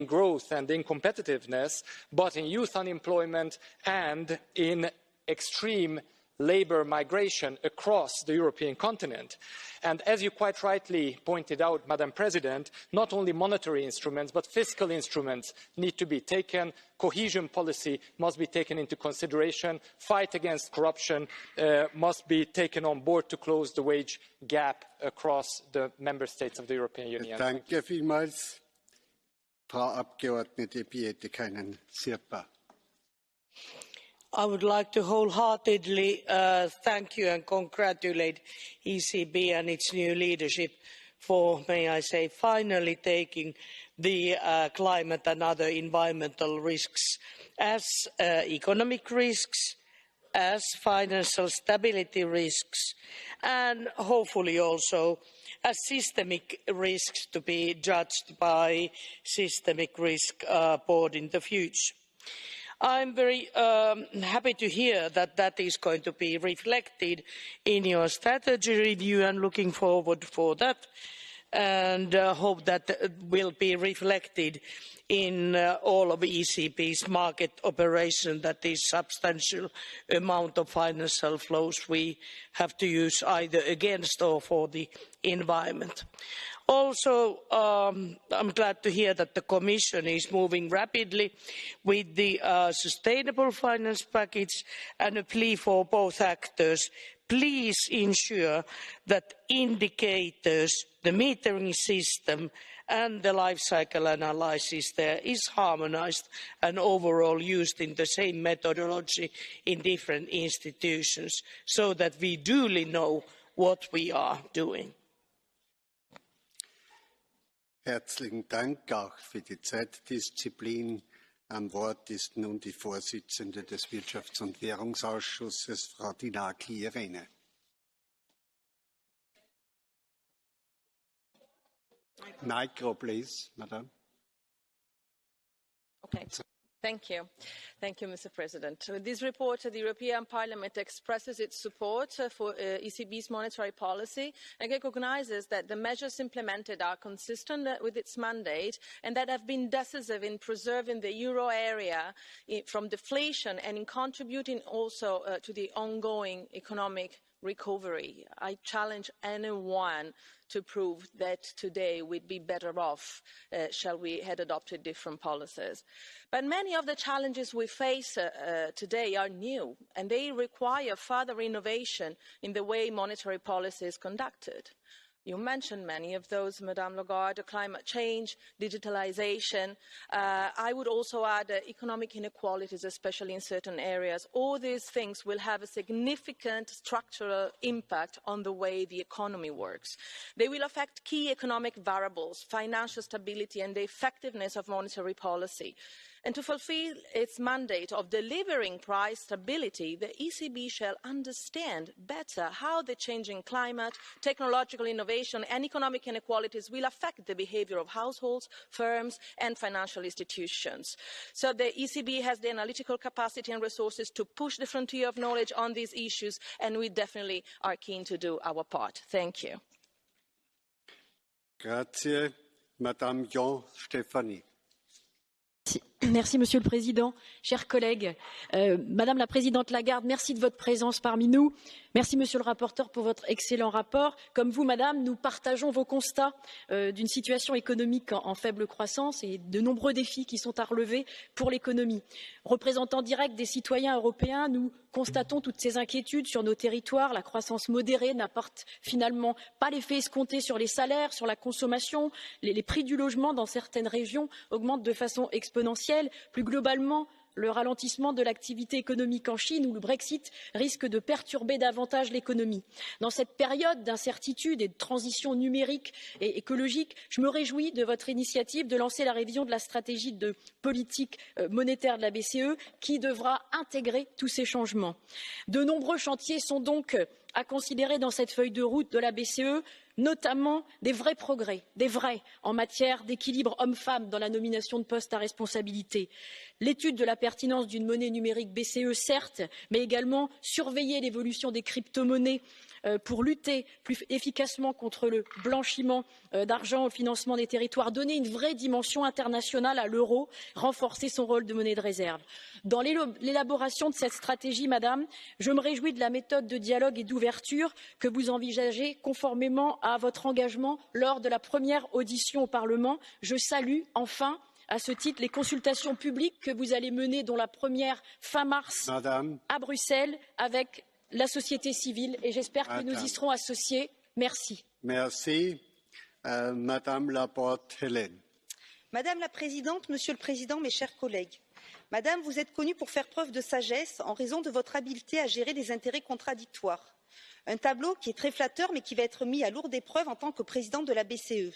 growth and in competitiveness, but in youth unemployment and in extreme labour migration across the European continent. And as you quite rightly pointed out, Madam President, not only monetary instruments but fiscal instruments need to be taken. Cohesion policy must be taken into consideration. Fight against corruption must be taken on board to close the wage gap across the member states of the European Union. Danke vielmals. Frau Abgeordnete Pietikäinen-Sirpa. I would like to wholeheartedly thank you and congratulate ECB and its new leadership for, may I say, finally taking the climate and other environmental risks as economic risks, as financial stability risks, and hopefully also as systemic risks to be judged by systemic risk board in the future. I'm very happy to hear that that is going to be reflected in your strategy review and looking forward for that, and hope that will be reflected in all of ECB's market operation, that is substantial amount of financial flows we have to use either against or for the environment. Also, I'm glad to hear that the Commission is moving rapidly with the sustainable finance package, and a plea for both actors. Please ensure that indicators, the metering system and the life cycle analysis there is harmonised and overall used in the same methodology in different institutions, so that we duly know what we are doing. Herzlichen Dank auch für die Zeitdisziplin. Am Wort ist nun die Vorsitzende des Wirtschafts- und Währungsausschusses, Frau Dinaki-Irene. Micro, please, Madam. Okay. Thank you. Thank you, Mr. President. With this report, the European Parliament expresses its support for ECB's monetary policy and recognises that the measures implemented are consistent with its mandate and that have been decisive in preserving the euro area from deflation and in contributing also to the ongoing economic recovery. I challenge anyone to prove that today we'd be better off shall we had adopted different policies. But many of the challenges we face today are new, and they require further innovation in the way monetary policy is conducted. You mentioned many of those, Madame Lagarde: climate change, digitalisation. I would also add economic inequalities, especially in certain areas. All these things will have a significant structural impact on the way the economy works. They will affect key economic variables, financial stability and the effectiveness of monetary policy. And to fulfil its mandate of delivering price stability, the ECB shall understand better how the changing climate, technological innovation and economic inequalities will affect the behaviour of households, firms and financial institutions. So the ECB has the analytical capacity and resources to push the frontier of knowledge on these issues, and we definitely are keen to do our part. Thank you. Grazie. Madame Jon-Stefani. Merci, Monsieur le Président. Chers collègues, Madame la Présidente Lagarde, merci de votre présence parmi nous. Merci, Monsieur le rapporteur, pour votre excellent rapport. Comme vous, Madame, nous partageons vos constats d'une situation économique en faible croissance et de nombreux défis qui sont à relever pour l'économie. Représentants directs des citoyens européens, nous constatons toutes ces inquiétudes sur nos territoires. La croissance modérée n'apporte finalement pas l'effet escompté sur les salaires, sur la consommation. Les prix du logement dans certaines régions augmentent de façon exponentielle. Plus globalement, le ralentissement de l'activité économique en Chine ou le Brexit risque de perturber davantage l'économie. Dans cette période d'incertitude et de transition numérique et écologique, je me réjouis de votre initiative de lancer la révision de la stratégie de politique monétaire de la BCE qui devra intégrer tous ces changements. De nombreux chantiers sont donc à considérer dans cette feuille de route de la BCE, notamment des vrais progrès, en matière d'équilibre homme-femme dans la nomination de postes à responsabilité. L'étude de la pertinence d'une monnaie numérique BCE, certes, mais également surveiller l'évolution des crypto-monnaies pour lutter plus efficacement contre le blanchiment d'argent au financement des territoires, donner une vraie dimension internationale à l'euro, renforcer son rôle de monnaie de réserve. Dans l'élaboration de cette stratégie, Madame, je me réjouis de la méthode de dialogue et d'ouverture que vous envisagez conformément à votre engagement lors de la première audition au Parlement. Je salue enfin à ce titre les consultations publiques que vous allez mener, dont la première fin mars à Bruxelles avec la société civile, et j'espère que nous y serons associés. Merci. Merci. Madame Laporte-Hélène. Madame la Présidente, Monsieur le Président, mes chers collègues, Madame, vous êtes connue pour faire preuve de sagesse en raison de votre habileté à gérer des intérêts contradictoires. Un tableau qui est très flatteur, mais qui va être mis à lourde épreuve en tant que présidente de la BCE.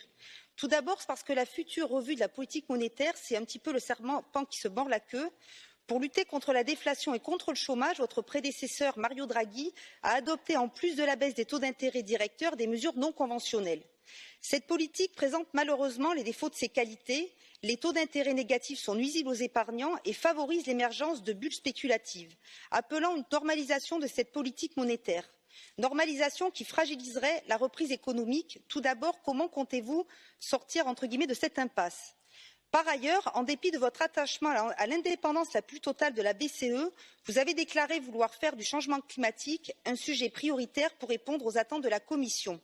Tout d'abord parce que la future revue de la politique monétaire, c'est un petit peu le serpent qui se mord la queue. Pour lutter contre la déflation et contre le chômage, votre prédécesseur Mario Draghi a adopté, en plus de la baisse des taux d'intérêt directeurs, des mesures non conventionnelles. Cette politique présente malheureusement les défauts de ses qualités. Les taux d'intérêt négatifs sont nuisibles aux épargnants et favorisent l'émergence de bulles spéculatives, appelant une normalisation de cette politique monétaire. Normalisation qui fragiliserait la reprise économique. Tout d'abord, comment comptez-vous sortir, entre guillemets, de cette impasse ? Par ailleurs, en dépit de votre attachement à l'indépendance la plus totale de la BCE, vous avez déclaré vouloir faire du changement climatique un sujet prioritaire pour répondre aux attentes de la Commission.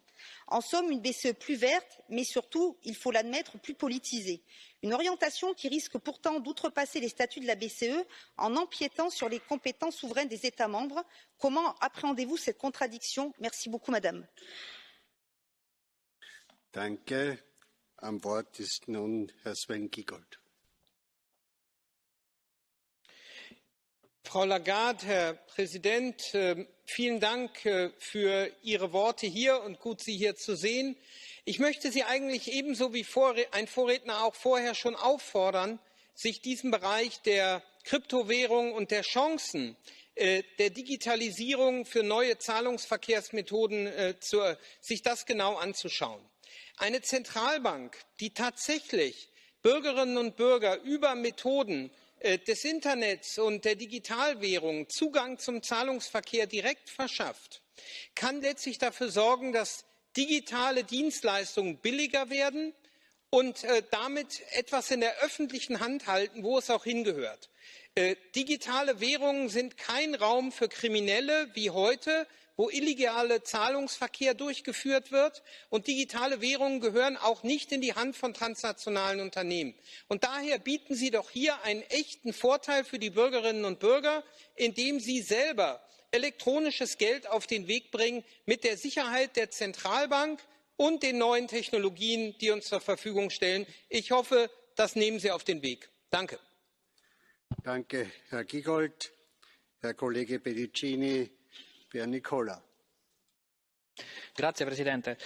En somme, une BCE plus verte, mais surtout, il faut l'admettre, plus politisée. Une orientation qui risque pourtant d'outrepasser les statuts de la BCE en empiétant sur les compétences souveraines des États membres. Comment appréhendez-vous cette contradiction? Merci beaucoup, Madame. Danke. Am Wort ist nun Herr Sven Giegold. Frau Lagarde, Herr Präsident, vielen Dank für Ihre Worte hier und gut, Sie hier zu sehen. Ich möchte Sie eigentlich ebenso wie ein Vorredner auch vorher schon auffordern, sich diesem Bereich der Kryptowährung und der Chancen der Digitalisierung für neue Zahlungsverkehrsmethoden sich das genau anzuschauen. Eine Zentralbank, die tatsächlich Bürgerinnen und Bürger über Methoden des Internets und der Digitalwährung Zugang zum Zahlungsverkehr direkt verschafft, kann letztlich dafür sorgen, dass digitale Dienstleistungen billiger werden und damit etwas in der öffentlichen Hand halten, wo es auch hingehört. Digitale Währungen sind kein Raum für Kriminelle wie heute, wo illegale Zahlungsverkehr durchgeführt wird, und digitale Währungen gehören auch nicht in die Hand von transnationalen Unternehmen. Und daher bieten Sie doch hier einen echten Vorteil für die Bürgerinnen und Bürger, indem Sie selber elektronisches Geld auf den Weg bringen mit der Sicherheit der Zentralbank und den neuen Technologien, die uns zur Verfügung stellen. Ich hoffe, das nehmen Sie auf den Weg. Danke. Danke, Herr Giegold. Herr Kollege Pedicini. Grazie Presidente.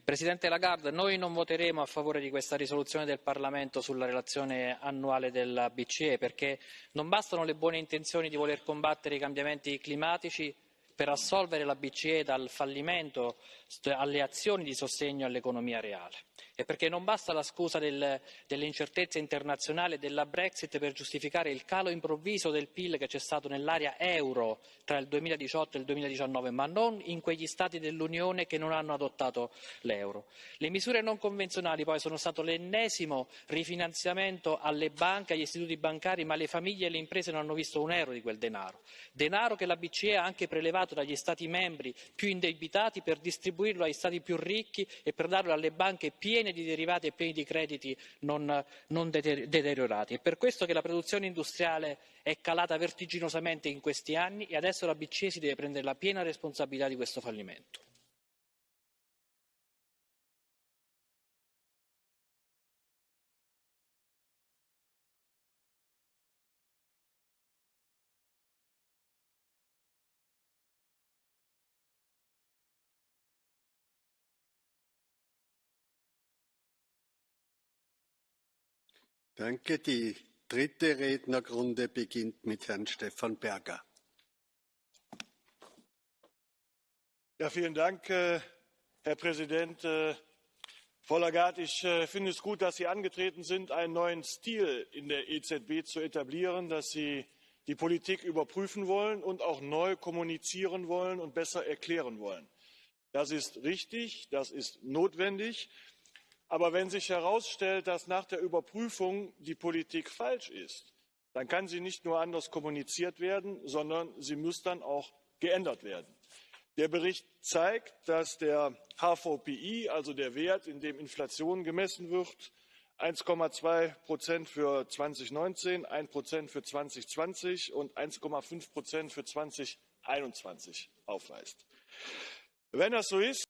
Presidente Lagarde, noi non voteremo a favore di questa risoluzione del Parlamento sulla relazione annuale della BCE perché non bastano le buone intenzioni di voler combattere i cambiamenti climatici per assolvere la BCE dal fallimento alle azioni di sostegno all'economia reale. E perché non basta la scusa delle incertezze internazionali e della Brexit per giustificare il calo improvviso del PIL che c'è stato nell'area euro tra il 2018 e il 2019, ma non in quegli Stati dell'Unione che non hanno adottato l'euro. Le misure non convenzionali poi sono stato l'ennesimo rifinanziamento alle banche, agli istituti bancari, ma le famiglie e le imprese non hanno visto un euro di quel denaro. Denaro che la BCE ha anche prelevato dagli Stati membri più indebitati per distribuirlo agli Stati più ricchi e per darlo alle banche piene di derivati e pieni di crediti non deteriorati. È per questo che la produzione industriale è calata vertiginosamente in questi anni e adesso la BCE si deve prendere la piena responsabilità di questo fallimento. Danke. Die dritte Rednerrunde beginnt mit Herrn Stefan Berger. Ja, vielen Dank, Herr Präsident. Frau Lagarde, ich finde es gut, dass Sie angetreten sind, einen neuen Stil in der EZB zu etablieren, dass Sie die Politik überprüfen wollen und auch neu kommunizieren wollen und besser erklären wollen. Das ist richtig, das ist notwendig. Aber wenn sich herausstellt, dass nach der Überprüfung die Politik falsch ist, dann kann sie nicht nur anders kommuniziert werden, sondern sie muss dann auch geändert werden. Der Bericht zeigt, dass der HVPI, also der Wert, in dem Inflation gemessen wird, 1,2% für 2019, 1% für 2020 und 1,5% für 2021 aufweist. Wenn das so ist,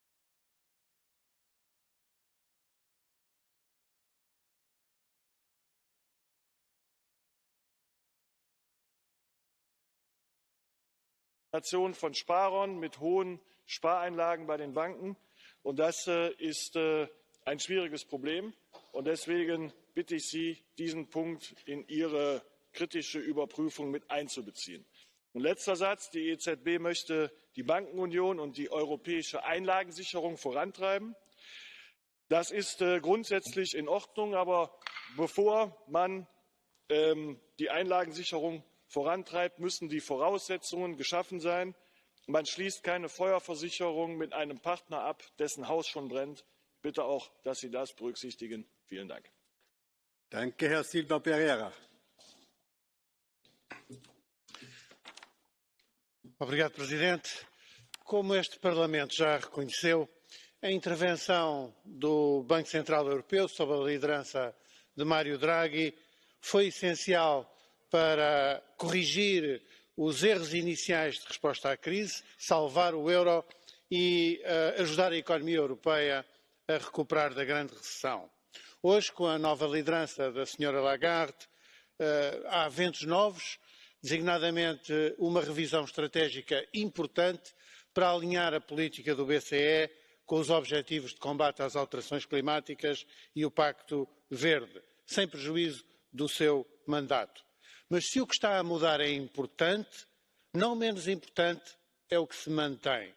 von Sparern mit hohen Spareinlagen bei den Banken. Und das ist ein schwieriges Problem. Und deswegen bitte ich Sie, diesen Punkt in Ihre kritische Überprüfung mit einzubeziehen. Und letzter Satz. Die EZB möchte die Bankenunion und die europäische Einlagensicherung vorantreiben. Das ist grundsätzlich in Ordnung. Aber bevor man die Einlagensicherung vorantreibt, müssen die Voraussetzungen geschaffen sein. Man schließt keine Feuerversicherung mit einem Partner ab, dessen Haus schon brennt. Bitte auch, dass Sie das berücksichtigen. Vielen Dank. Danke, Herr Silva Pereira. Obrigado, Presidente. Como este Parlamento já reconheceu, a intervenção do Banco Central Europeu sob a liderança de Mário Draghi foi essencial para corrigir os erros iniciais de resposta à crise, salvar o euro e ajudar a economia europeia a recuperar da grande recessão. Hoje, com a nova liderança da Sra. Lagarde, há ventos novos, designadamente uma revisão estratégica importante para alinhar a política do BCE com os objetivos de combate às alterações climáticas e o Pacto Verde, sem prejuízo do seu mandato. Mas se o que está a mudar é importante, não menos importante é o que se mantém.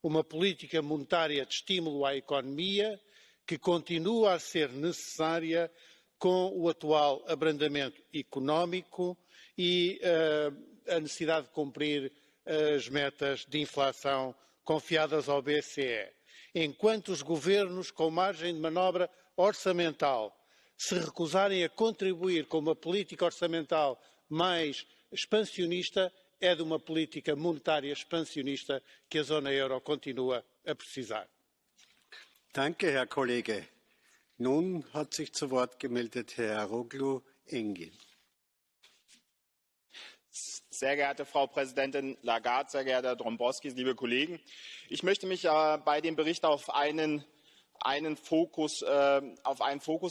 Uma política monetária de estímulo à economia que continua a ser necessária com o atual abrandamento económico e a necessidade de cumprir as metas de inflação confiadas ao BCE. Enquanto os governos com margem de manobra orçamental se recusarem a contribuir com uma política orçamental mais expansionista, é de uma política monetária expansionista que a zona euro continua a precisar. Danke, Herr Kollege. Nun hat sich zu Wort gemeldet Herr Roglu-Engel. Sehr geehrte Frau Präsidentin Lagarde, sehr geehrter Herr Dombrovskis, liebe Kollegen! Ich möchte mich bei dem Bericht auf einen Fokus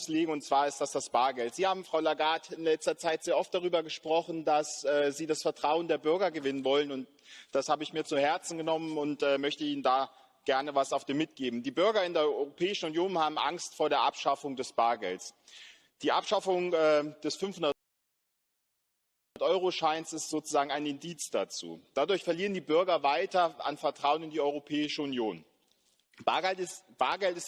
legen, und zwar ist das Bargeld. Sie haben, Frau Lagarde, in letzter Zeit sehr oft darüber gesprochen, dass Sie das Vertrauen der Bürger gewinnen wollen. Und das habe ich mir zu Herzen genommen und möchte Ihnen da gerne etwas auf den mitgeben. Die Bürger in der Europäischen Union haben Angst vor der Abschaffung des Bargelds. Die Abschaffung des 500-Euro-Scheins ist sozusagen ein Indiz dazu. Dadurch verlieren die Bürger weiter an Vertrauen in die Europäische Union. Bargeld ist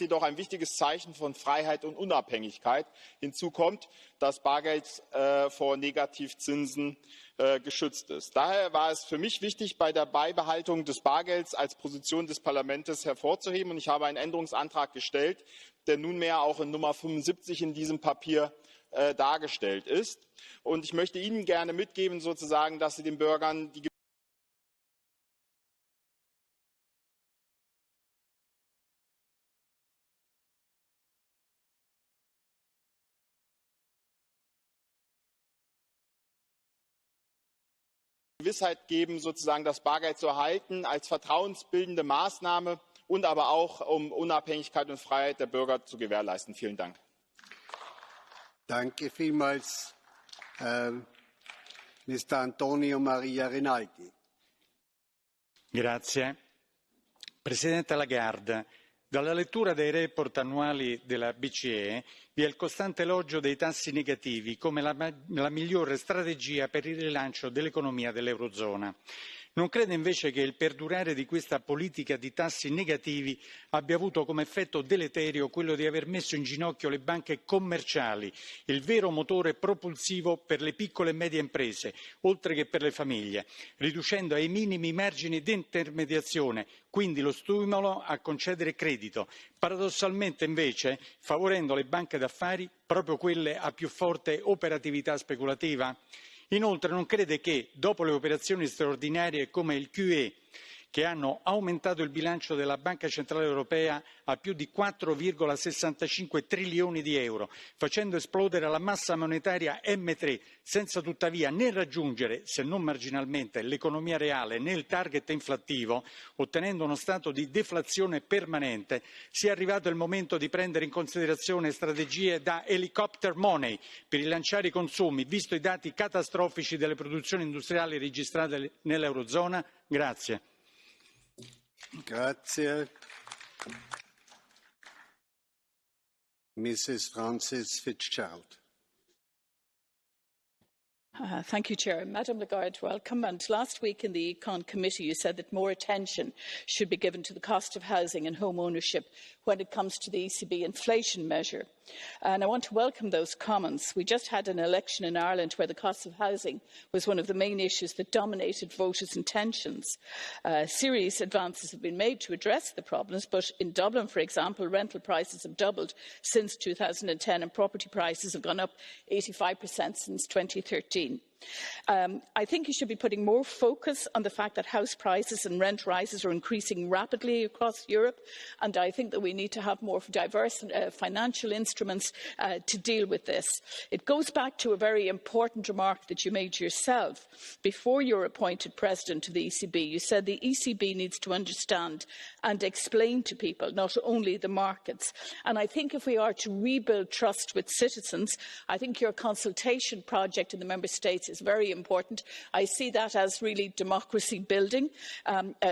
jedoch ein wichtiges Zeichen von Freiheit und Unabhängigkeit. Hinzu kommt, dass Bargeld vor Negativzinsen geschützt ist. Daher war es für mich wichtig, bei der Beibehaltung des Bargelds als Position des Parlaments hervorzuheben. Und ich habe einen Änderungsantrag gestellt, der nunmehr auch in Nummer 75 in diesem Papier dargestellt ist. Und ich möchte Ihnen gerne mitgeben, sozusagen, dass Sie den Bürgern die Gewissheit geben, sozusagen das Bargeld zu erhalten als vertrauensbildende Maßnahme und aber auch um Unabhängigkeit und Freiheit der Bürger zu gewährleisten. Vielen Dank. Danke vielmals, Mr. Antonio Maria Rinaldi. Grazie. Presidente Lagarde, dalla lettura dei report annuali della BCE vi è il costante elogio dei tassi negativi come la migliore strategia per il rilancio dell'economia dell'Eurozona. Non crede invece che il perdurare di questa politica di tassi negativi abbia avuto come effetto deleterio quello di aver messo in ginocchio le banche commerciali, il vero motore propulsivo per le piccole e medie imprese, oltre che per le famiglie, riducendo ai minimi i margini di intermediazione, quindi lo stimolo a concedere credito, paradossalmente invece favorendo le banche d'affari, proprio quelle a più forte operatività speculativa? Inoltre non crede che, dopo le operazioni straordinarie come il QE, che hanno aumentato il bilancio della Banca Centrale Europea a più di 4,65 trilioni di euro, facendo esplodere la massa monetaria M3, senza tuttavia né raggiungere, se non marginalmente, l'economia reale né il target inflattivo, ottenendo uno stato di deflazione permanente, sia arrivato il momento di prendere in considerazione strategie da helicopter money per rilanciare i consumi, visto i dati catastrofici delle produzioni industriali registrate nell'Eurozona? Grazie. Grazie. Mrs. Frances Fitzgerald. Thank you, Chair. Madam Lagarde, welcome. And last week in the Econ Committee, you said that more attention should be given to the cost of housing and home ownership when it comes to the ECB inflation measure. And I want to welcome those comments. We just had an election in Ireland where the cost of housing was one of the main issues that dominated voters' intentions. Serious advances have been made to address the problems, but in Dublin, for example, rental prices have doubled since 2010 and property prices have gone up 85% since 2013. I think you should be putting more focus on the fact that house prices and rent rises are increasing rapidly across Europe, and I think that we need to have more diverse financial instruments to deal with this. It goes back to a very important remark that you made yourself before you were appointed President of the ECB. You said the ECB needs to understand and explain to people, not only the markets. And I think if we are to rebuild trust with citizens, I think your consultation project in the Member States is very important. I see that as really democracy building,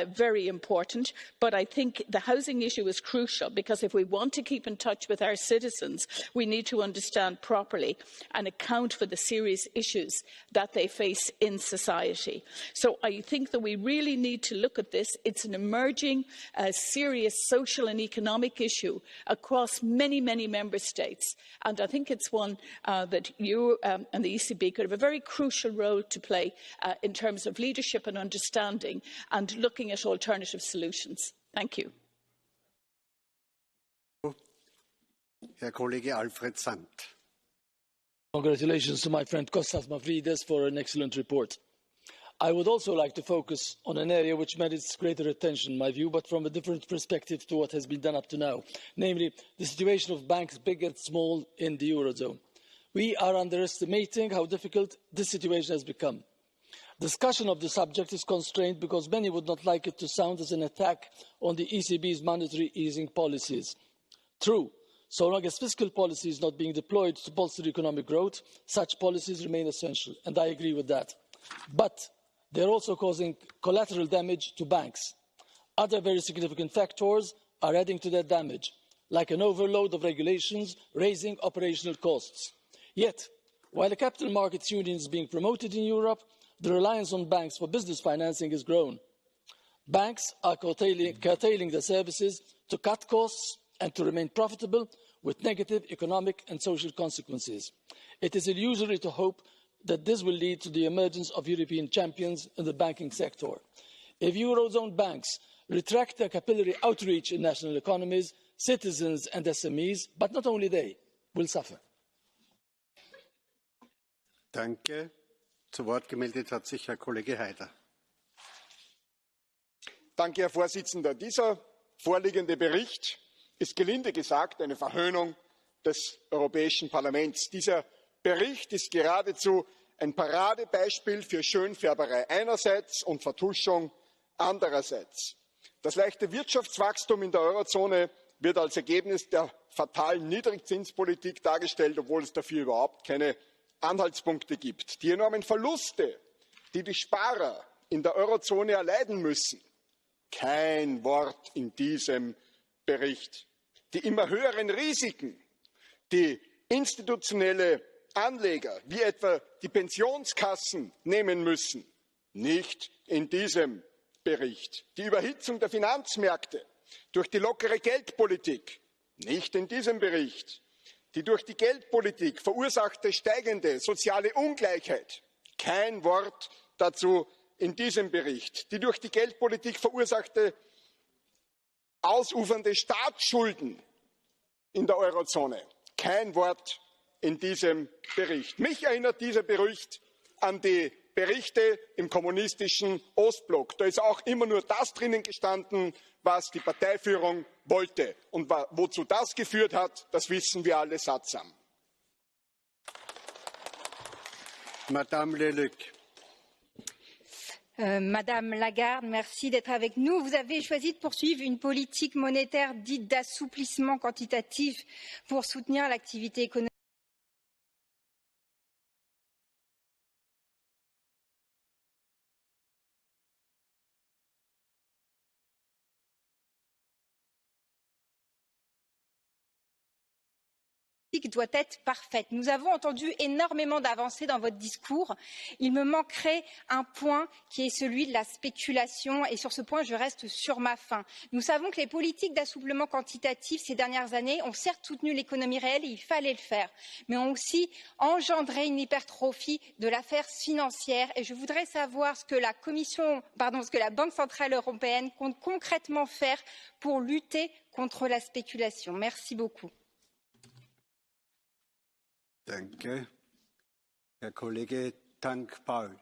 very important. But I think the housing issue is crucial because if we want to keep in touch with our citizens, we need to understand properly and account for the serious issues that they face in society. So I think that we really need to look at this. It's an emerging, serious social and economic issue across many, many member states. And I think it's one that you and the ECB could have a very crucial role to play in terms of leadership and understanding and looking at alternative solutions. Thank you. Herr Kollege Alfred Sant. Congratulations to my friend Kostas Mavridis for an excellent report. I would also like to focus on an area which merits greater attention, in my view, but from a different perspective to what has been done up to now, namely the situation of banks big and small in the Eurozone. We are underestimating how difficult this situation has become. Discussion of the subject is constrained because many would not like it to sound as an attack on the ECB's monetary easing policies. True, so long as fiscal policy is not being deployed to bolster economic growth, such policies remain essential, and I agree with that. But they are also causing collateral damage to banks. Other very significant factors are adding to that damage, like an overload of regulations raising operational costs. Yet, while a capital markets union is being promoted in Europe, the reliance on banks for business financing has grown. Banks are curtailing their services to cut costs and to remain profitable, with negative economic and social consequences. It is illusory to hope that this will lead to the emergence of European champions in the banking sector. If Eurozone banks retract their capillary outreach in national economies, citizens and SMEs, but not only they, will suffer. Danke. Zu Wort gemeldet hat sich Herr Kollege Haider. Danke, Herr Vorsitzender. Dieser vorliegende Bericht ist gelinde gesagt eine Verhöhnung des Europäischen Parlaments. Dieser Bericht ist geradezu ein Paradebeispiel für Schönfärberei einerseits und Vertuschung andererseits. Das leichte Wirtschaftswachstum in der Eurozone wird als Ergebnis der fatalen Niedrigzinspolitik dargestellt, obwohl es dafür überhaupt keine Anhaltspunkte gibt. Die enormen Verluste, die die Sparer in der Eurozone erleiden müssen, kein Wort in diesem Bericht. Die immer höheren Risiken, die institutionelle Anleger wie etwa die Pensionskassen nehmen müssen, nicht in diesem Bericht. Die Überhitzung der Finanzmärkte durch die lockere Geldpolitik, nicht in diesem Bericht. Die durch die Geldpolitik verursachte steigende soziale Ungleichheit, kein Wort dazu in diesem Bericht. Die durch die Geldpolitik verursachte ausufernde Staatsschulden in der Eurozone, kein Wort in diesem Bericht. Mich erinnert dieser Bericht an die Berichte im kommunistischen Ostblock. Da ist auch immer nur das drinnen gestanden, was die Parteiführung wollte. Und wozu das geführt hat, das wissen wir alle sattsam. Madame Leluk. Madame Lagarde, merci d'être avec nous. Vous avez choisi de poursuivre une politique monétaire dite d'assouplissement quantitatif pour soutenir l'activité économique. Doit être parfaite. Nous avons entendu énormément d'avancées dans votre discours. Il me manquerait un point qui est celui de la spéculation et sur ce point, je reste sur ma faim. Nous savons que les politiques d'assouplement quantitatif ces dernières années ont certes soutenu l'économie réelle et il fallait le faire, mais ont aussi engendré une hypertrophie de l'affaire financière et je voudrais savoir ce que la Banque centrale européenne compte concrètement faire pour lutter contre la spéculation. Merci beaucoup. Danke. Herr Kollege Tank-Paul.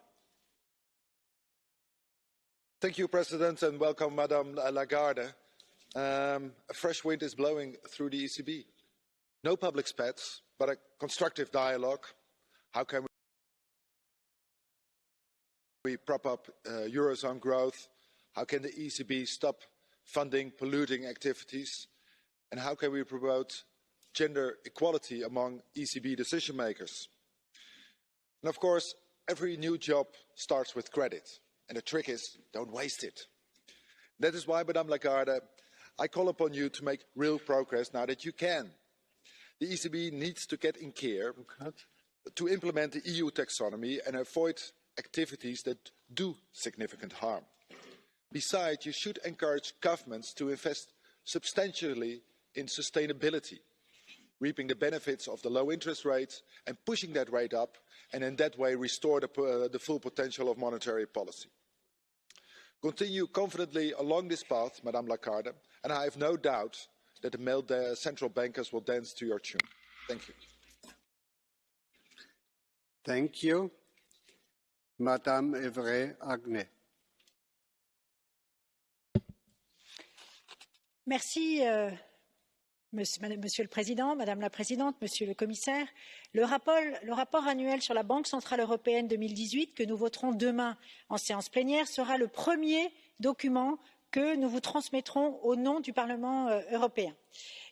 Thank you, President, and welcome, Madame Lagarde. A fresh wind is blowing through the ECB. No public spats, but a constructive dialogue. How can we prop up Eurozone growth? How can the ECB stop funding polluting activities? And how can we promote gender equality among ECB decision makers? And of course, every new job starts with credit. And the trick is, don't waste it. That is why, Madame Lagarde, I call upon you to make real progress now that you can. The ECB needs to get in gear to implement the EU taxonomy and avoid activities that do significant harm. Besides, you should encourage governments to invest substantially in sustainability, reaping the benefits of the low interest rates and pushing that rate up, and in that way restore the full potential of monetary policy. Continue confidently along this path, Madame Lagarde, and I have no doubt that the male central bankers will dance to your tune. Thank you. Thank you. Madame Evray-Agné. Merci, Monsieur le Président, Madame la Présidente, Monsieur le Commissaire. Le rapport annuel sur la Banque centrale européenne 2018 que nous voterons demain en séance plénière sera le premier document que nous vous transmettrons au nom du Parlement européen.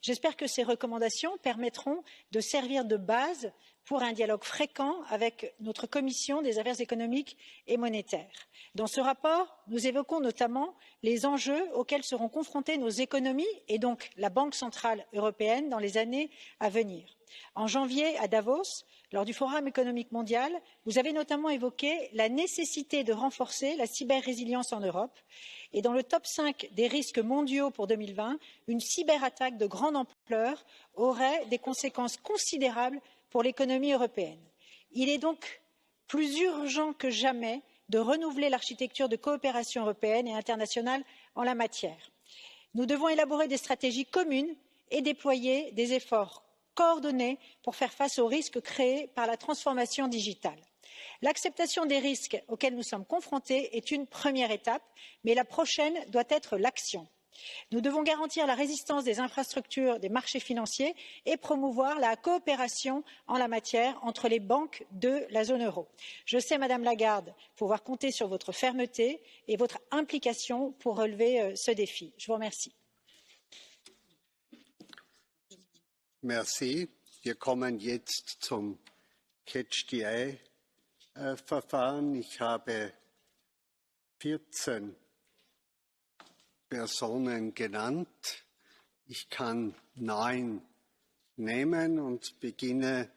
J'espère que ces recommandations permettront de servir de base pour un dialogue fréquent avec notre Commission des affaires économiques et monétaires. Dans ce rapport, nous évoquons notamment les enjeux auxquels seront confrontées nos économies et donc la Banque centrale européenne dans les années à venir. En janvier, à Davos, lors du Forum économique mondial, vous avez notamment évoqué la nécessité de renforcer la cyber-résilience en Europe et dans le top 5 des risques mondiaux pour 2020, une cyberattaque de grande ampleur aurait des conséquences considérables pour l'économie européenne. Il est donc plus urgent que jamais de renouveler l'architecture de coopération européenne et internationale en la matière. Nous devons élaborer des stratégies communes et déployer des efforts coordonnés pour faire face aux risques créés par la transformation digitale. L'acceptation des risques auxquels nous sommes confrontés est une première étape, mais la prochaine doit être l'action. Nous devons garantir la résistance des infrastructures des marchés financiers et promouvoir la coopération en la matière entre les banques de la zone euro. Je sais, Madame Lagarde, pouvoir compter sur votre fermeté et votre implication pour relever ce défi. Je vous remercie. Merci. Wir kommen jetzt zum Catch-the-Eye-Verfahren. Ich habe 14 Personen genannt. Ich kann 9 nehmen und beginne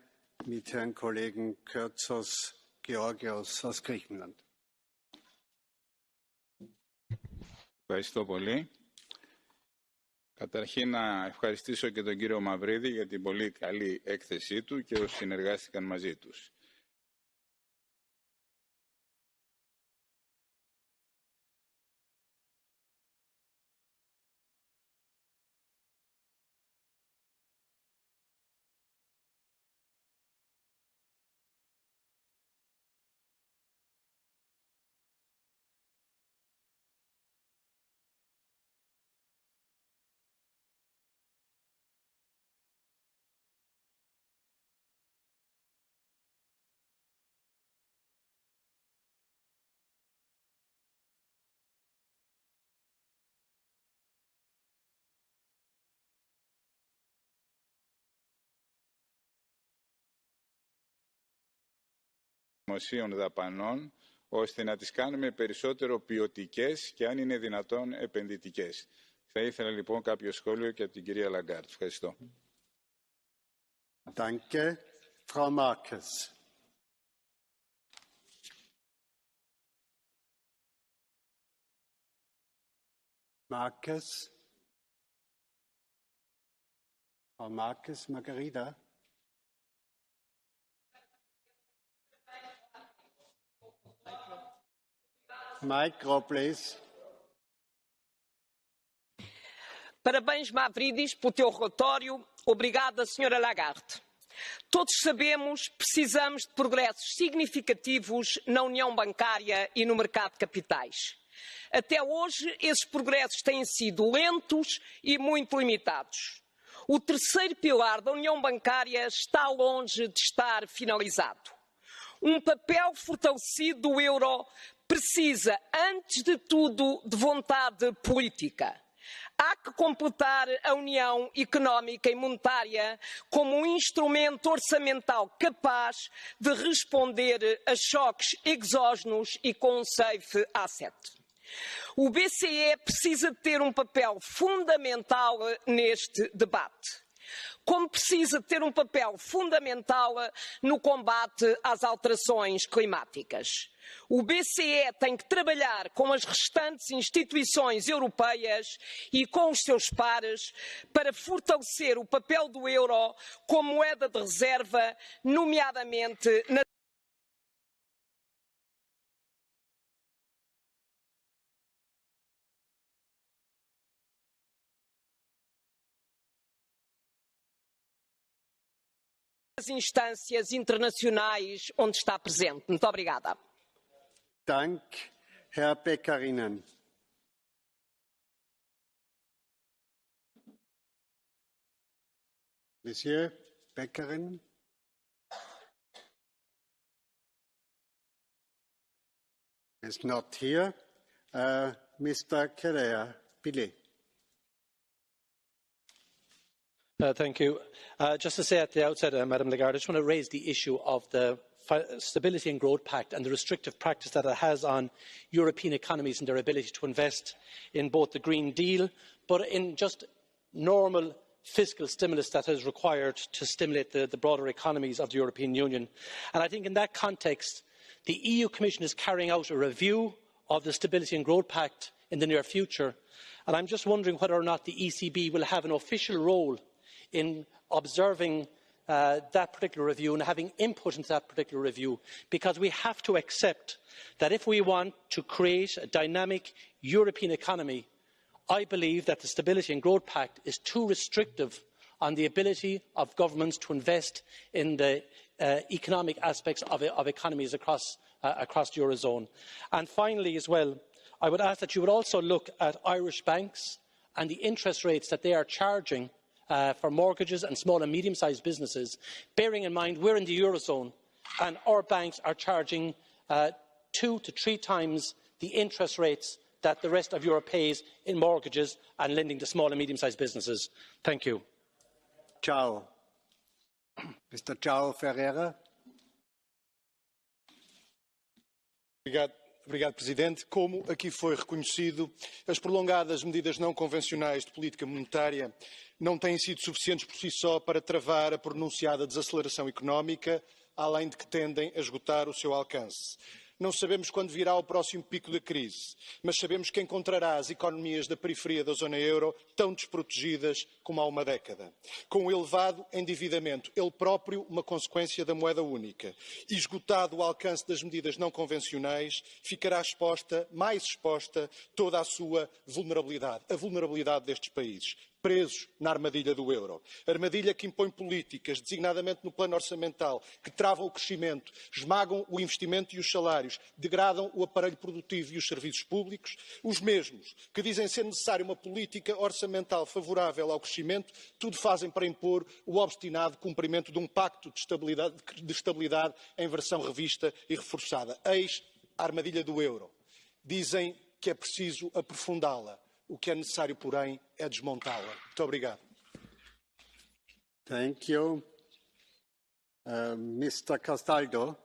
mit Herrn Kollegen Kyrtsos Georgios aus Griechenland. Ευχαριστώ πολύ. Καταρχήν να ευχαριστήσω και τον κύριο Μαυρίδη για την πολύ καλή έκθεσή του και όσοι συνεργάστηκαν μαζί τους. Δημοσίων δαπανών, ώστε να τις κάνουμε περισσότερο ποιοτικές και αν είναι δυνατόν επενδυτικές. Θα ήθελα λοιπόν κάποιο σχόλιο και από την κυρία Λαγκάρτ. Ευχαριστώ. Danke. Frau Marques. Marques. Frau Marques, Margarida. Micro, please. Parabéns, Mavridis, pelo teu relatório. Obrigada, Sra. Lagarde. Todos sabemos que precisamos de progressos significativos na união bancária e no mercado de capitais. Até hoje, esses progressos têm sido lentos e muito limitados. O terceiro pilar da união bancária está longe de estar finalizado. Um papel fortalecido do euro precisa, antes de tudo, de vontade política. Há que completar a União Económica e Monetária como um instrumento orçamental capaz de responder a choques exógenos e com um safe asset. O BCE precisa ter um papel fundamental neste debate, como precisa ter um papel fundamental no combate às alterações climáticas. O BCE tem que trabalhar com as restantes instituições europeias e com os seus pares para fortalecer o papel do euro como moeda de reserva, nomeadamente na instâncias internacionais onde está presente. Muito obrigada. Dank, Herr Beckerinnen. Monsieur Beckerin. Is not here. Mr. Correa, Billy. Thank you. Just to say at the outset, Madam Lagarde, I just want to raise the issue of the Stability and Growth Pact and the restrictive practice that it has on European economies and their ability to invest in both the Green Deal, but in just normal fiscal stimulus that is required to stimulate the broader economies of the European Union. And I think in that context, the EU Commission is carrying out a review of the Stability and Growth Pact in the near future. And I'm just wondering whether or not the ECB will have an official role in observing that particular review and having input into that particular review, because we have to accept that if we want to create a dynamic European economy, I believe that the Stability and Growth Pact is too restrictive on the ability of governments to invest in the economic aspects of economies across the Eurozone. And finally, as well, I would ask that you would also look at Irish banks and the interest rates that they are charging for mortgages and small and medium-sized businesses, bearing in mind we're in the Eurozone and our banks are charging 2 to 3 times the interest rates that the rest of Europe pays in mortgages and lending to small and medium-sized businesses. Thank you. Ciao. Mr. Ciao Ferreira. Obrigado, Presidente. Como aqui foi reconhecido, as prolongadas medidas não convencionais de política monetária não têm sido suficientes por si só para travar a pronunciada desaceleração económica, além de que tendem a esgotar o seu alcance. Não sabemos quando virá o próximo pico da crise, mas sabemos que encontrará as economias da periferia da zona euro tão desprotegidas como há uma década. Com o elevado endividamento, ele próprio uma consequência da moeda única. E esgotado o alcance das medidas não convencionais, ficará mais exposta toda a sua vulnerabilidade, a vulnerabilidade destes países, presos na armadilha do euro. Armadilha que impõe políticas, designadamente no plano orçamental, que travam o crescimento, esmagam o investimento e os salários, degradam o aparelho produtivo e os serviços públicos, os mesmos que dizem ser necessária uma política orçamental favorável ao crescimento, tudo fazem para impor o obstinado cumprimento de um pacto de estabilidade em versão revista e reforçada. Eis a armadilha do euro. Dizem que é preciso aprofundá-la. O que é necessário, porém, é desmontá-la. Muito obrigado. Thank you. Mr. Castaldo.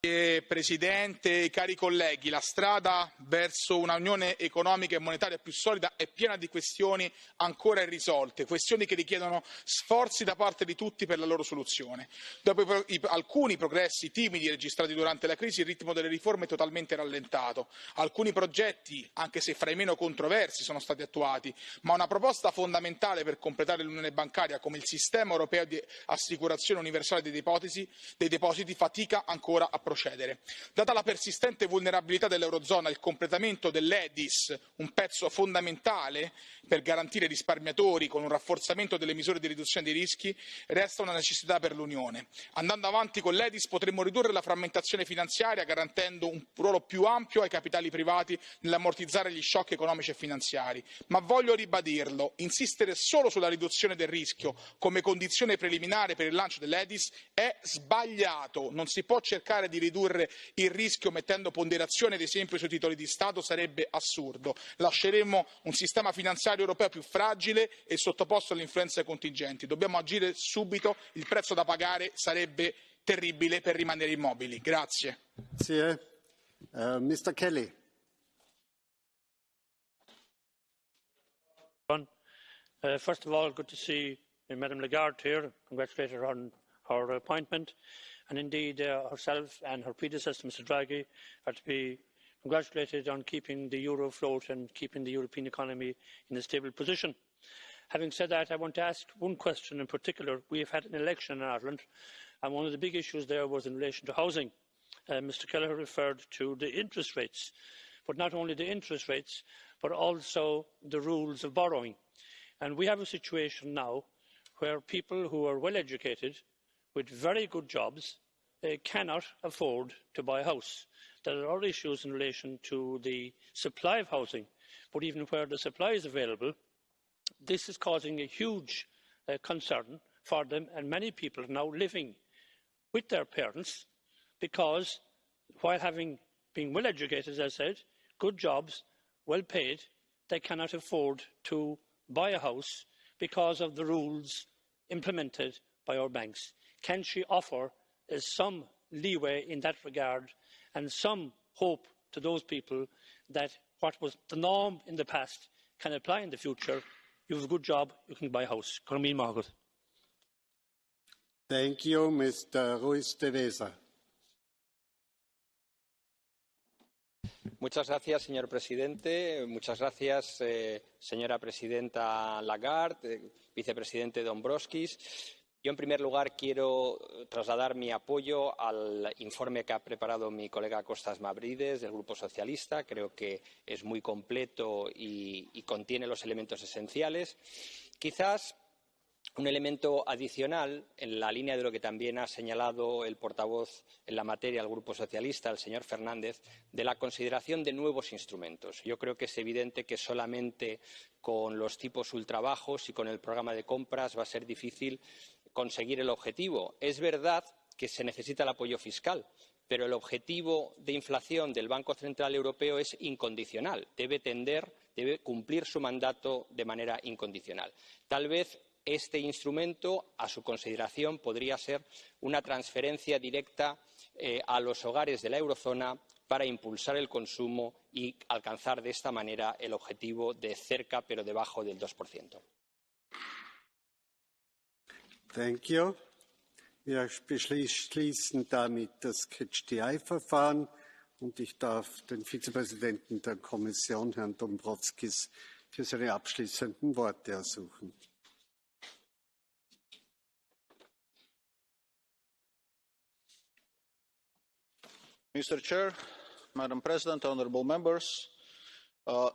Signor Presidente, cari colleghi, la strada verso un'unione economica e monetaria più solida è piena di questioni ancora irrisolte, questioni che richiedono sforzi da parte di tutti per la loro soluzione. Dopo alcuni progressi timidi registrati durante la crisi, il ritmo delle riforme è totalmente rallentato. Alcuni progetti, anche se fra i meno controversi, sono stati attuati, ma una proposta fondamentale per completare l'unione bancaria, come il sistema europeo di assicurazione universale dei depositi, fatica ancora a procedere. Data la persistente vulnerabilità dell'Eurozona, il completamento dell'EDIS, un pezzo fondamentale per garantire ai risparmiatori con un rafforzamento delle misure di riduzione dei rischi, resta una necessità per l'Unione. Andando avanti con l'EDIS potremmo ridurre la frammentazione finanziaria garantendo un ruolo più ampio ai capitali privati nell'ammortizzare gli shock economici e finanziari. Ma voglio ribadirlo, insistere solo sulla riduzione del rischio come condizione preliminare per il lancio dell'EDIS è sbagliato. Non si può cercare di ridurre il rischio mettendo ponderazione ad esempio sui titoli di Stato, sarebbe assurdo. Lasceremo un sistema finanziario europeo più fragile e sottoposto alle influenze contingenti. Dobbiamo agire subito, il prezzo da pagare sarebbe terribile per rimanere immobili. Grazie. Mr. Kelly. First of all, good to see Madame Lagarde here. Congratulate her on her appointment. And indeed, herself and her predecessor, Mr. Draghi, are to be congratulated on keeping the euro afloat and keeping the European economy in a stable position. Having said that, I want to ask one question in particular. We have had an election in Ireland, and one of the big issues there was in relation to housing. Mr. Kelleher referred to the interest rates, but not only the interest rates, but also the rules of borrowing. And we have a situation now where people who are well educated, with very good jobs, cannot afford to buy a house. There are issues in relation to the supply of housing, but even where the supply is available, this is causing a huge concern for them, and many people are now living with their parents because, while having been well educated, as I said, good jobs, well paid, they cannot afford to buy a house because of the rules implemented by our banks. Can she offer some leeway in that regard and some hope to those people that what was the norm in the past can apply in the future? You have a good job, you can buy a house. Thank you, Mr. Ruiz de Vesa. Muchas gracias, señor presidente. Muchas gracias, señora presidenta Lagarde, vicepresidente Dombrovskis. Yo, en primer lugar, quiero trasladar mi apoyo al informe que ha preparado mi colega Costas Mavrides, del Grupo Socialista. Creo que es muy completo y contiene los elementos esenciales. Quizás un elemento adicional, en la línea de lo que también ha señalado el portavoz en la materia del Grupo Socialista, el señor Fernández, de la consideración de nuevos instrumentos. Yo creo que es evidente que solamente con los tipos ultrabajos y con el programa de compras va a ser difícil conseguir el objetivo. Es verdad que se necesita el apoyo fiscal, pero el objetivo de inflación del Banco Central Europeo es incondicional. Debe cumplir su mandato de manera incondicional. Tal vez este instrumento, a su consideración, podría ser una transferencia directa a los hogares de la eurozona para impulsar el consumo y alcanzar de esta manera el objetivo de cerca pero debajo del 2%. Thank you. Wir beschließen damit das Catch-the-Eye-Verfahren und ich darf den Vizepräsidenten der Kommission, Herrn Dombrovskis, für seine abschließenden Worte ersuchen. Mr. Chair, Madam President, honourable members,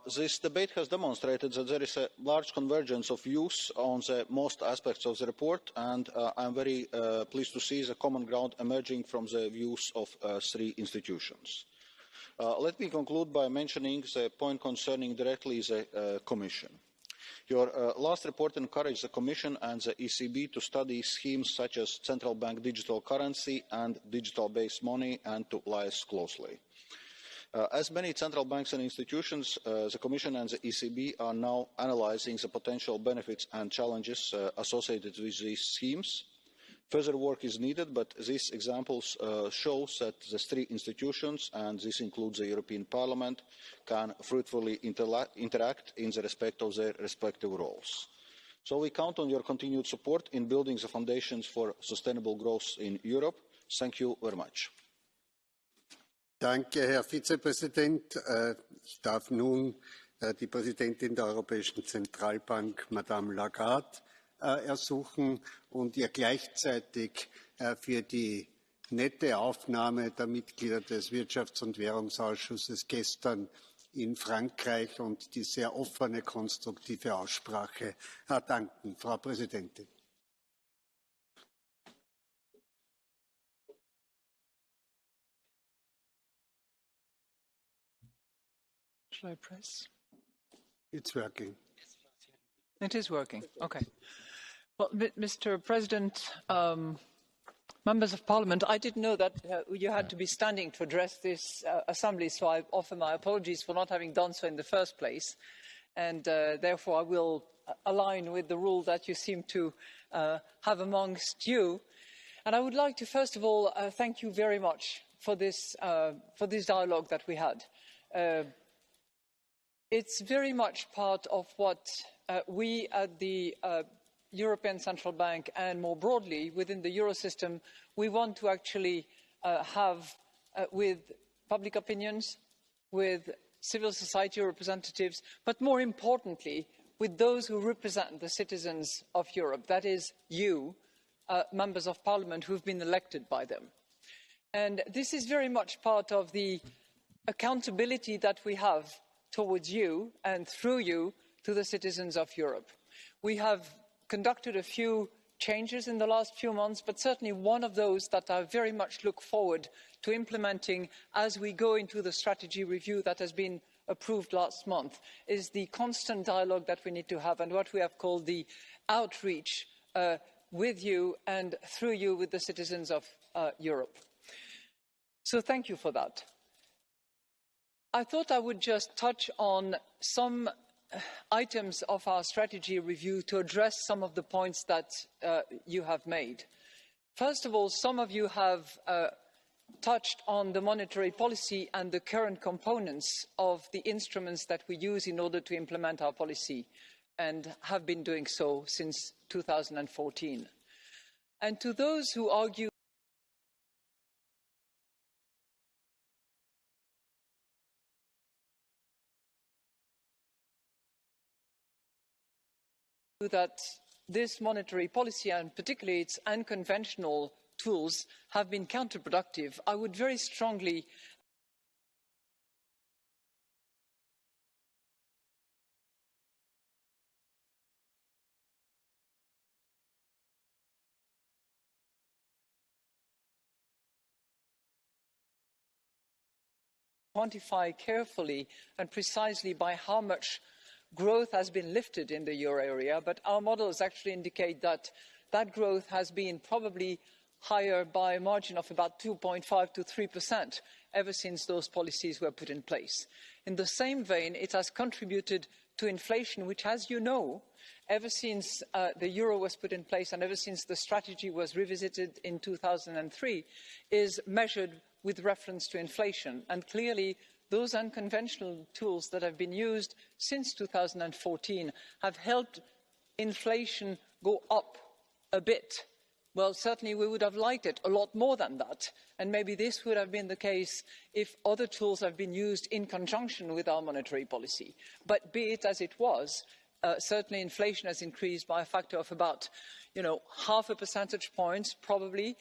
this debate has demonstrated that there is a large convergence of views on the most aspects of the report, and I am very pleased to see the common ground emerging from the views of three institutions. Let me conclude by mentioning the point concerning directly the Commission. Your last report encouraged the Commission and the ECB to study schemes such as central bank digital currency and digital-based money and to liaise closely. As many central banks and institutions, the Commission and the ECB are now analysing the potential benefits and challenges associated with these schemes. Further work is needed, but these examples show that the three institutions, and this includes the European Parliament, can fruitfully interact in the respect of their respective roles. So we count on your continued support in building the foundations for sustainable growth in Europe. Thank you very much. Danke, Herr Vizepräsident. Ich darf nun die Präsidentin der Europäischen Zentralbank, Madame Lagarde, ersuchen und ihr gleichzeitig für die nette Aufnahme der Mitglieder des Wirtschafts- und Währungsausschusses gestern in Frankreich und die sehr offene, konstruktive Aussprache danken. Frau Präsidentin. Shall I press? It's working. It is working. Okay. Well, Mr. President, members of Parliament, I didn't know that you had to be standing to address this assembly, so I offer my apologies for not having done so in the first place. And therefore, I will align with the rule that you seem to have amongst you. And I would like to, first of all, thank you very much for this dialogue that we had. It's very much part of what we at the European Central Bank and more broadly within the Eurosystem, we want to actually have with public opinions, with civil society representatives, but more importantly, with those who represent the citizens of Europe, that is you, members of Parliament who've been elected by them. And this is very much part of the accountability that we have towards you and through you to the citizens of Europe. We have conducted a few changes in the last few months, but certainly one of those that I very much look forward to implementing as we go into the strategy review that has been approved last month is the constant dialogue that we need to have and what we have called the outreach with you and through you with the citizens of Europe. So thank you for that. I thought I would just touch on some items of our strategy review to address some of the points that you have made. First of all, some of you have touched on the monetary policy and the current components of the instruments that we use in order to implement our policy and have been doing so since 2014. And to those who argue that this monetary policy and particularly its unconventional tools have been counterproductive, I would very strongly quantify carefully and precisely by how much growth has been lifted in the euro area, but our models actually indicate that that growth has been probably higher by a margin of about 2.5 to 3% ever since those policies were put in place. In the same vein, it has contributed to inflation, which, as you know, ever since the euro was put in place and ever since the strategy was revisited in 2003, is measured with reference to inflation. And clearly, those unconventional tools that have been used since 2014 have helped inflation go up a bit Well, certainly we would have liked it a lot more than that. And maybe this would have been the case if other tools have been used in conjunction with our monetary policy. But be it as it was, certainly inflation has increased by a factor of about, half a percentage point, probably,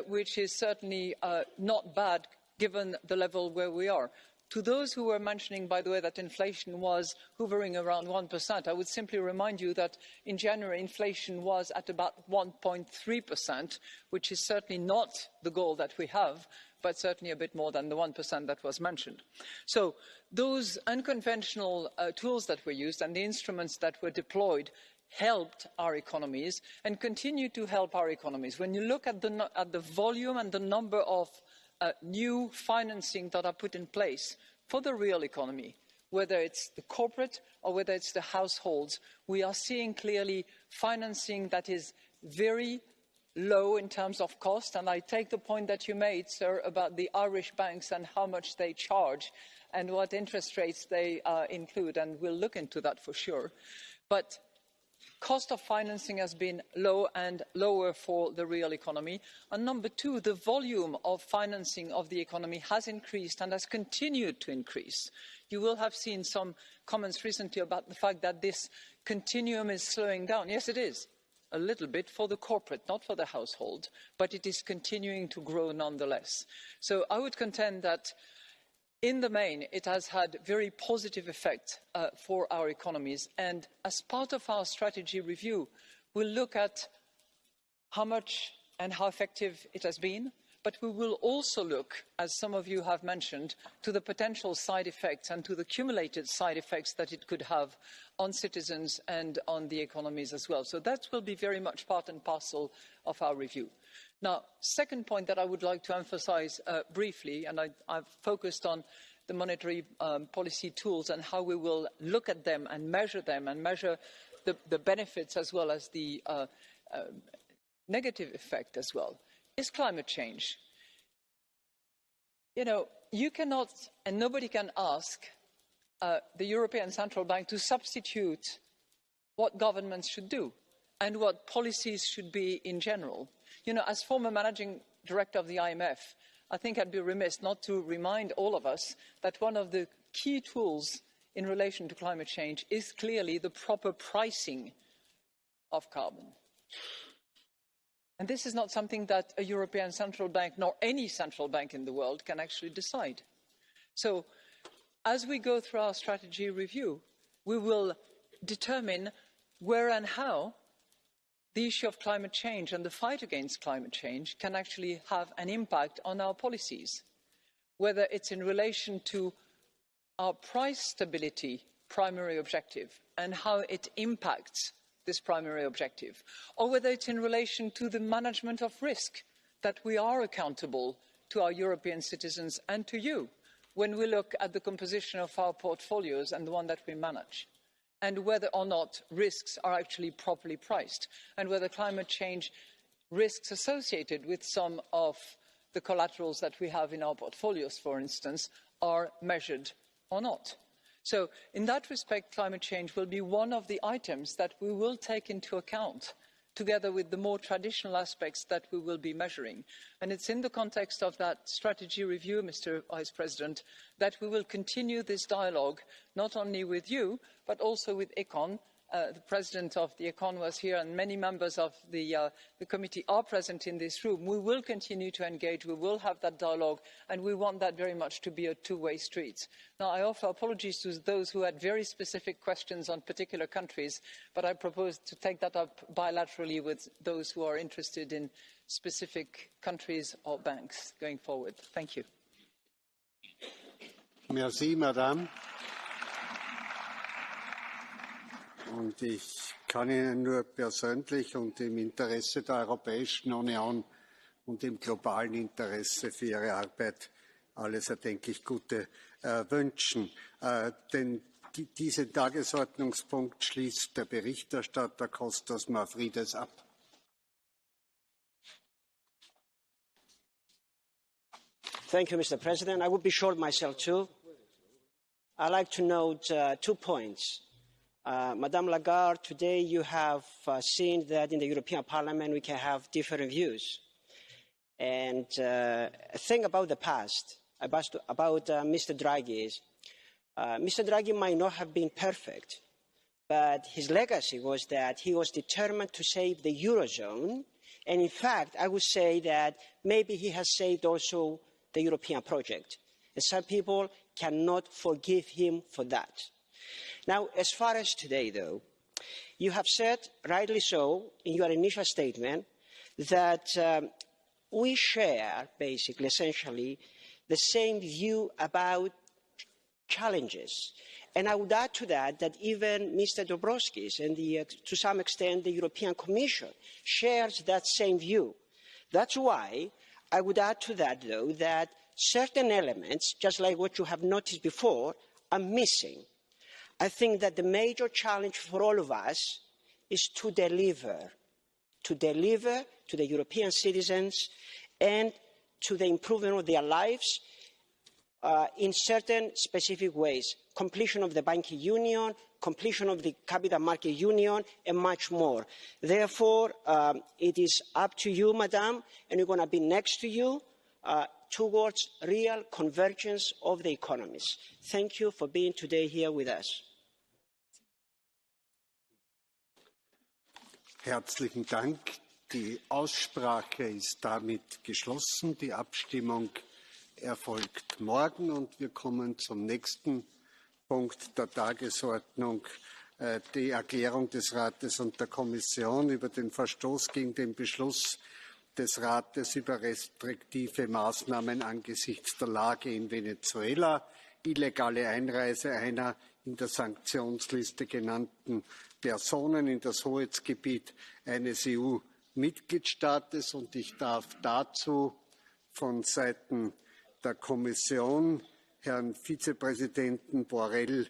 which is certainly not bad given the level where we are. To those who were mentioning, by the way, that inflation was hovering around 1%, I would simply remind you that in January inflation was at about 1.3%, which is certainly not the goal that we have, but certainly a bit more than the 1% that was mentioned. So those unconventional tools that were used and the instruments that were deployed helped our economies and continue to help our economies. When you look at the volume and the number of new financing that are put in place for the real economy, whether it's the corporate or whether it's the households, we are seeing clearly financing that is very low in terms of cost. And I take the point that you made, sir, about the Irish banks and how much they charge and what interest rates they include, and we'll look into that for sure. But cost of financing has been low and lower for the real economy. And number two, the volume of financing of the economy has increased and has continued to increase. You will have seen some comments recently about the fact that this continuum is slowing down. Yes, it is. A little bit for the corporate, not for the household, but it is continuing to grow nonetheless. So I would contend that in the main, it has had very positive effect for our economies. And as part of our strategy review, we'll look at how much and how effective it has been, but we will also look, as some of you have mentioned, to the potential side effects and to the cumulated side effects that it could have on citizens and on the economies as well. So that will be very much part and parcel of our review. Now, second point that I would like to emphasize briefly, and I've focused on the monetary policy tools and how we will look at them and measure the benefits as well as the negative effect as well, is climate change. You cannot, and nobody can ask the European Central Bank to substitute what governments should do and what policies should be in general. As former managing director of the IMF, I think I'd be remiss not to remind all of us that one of the key tools in relation to climate change is clearly the proper pricing of carbon. And this is not something that a European Central Bank, nor any central bank in the world, can actually decide. So, as we go through our strategy review, we will determine where and how the issue of climate change and the fight against climate change can actually have an impact on our policies, whether it's in relation to our price stability primary objective and how it impacts this primary objective, or whether it's in relation to the management of risk, that we are accountable to our European citizens and to you when we look at the composition of our portfolios and the one that we manage, and whether or not risks are actually properly priced, and whether climate change risks associated with some of the collaterals that we have in our portfolios, for instance, are measured or not. So in that respect, climate change will be one of the items that we will take into account, together with the more traditional aspects that we will be measuring. And it's in the context of that strategy review, Mr. Vice President, that we will continue this dialogue, not only with you, but also with ECON. The President of the ECON was here, and many members of the committee are present in this room. We will continue to engage, we will have that dialogue, and we want that very much to be a two-way street. Now, I offer apologies to those who had very specific questions on particular countries, but I propose to take that up bilaterally with those who are interested in specific countries or banks going forward. Thank you. Merci, Madame. Und ich kann Ihnen nur persönlich und im Interesse der Europäischen Union und im globalen Interesse für Ihre Arbeit alles erdenklich Gute wünschen. Denn diesen Tagesordnungspunkt schließt der Berichterstatter Kostas Mavrides ab. Thank you, Mr. President. I will be short myself too. I'd like to note 2 points. Madame Lagarde, today you have seen that in the European Parliament we can have different views. And think about the past, about Mr. Draghi. Mr. Draghi might not have been perfect, but his legacy was that he was determined to save the Eurozone. And in fact, I would say that maybe he has saved also the European project. And some people cannot forgive him for that. Now, as far as today, though, you have said, rightly so, in your initial statement, that we share, basically, essentially, the same view about challenges. And I would add to that that even Mr. Dombrovskis and to some extent the European Commission shares that same view. That's why I would add to that, though, that certain elements, just like what you have noticed before, are missing. I think that the major challenge for all of us is to deliver to the European citizens and to the improvement of their lives in certain specific ways. Completion of the banking union, completion of the capital market union, and much more. Therefore, it is up to you, Madam, and we're going to be next to you towards real convergence of the economies. Thank you for being today here with us. Herzlichen Dank. Die Aussprache ist damit geschlossen. Die Abstimmung erfolgt morgen und wir kommen zum nächsten Punkt der Tagesordnung, die Erklärung des Rates und der Kommission über den Verstoß gegen den Beschluss des Rates über restriktive Maßnahmen angesichts der Lage in Venezuela, illegale Einreise einer in der Sanktionsliste genannten Personen in das Hoheitsgebiet eines EU-Mitgliedstaates. Und ich darf dazu von Seiten der Kommission Herrn Vizepräsidenten Borrell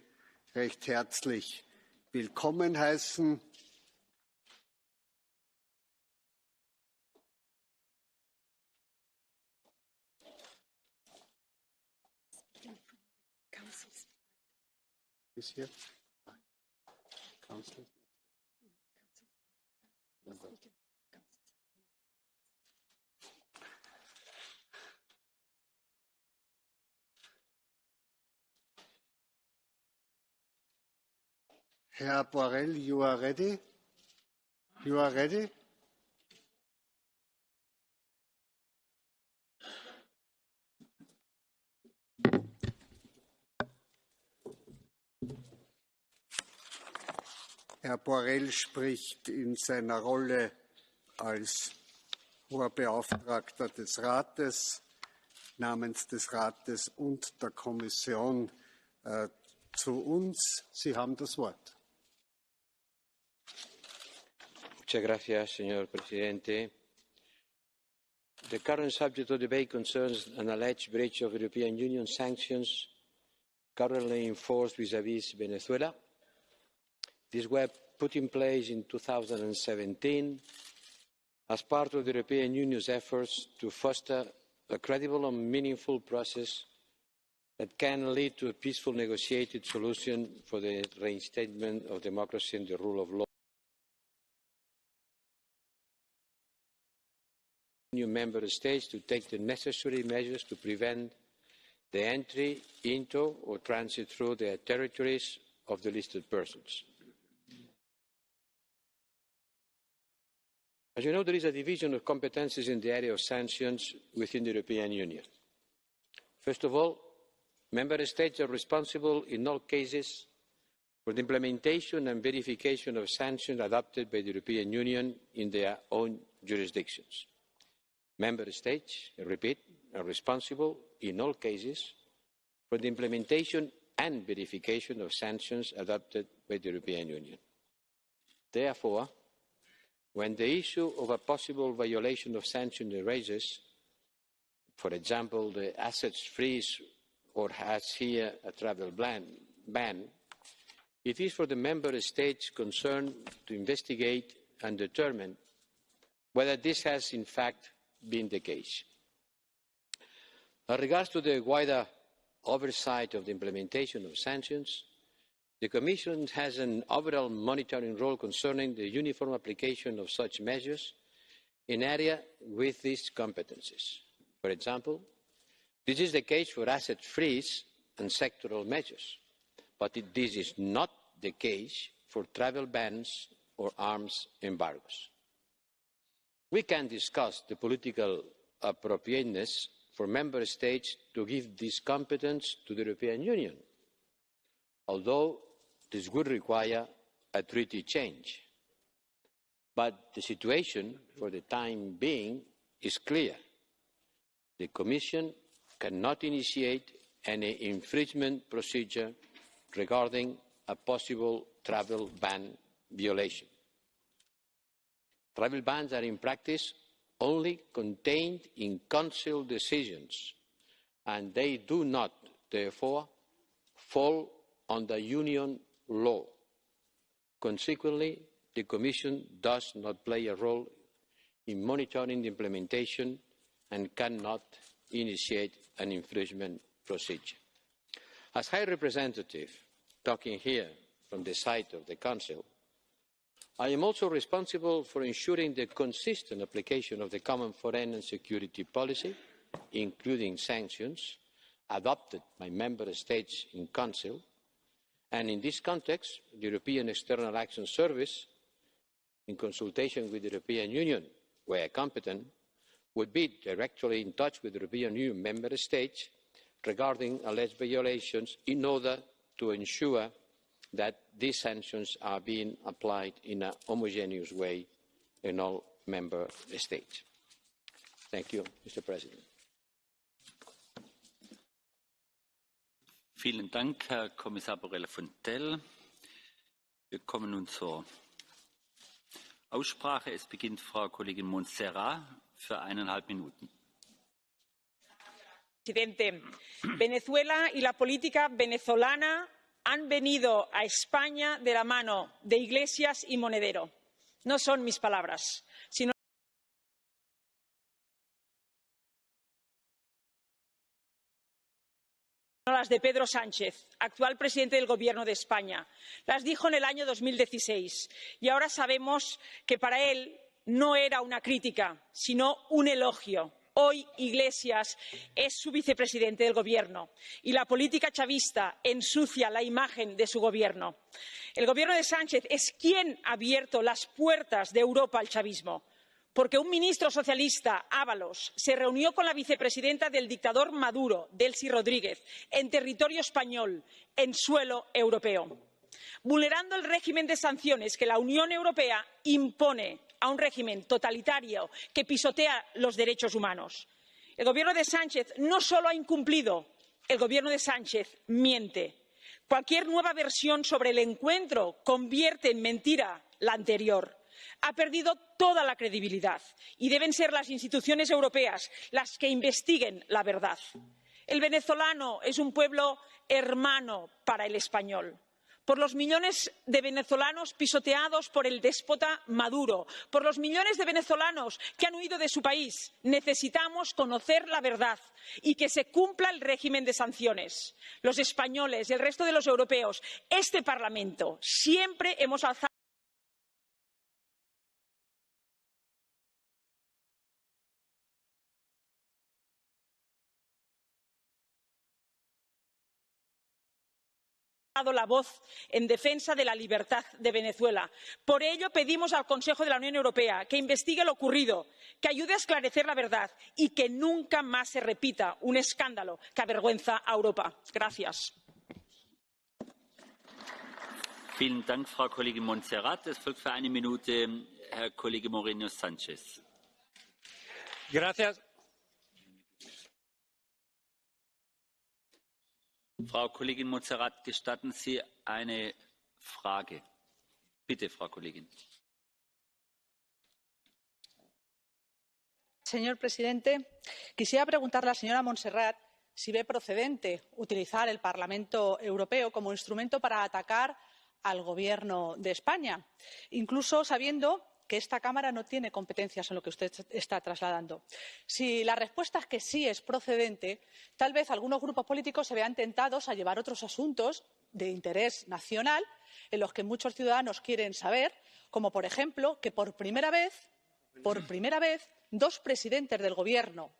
recht herzlich willkommen heißen. Is here? Council. Herr Borrell, you are ready? You are ready? Herr Borrell spricht in seiner Rolle als hoher Beauftragter des Rates namens des Rates und der Kommission zu uns. Sie haben das Wort. Muchas gracias, señor presidente. The current subject of debate concerns an alleged breach of European Union sanctions currently enforced vis-à-vis Venezuela. These were put in place in 2017 as part of the European Union's efforts to foster a credible and meaningful process that can lead to a peaceful negotiated solution for the reinstatement of democracy and the rule of law. New member states to take the necessary measures to prevent the entry into or transit through the territories of the listed persons. As you know, there is a division of competences in the area of sanctions within the European Union. First of all, member states are responsible in all cases for the implementation and verification of sanctions adopted by the European Union in their own jurisdictions. Member states, I repeat, are responsible in all cases for the implementation and verification of sanctions adopted by the European Union. Therefore, when the issue of a possible violation of sanctions arises, for example, the assets freeze or has here a travel ban, it is for the member states concerned to investigate and determine whether this has in fact been the case. As regards to the wider oversight of the implementation of sanctions, The Commission has an overall monitoring role concerning the uniform application of such measures in areas with these competences. For example, this is the case for asset freeze and sectoral measures, but this is not the case for travel bans or arms embargoes. We can discuss the political appropriateness for Member States to give this competence to the European Union, although this would require a treaty change. But the situation, for the time being, is clear. The Commission cannot initiate any infringement procedure regarding a possible travel ban violation. Travel bans are in practice only contained in Council decisions, and they do not, therefore, fall under Union law. Consequently, the Commission does not play a role in monitoring the implementation and cannot initiate an infringement procedure. As High Representative, talking here from the side of the Council, I am also responsible for ensuring the consistent application of the common foreign and security policy, including sanctions, adopted by Member States in Council. And in this context, the European External Action Service, in consultation with the European Union, where competent, would be directly in touch with the European Union Member States regarding alleged violations in order to ensure that these sanctions are being applied in a homogeneous way in all Member States. Thank you, Mr. President. Vielen Dank, Herr Kommissar Borrell-Fontelles. Wir kommen nun zur Aussprache. Es beginnt Frau Kollegin Montserrat für 1,5 Minuten. Presidente, Venezuela y la política venezolana han venido a España de la mano de Iglesias y Monedero. No son mis palabras, sino las de Pedro Sánchez, actual presidente del Gobierno de España. Las dijo en el año 2016 y ahora sabemos que para él no era una crítica, sino un elogio. Hoy Iglesias es su vicepresidente del Gobierno y la política chavista ensucia la imagen de su Gobierno. El Gobierno de Sánchez es quien ha abierto las puertas de Europa al chavismo, porque un ministro socialista, Ábalos, se reunió con la vicepresidenta del dictador Maduro, Delcy Rodríguez, en territorio español, en suelo europeo, vulnerando el régimen de sanciones que la Unión Europea impone a un régimen totalitario que pisotea los derechos humanos. El Gobierno de Sánchez no solo ha incumplido, el Gobierno de Sánchez miente. Cualquier nueva versión sobre el encuentro convierte en mentira la anterior. Ha perdido toda la credibilidad y deben ser las instituciones europeas las que investiguen la verdad. El venezolano es un pueblo hermano para el español. Por los millones de venezolanos pisoteados por el déspota Maduro, por los millones de venezolanos que han huido de su país, necesitamos conocer la verdad y que se cumpla el régimen de sanciones. Los españoles, el resto de los europeos, este Parlamento, siempre hemos alzado la voz en defensa de la libertad de Venezuela. Por ello, pedimos al Consejo de la Unión Europea que investigue lo ocurrido, que ayude a esclarecer la verdad y que nunca más se repita un escándalo que avergüenza a Europa. Gracias. Vielen Dank, Frau Kollegin Montserrat. Es folgt für 1 Minute Herr Kollege Moreno Sánchez. Gracias. Frau Kollegin Montserrat, gestatten Sie eine Frage? Bitte, Frau Kollegin. Señor presidente, quisiera preguntarle a la señora Montserrat si ve procedente utilizar el Parlamento Europeo como instrumento para atacar al Gobierno de España, incluso sabiendo que esta Cámara no tiene competencias en lo que usted está trasladando. Si la respuesta es que sí es procedente, tal vez algunos grupos políticos se vean tentados a llevar otros asuntos de interés nacional en los que muchos ciudadanos quieren saber, como por ejemplo que por primera vez, dos presidentes del Gobierno,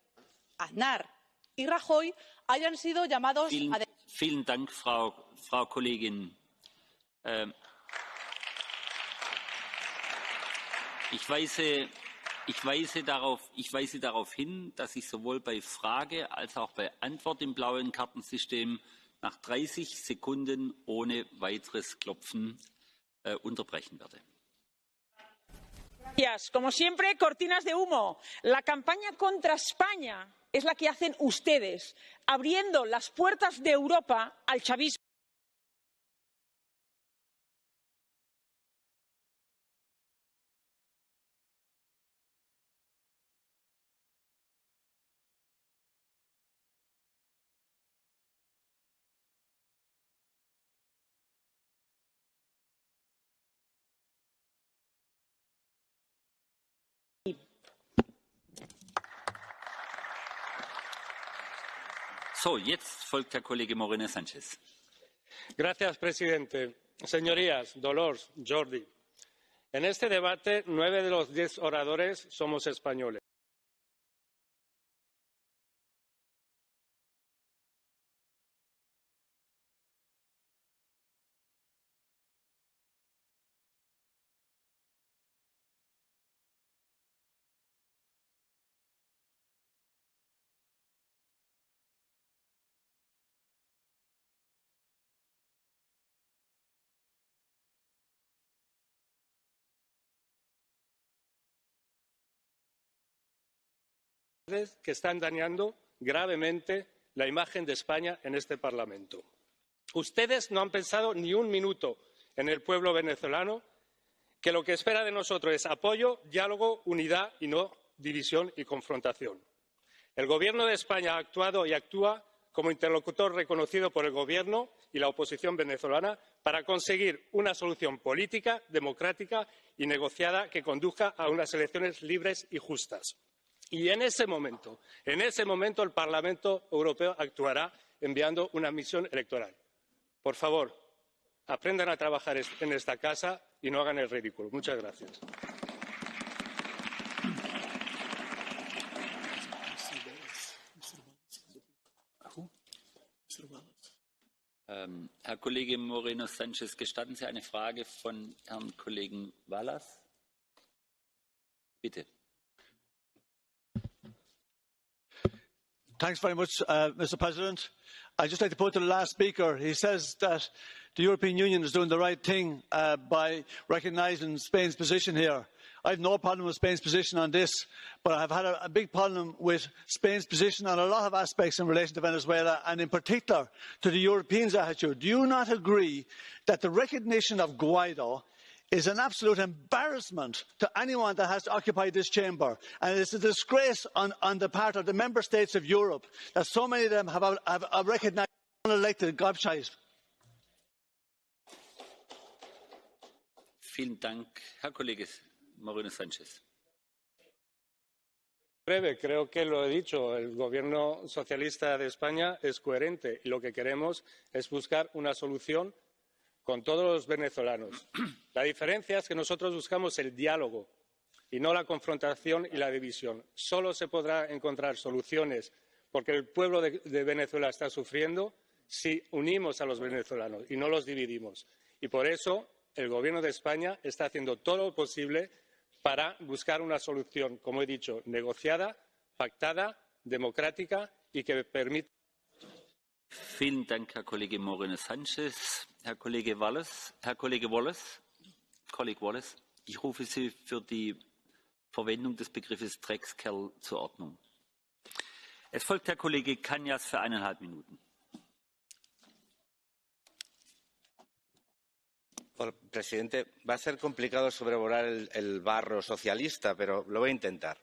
Aznar y Rajoy, hayan sido llamados a... Vielen Dank, Frau Kollegin. Ich weise darauf hin, dass ich sowohl bei Frage als auch bei Antwort im blauen Kartensystem nach 30 Sekunden ohne weiteres Klopfen unterbrechen werde. Como siempre, cortinas de humo. La campaña contra España es la que hacen ustedes, abriendo las puertas de Europa al chavismo. Señor presidente. Señorías, Dolors, Jordi, en este debate 9 de los 10 oradores somos españoles. Que están dañando gravemente la imagen de España en este Parlamento. Ustedes no han pensado ni un minuto en el pueblo venezolano, que lo que espera de nosotros es apoyo, diálogo, unidad y no división y confrontación. El Gobierno de España ha actuado y actúa como interlocutor reconocido por el Gobierno y la oposición venezolana para conseguir una solución política, democrática y negociada que conduzca a unas elecciones libres y justas. Y en ese momento el Parlamento Europeo actuará enviando una misión electoral. Por favor, aprendan a trabajar en esta casa y no hagan el ridículo. Muchas gracias. Herr Kollege Moreno Sanchez, gestatten Sie eine Frage von Herrn Kollegen Wallace? Bitte. Thanks very much, Mr. President. I'd just like to put to the last speaker, he says that the European Union is doing the right thing by recognising Spain's position here. I have no problem with Spain's position on this, but I have had a big problem with Spain's position on a lot of aspects in relation to Venezuela, and in particular to the Europeans' attitude. Do you not agree that the recognition of Guaido is an absolute embarrassment to anyone that has to occupy this chamber, and it's a disgrace on the part of the member states of Europe that so many of them have recognised unelected gobshites? Vielen Dank, Herr Kollege Moreno Sánchez. Breve, creo que lo he dicho, el Gobierno socialista de España es coherente y lo que queremos es buscar una solución con todos los venezolanos. La diferencia es que nosotros buscamos el diálogo y no la confrontación y la división. Solo se podrán encontrar soluciones, porque el pueblo de Venezuela está sufriendo, si unimos a los venezolanos y no los dividimos. Y por eso el Gobierno de España está haciendo todo lo posible para buscar una solución, como he dicho, negociada, pactada, democrática y que permita. Vielen Dank, Herr Kollege Moreno Sanchez. Herr Kollege Wallace, ich rufe Sie für die Verwendung des Begriffes Dreckskerl zur Ordnung. Es folgt Herr Kollege Cañas für 1,5 Minuten. Presidente, va a ser complicado sobrevolar el barro socialista, pero lo voy a intentar.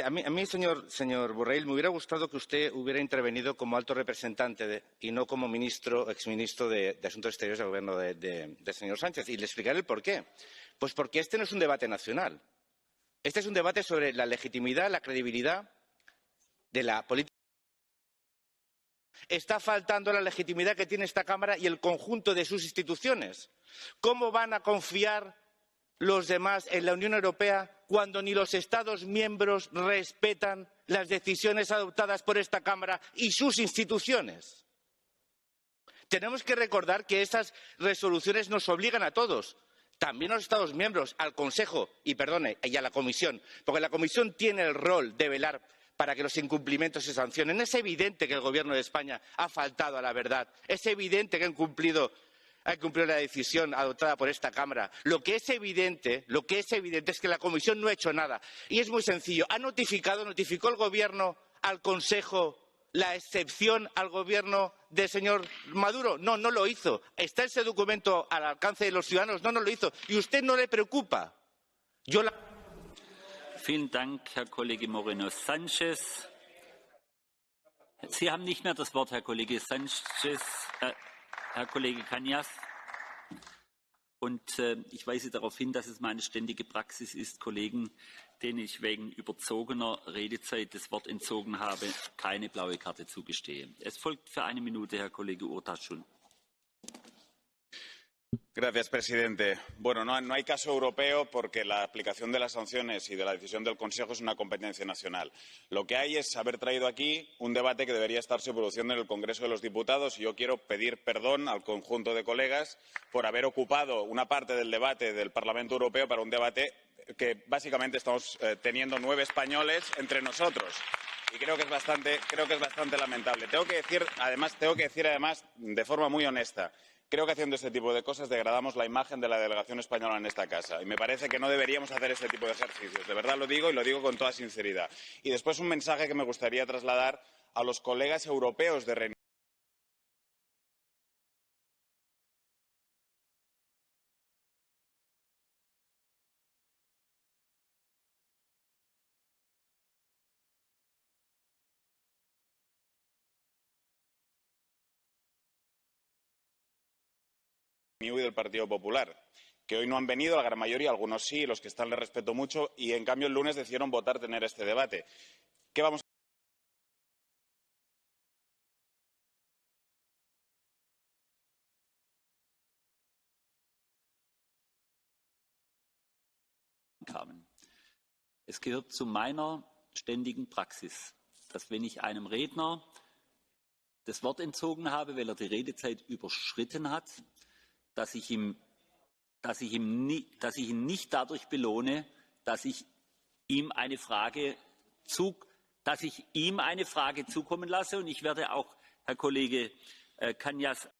A mí, señor Borrell, me hubiera gustado que usted hubiera intervenido como alto representante y no como exministro de Asuntos Exteriores del gobierno del señor Sánchez. Y le explicaré el porqué. Pues porque este no es un debate nacional. Este es un debate sobre la legitimidad, la credibilidad de la política. Está faltando la legitimidad que tiene esta Cámara y el conjunto de sus instituciones. ¿Cómo van a confiar los demás en la Unión Europea cuando ni los Estados miembros respetan las decisiones adoptadas por esta Cámara y sus instituciones? Tenemos que recordar que esas resoluciones nos obligan a todos, también a los Estados miembros, al Consejo y a la Comisión, porque la Comisión tiene el rol de velar para que los incumplimientos se sancionen. Es evidente que el Gobierno de España ha faltado a la verdad. Es evidente que ha incumplido la decisión adoptada por esta Cámara. Lo que es evidente es que la Comisión no ha hecho nada. Y es muy sencillo. ¿Notificó el Gobierno al Consejo la excepción al Gobierno del señor Maduro? No, no lo hizo. ¿Está ese documento al alcance de los ciudadanos? No, no lo hizo. ¿Y a usted no le preocupa? Vielen Dank, Herr Kollege Moreno Sanchez. Sie haben nicht mehr das Wort, Herr Kollege Sanchez, Herr Kollege Cañas. Und ich weise darauf hin, dass es meine ständige Praxis ist, Kollegen, denen ich wegen überzogener Redezeit das Wort entzogen habe, keine blaue Karte zugestehe. Es folgt für eine Minute Herr Kollege Urtasun. Señor presidente. Bueno, no hay caso europeo porque la aplicación de las sanciones y de la decisión del Consejo es una competencia nacional. Lo que hay es haber traído aquí un debate que debería estarse produciendo en el Congreso de los Diputados y yo quiero pedir perdón al conjunto de colegas por haber ocupado una parte del debate del Parlamento Europeo para un debate que básicamente estamos teniendo 9 españoles entre nosotros. Y creo que es bastante lamentable. Tengo que decir además de forma muy honesta. Creo que haciendo este tipo de cosas degradamos la imagen de la delegación española en esta casa. Y me parece que no deberíamos hacer este tipo de ejercicios. De verdad lo digo y lo digo con toda sinceridad. Y después un mensaje que me gustaría trasladar a los colegas europeos de Reino Unido y del Partido Popular, que hoy no han venido, la gran mayoría, algunos sí, los que están les respeto mucho, y en cambio el lunes decidieron votar tener este debate. ¿Qué vamos kamen? Es gehört zu meiner ständigen Praxis, dass wenn ich einem Redner das Wort entzogen habe, weil die Redezeit überschritten hat, dass ich ihn nicht dadurch belohne, dass ich ihm eine Frage zukommen lasse. Und ich werde auch, Herr Kollege Cañas,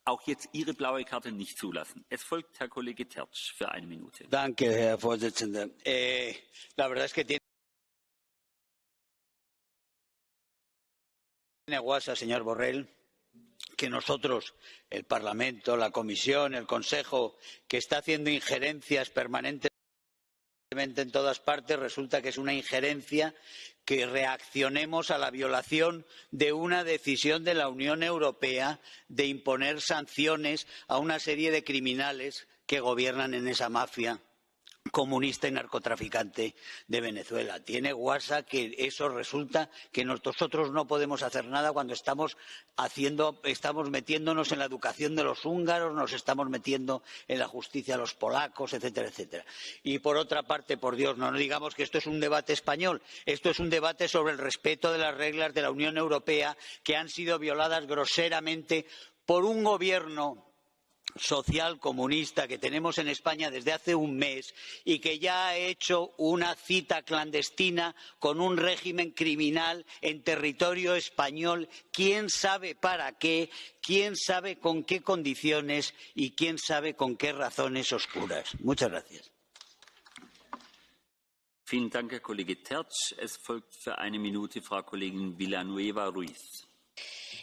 auch jetzt Ihre blaue Karte nicht zulassen. Es folgt Herr Kollege Tertsch für eine Minute. Danke, Herr Vorsitzender. La verdad es que tiene guasa, señor Borrell, que nosotros, el Parlamento, la Comisión, el Consejo, que está haciendo injerencias permanentemente en todas partes, resulta que es una injerencia que reaccionemos a la violación de una decisión de la Unión Europea de imponer sanciones a una serie de criminales que gobiernan en esa mafia comunista y narcotraficante de Venezuela. Tiene guasa que eso resulta que nosotros no podemos hacer nada cuando estamos metiéndonos en la educación de los húngaros, nos estamos metiendo en la justicia de los polacos, etcétera, etcétera. Y por otra parte, por Dios, no digamos que esto es un debate español, esto es un debate sobre el respeto de las reglas de la Unión Europea que han sido violadas groseramente por un gobierno social comunista que tenemos en España desde hace un mes y que ya ha hecho una cita clandestina con un régimen criminal en territorio español. ¿Quién sabe para qué? ¿Quién sabe con qué condiciones? Y quién sabe con qué razones oscuras. Muchas gracias. Vielen Dank, Herr Kollege Tertsch. Es folgt für eine Minute Frau Kollegin Villanueva Ruiz.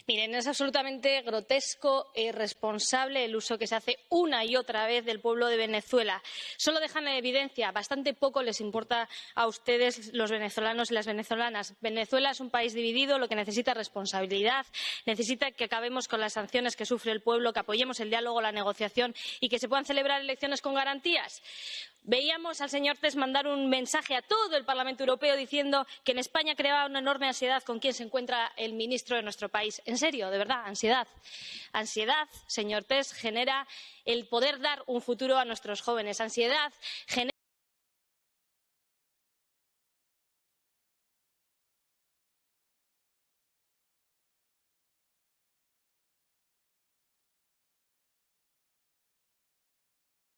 Miren, es absolutamente grotesco e irresponsable el uso que se hace una y otra vez del pueblo de Venezuela. Solo dejan en evidencia, bastante poco les importa a ustedes los venezolanos y las venezolanas. Venezuela es un país dividido, lo que necesita es responsabilidad, necesita que acabemos con las sanciones que sufre el pueblo, que apoyemos el diálogo, la negociación y que se puedan celebrar elecciones con garantías. Veíamos al señor Test mandar un mensaje a todo el Parlamento Europeo diciendo que en España creaba una enorme ansiedad con quién se encuentra el ministro de nuestro país. En serio, de verdad, ansiedad. Ansiedad, señor Test, genera el poder dar un futuro a nuestros jóvenes. Ansiedad genera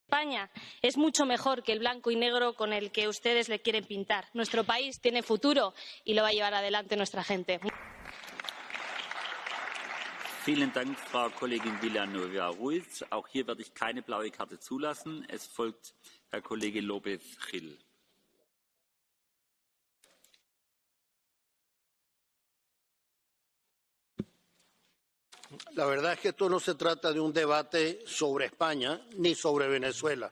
España es mucho mejor que el blanco y negro con el que ustedes le quieren pintar. Nuestro país tiene futuro y lo va a llevar adelante nuestra gente. Vielen Dank, Frau Kollegin Villanueva-Ruiz. Auch hier werde ich keine blaue Karte zulassen. Es folgt Herr Kollege López Gil. La verdad es que esto no se trata de un debate sobre España ni sobre Venezuela.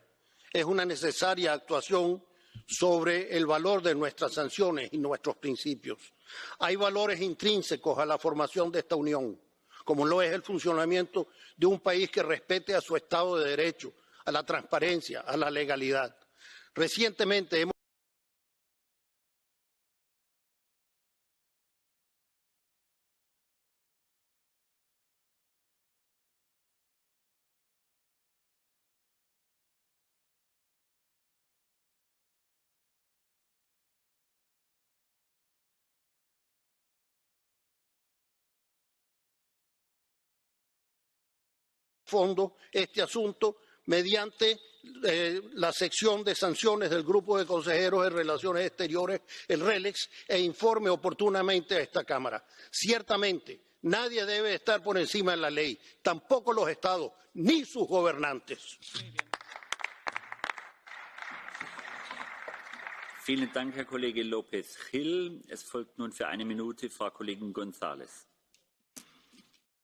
Es una necesaria actuación sobre el valor de nuestras sanciones y nuestros principios. Hay valores intrínsecos a la formación de esta Unión, como lo es el funcionamiento de un país que respete a su Estado de Derecho, a la transparencia, a la legalidad. Recientemente hemos fondo este asunto mediante la sección de sanciones del Grupo de Consejeros de Relaciones Exteriores, el RELEX, e informe oportunamente a esta Cámara. Ciertamente, nadie debe estar por encima de la ley, tampoco los Estados ni sus gobernantes. Vielen Dank, Herr Kollege López Gil. Es folgt nun für eine Minute Frau Kollegin González.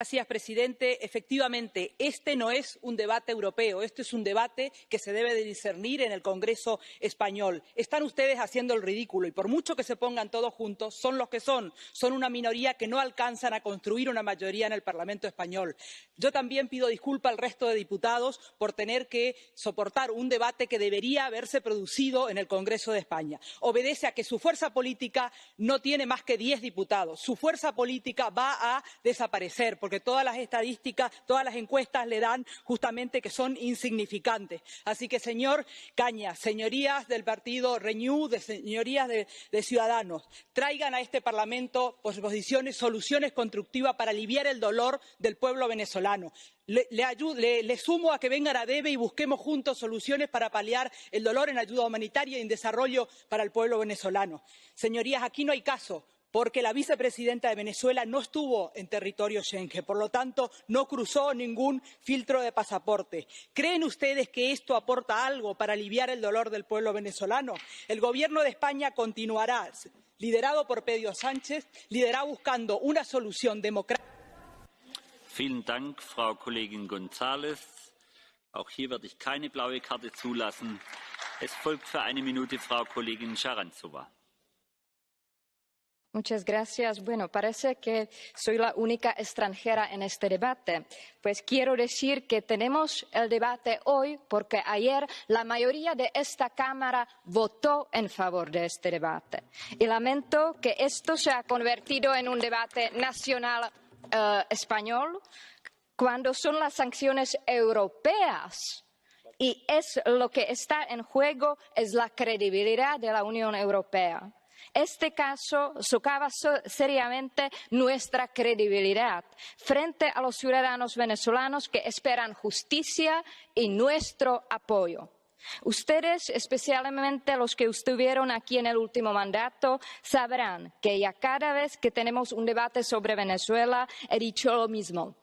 Señor presidente, efectivamente, este no es un debate europeo, este es un debate que se debe de discernir en el Congreso español. Están ustedes haciendo el ridículo y por mucho que se pongan todos juntos, son los que son una minoría que no alcanzan a construir una mayoría en el Parlamento español. Yo también pido disculpas al resto de diputados por tener que soportar un debate que debería haberse producido en el Congreso de España. Obedece a que su fuerza política no tiene más que 10 diputados. Su fuerza política va a desaparecer porque todas las estadísticas, todas las encuestas le dan justamente que son insignificantes. Así que, señor Cañas, señorías del partido Renew, señorías de Ciudadanos, traigan a este Parlamento posiciones, soluciones constructivas para aliviar el dolor del pueblo venezolano. Le sumo a que vengan a DEBE y busquemos juntos soluciones para paliar el dolor en ayuda humanitaria y en desarrollo para el pueblo venezolano. Señorías, aquí no hay caso, porque la vicepresidenta de Venezuela no estuvo en territorio Schengen, por lo tanto, no cruzó ningún filtro de pasaporte. ¿Creen ustedes que esto aporta algo para aliviar el dolor del pueblo venezolano? El Gobierno de España continuará, liderado por Pedro Sánchez, liderará buscando una solución democrática. Vielen Dank, Frau Kollegin González. Auch hier werde ich keine blaue Karte zulassen. Es folgt für eine Minute Frau Kollegin Charanzova. Muchas gracias. Bueno, parece que soy la única extranjera en este debate. Pues quiero decir que tenemos el debate hoy porque ayer la mayoría de esta Cámara votó en favor de este debate. Y lamento que esto se ha convertido en un debate nacional español cuando son las sanciones europeas. Y es lo que está en juego es la credibilidad de la Unión Europea. Este caso socava seriamente nuestra credibilidad frente a los ciudadanos venezolanos que esperan justicia y nuestro apoyo. Ustedes, especialmente los que estuvieron aquí en el último mandato, sabrán que ya cada vez que tenemos un debate sobre Venezuela he dicho lo mismo.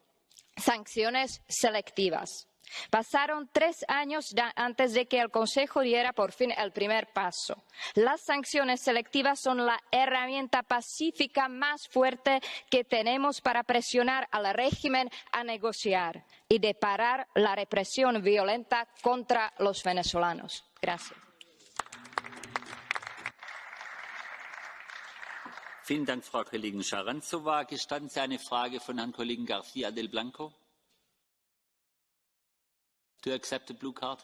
Sanciones selectivas. Pasaron 3 años antes de que el Consejo diera por fin el primer paso. Las sanciones selectivas son la herramienta pacífica más fuerte que tenemos para presionar al régimen a negociar y de parar la represión violenta contra los venezolanos. Gracias. Vielen Dank, Frau Kollegin Charanzova. Gestatten Sie eine Frage von Herrn Kollegen García del Blanco? Do you accept the blue card?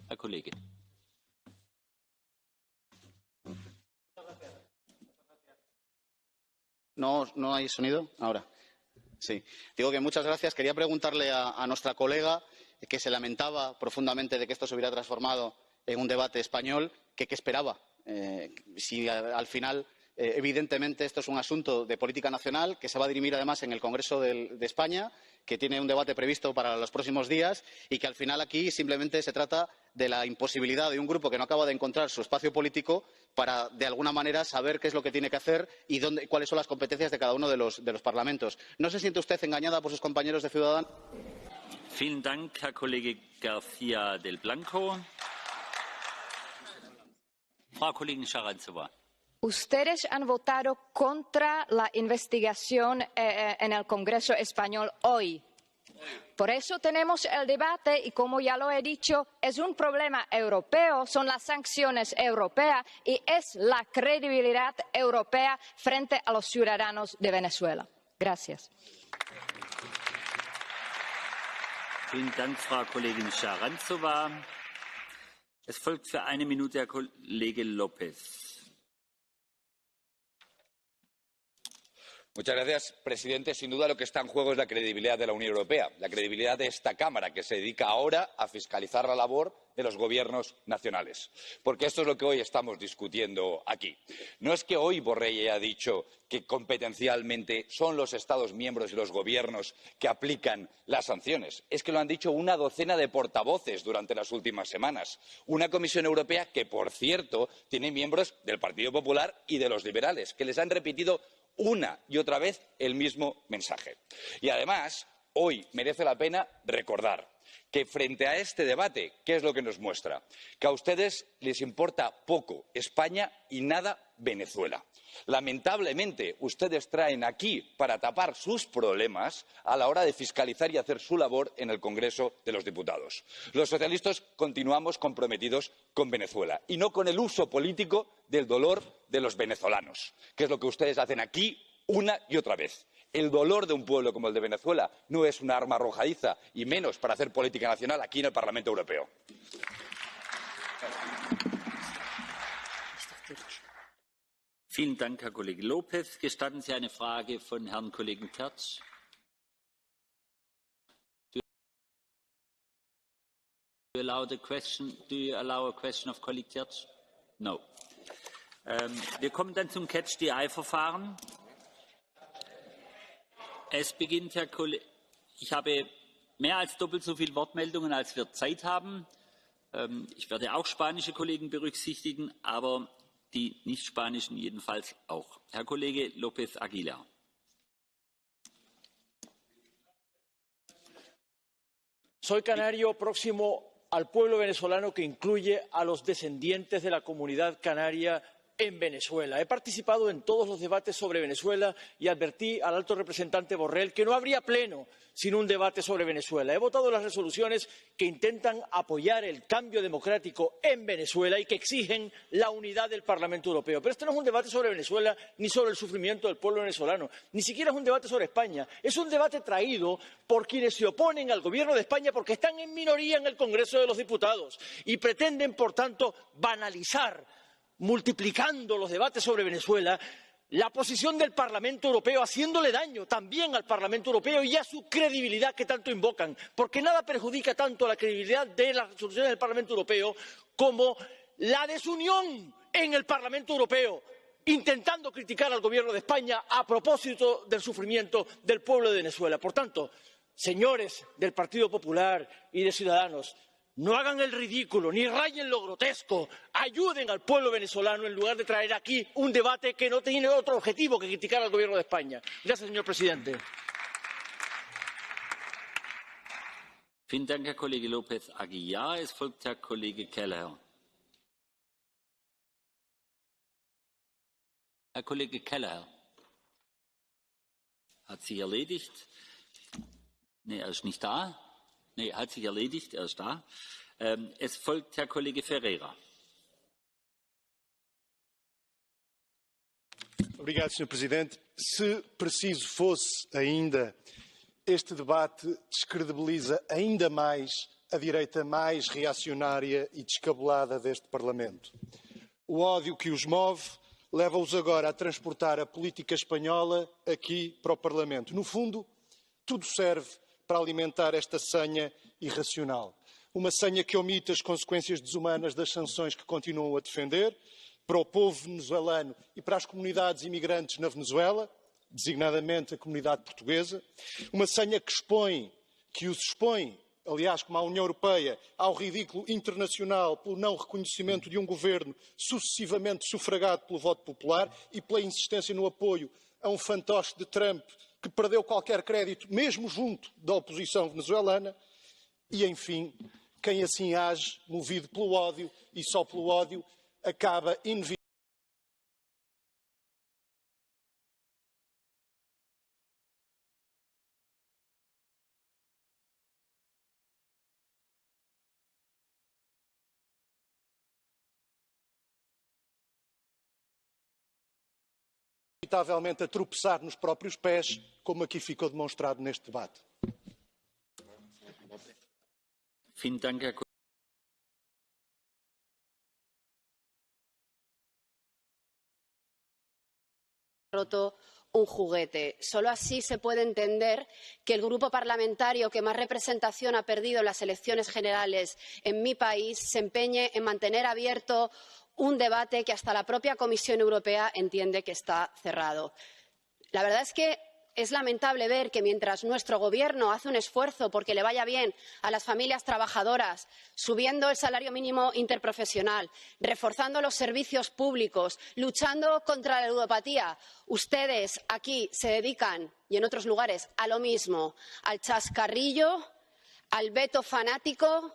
Herr Kollege. ¿No hay sonido? Ahora. Sí. Digo que muchas gracias. Quería preguntarle a nuestra colega, que se lamentaba profundamente de que esto se hubiera transformado en un debate español, que qué esperaba. Si al final, evidentemente, esto es un asunto de política nacional que se va a dirimir además en el Congreso de España, que tiene un debate previsto para los próximos días y que al final aquí simplemente se trata de la imposibilidad de un grupo que no acaba de encontrar su espacio político para, de alguna manera, saber qué es lo que tiene que hacer y cuáles son las competencias de cada uno de los parlamentos. ¿No se siente usted engañada por sus compañeros de Ciudadanos? Vielen Dank, Herr Kollege García del Blanco. Frau Kollegin Charanzova. Ustedes han votado contra la investigación en el Congreso español hoy. Por eso tenemos el debate y, como ya lo he dicho, es un problema europeo, son las sanciones europeas y es la credibilidad europea frente a los ciudadanos de Venezuela. Gracias. Vielen Dank, Frau Kollegin Charanzova. Es folgt für 1 Minute Herr Kollege López. Señor presidente. Sin duda lo que está en juego es la credibilidad de la Unión Europea, la credibilidad de esta Cámara, que se dedica ahora a fiscalizar la labor de los gobiernos nacionales. Porque esto es lo que hoy estamos discutiendo aquí. No es que hoy Borrell haya dicho que competencialmente son los Estados miembros y los gobiernos que aplican las sanciones. Es que lo han dicho una docena de portavoces durante las últimas semanas. Una Comisión Europea que, por cierto, tiene miembros del Partido Popular y de los liberales, que les han repetido una y otra vez el mismo mensaje. Y además, hoy merece la pena recordar que frente a este debate, ¿qué es lo que nos muestra? Que a ustedes les importa poco España y nada Venezuela. Lamentablemente, ustedes traen aquí para tapar sus problemas a la hora de fiscalizar y hacer su labor en el Congreso de los Diputados. Los socialistas continuamos comprometidos con Venezuela y no con el uso político del dolor de los venezolanos, que es lo que ustedes hacen aquí una y otra vez. El dolor de un pueblo como el de Venezuela no es una arma arrojadiza, y menos para hacer política nacional aquí en el Parlamento Europeo. Vielen Dank, Herr Kollege López. Gestatten Sie eine Frage von Herrn Kollegen Tertsch? Do you allow a question of Kollege Tertsch? No. Wir kommen dann zum Catch-the-Eye-Verfahren. Es beginnt, Herr Kollege. Ich habe mehr als doppelt so viele Wortmeldungen, als wir Zeit haben. Ich werde auch spanische Kollegen berücksichtigen, aber die nicht-spanischen jedenfalls auch. Herr Kollege López Aguilar. Soy canario próximo al pueblo venezolano, que incluye a los descendientes de la comunidad canaria en Venezuela. He participado en todos los debates sobre Venezuela y advertí al alto representante Borrell que no habría pleno sin un debate sobre Venezuela. He votado las resoluciones que intentan apoyar el cambio democrático en Venezuela y que exigen la unidad del Parlamento Europeo. Pero este no es un debate sobre Venezuela ni sobre el sufrimiento del pueblo venezolano. Ni siquiera es un debate sobre España. Es un debate traído por quienes se oponen al Gobierno de España porque están en minoría en el Congreso de los Diputados y pretenden, por tanto, banalizar, multiplicando los debates sobre Venezuela, la posición del Parlamento Europeo, haciéndole daño también al Parlamento Europeo y a su credibilidad que tanto invocan, porque nada perjudica tanto a la credibilidad de las resoluciones del Parlamento Europeo como la desunión en el Parlamento Europeo, intentando criticar al Gobierno de España a propósito del sufrimiento del pueblo de Venezuela. Por tanto, señores del Partido Popular y de Ciudadanos, no hagan el ridículo, ni rayen lo grotesco. Ayuden al pueblo venezolano en lugar de traer aquí un debate que no tiene otro objetivo que criticar al Gobierno de España. Gracias, señor presidente. Vielen Dank, Herr Kollege López Aguilar. Es folgt Herr Kollege Kelleher. Herr Kollege Kelleher. Hat sich erledigt? Nee, er ist nicht da. Nee, hat sich erledigt, er ist da. Es folgt Herr Kollege Ferreira. Obrigado, Sr. Presidente. Se preciso fosse ainda, este debate descredibiliza ainda mais a direita mais reacionária e descabelada deste Parlamento. O ódio que os move leva-os agora a transportar a política espanhola aqui para o Parlamento. No fundo, tudo serve para alimentar esta senha irracional. Uma senha que omite as consequências desumanas das sanções que continuam a defender, para o povo venezuelano e para as comunidades imigrantes na Venezuela, designadamente a comunidade portuguesa. Uma senha que os expõe, aliás, como a União Europeia, ao ridículo internacional pelo não reconhecimento de um governo sucessivamente sufragado pelo voto popular e pela insistência no apoio a um fantoche de Trump que perdeu qualquer crédito, mesmo junto da oposição venezuelana. E, enfim, quem assim age, movido pelo ódio e só pelo ódio, acaba inevitavelmente a tropeçar nos próprios pés, como aqui ficou demonstrado neste debate. Vielen Dank, Herr roto un juguete. Solo así se puede entender que el grupo parlamentario que más representación ha perdido en las elecciones generales en mi país se empeñe en mantener abierto un debate que hasta la propia Comisión Europea entiende que está cerrado. La verdad es que es lamentable ver que mientras nuestro Gobierno hace un esfuerzo porque le vaya bien a las familias trabajadoras, subiendo el salario mínimo interprofesional, reforzando los servicios públicos, luchando contra la ludopatía, ustedes aquí se dedican, y en otros lugares, a lo mismo, al chascarrillo, al veto fanático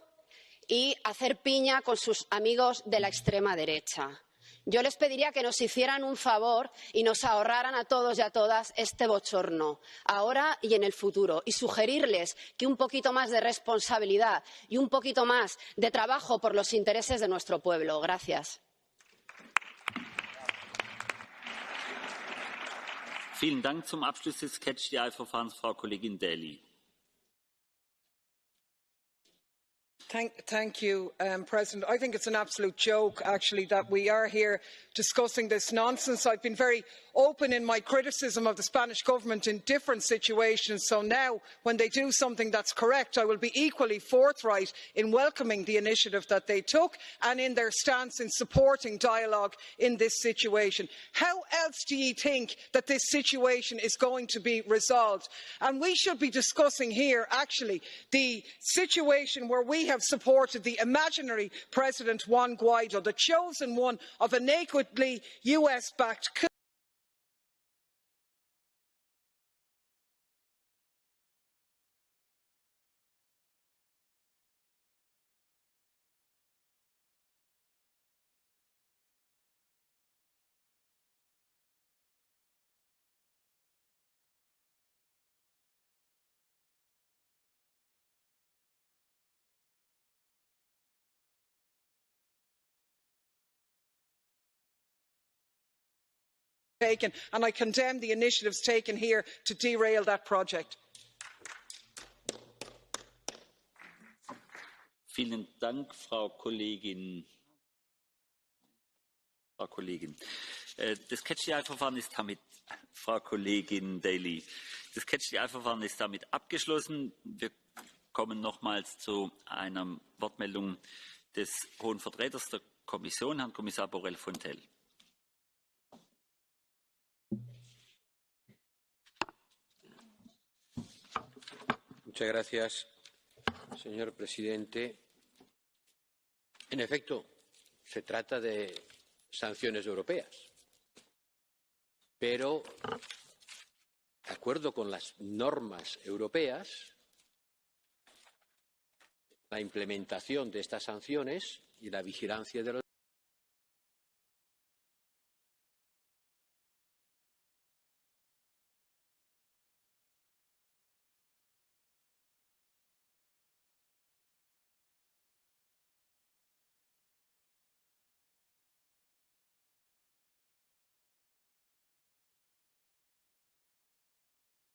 y a hacer piña con sus amigos de la extrema derecha. Yo les pediría que nos hicieran un favor y nos ahorraran a todos y a todas este bochorno, ahora y en el futuro, y sugerirles que un poquito más de responsabilidad y un poquito más de trabajo por los intereses de nuestro pueblo. Gracias. Vielen Dank. Zum Abschluss des Catch-the-Eye-Verfahrens Frau Kollegin Delcy. Thank you, President. I think it's an absolute joke, actually, that we are here discussing this nonsense. I've been very open in my criticism of the Spanish government in different situations, so now, when they do something that's correct, I will be equally forthright in welcoming the initiative that they took and in their stance in supporting dialogue in this situation. How else do you think that this situation is going to be resolved? And we should be discussing here, actually, the situation where we have supported the imaginary President Juan Guaido, the chosen one of a nakedly US-backed coup. Taken, and I condemn the initiatives taken here to derail that project. Vielen Dank, Frau Kollegin. Das Catch-the-Eye-Verfahren ist damit, Frau Kollegin Delcy, das Catch-the-Eye-Verfahren ist damit abgeschlossen. Wir kommen nochmals zu einer Wortmeldung des Hohen Vertreters der Kommission, Herrn Kommissar Borrell Fontelles. Muchas gracias, señor presidente. En efecto, se trata de sanciones europeas, pero, de acuerdo con las normas europeas, la implementación de estas sanciones y la vigilancia de los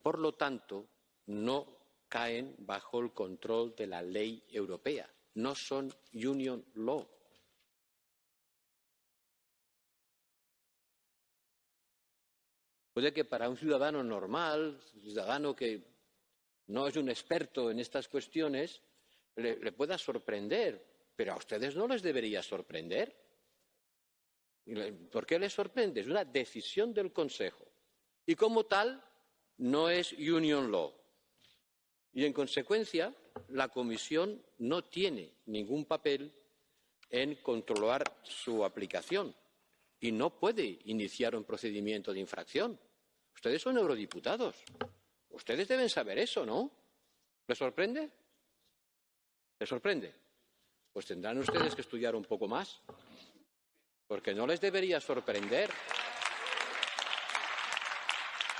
Por lo tanto, no caen bajo el control de la ley europea, no son union law. Puede que para un ciudadano normal, un ciudadano que no es un experto en estas cuestiones, le pueda sorprender, pero a ustedes no les debería sorprender. ¿Por qué les sorprende? Es una decisión del Consejo y como tal no es union law. Y, en consecuencia, la Comisión no tiene ningún papel en controlar su aplicación y no puede iniciar un procedimiento de infracción. Ustedes son eurodiputados. Ustedes deben saber eso, ¿no? ¿Les sorprende? ¿Les sorprende? Pues tendrán ustedes que estudiar un poco más, porque no les debería sorprender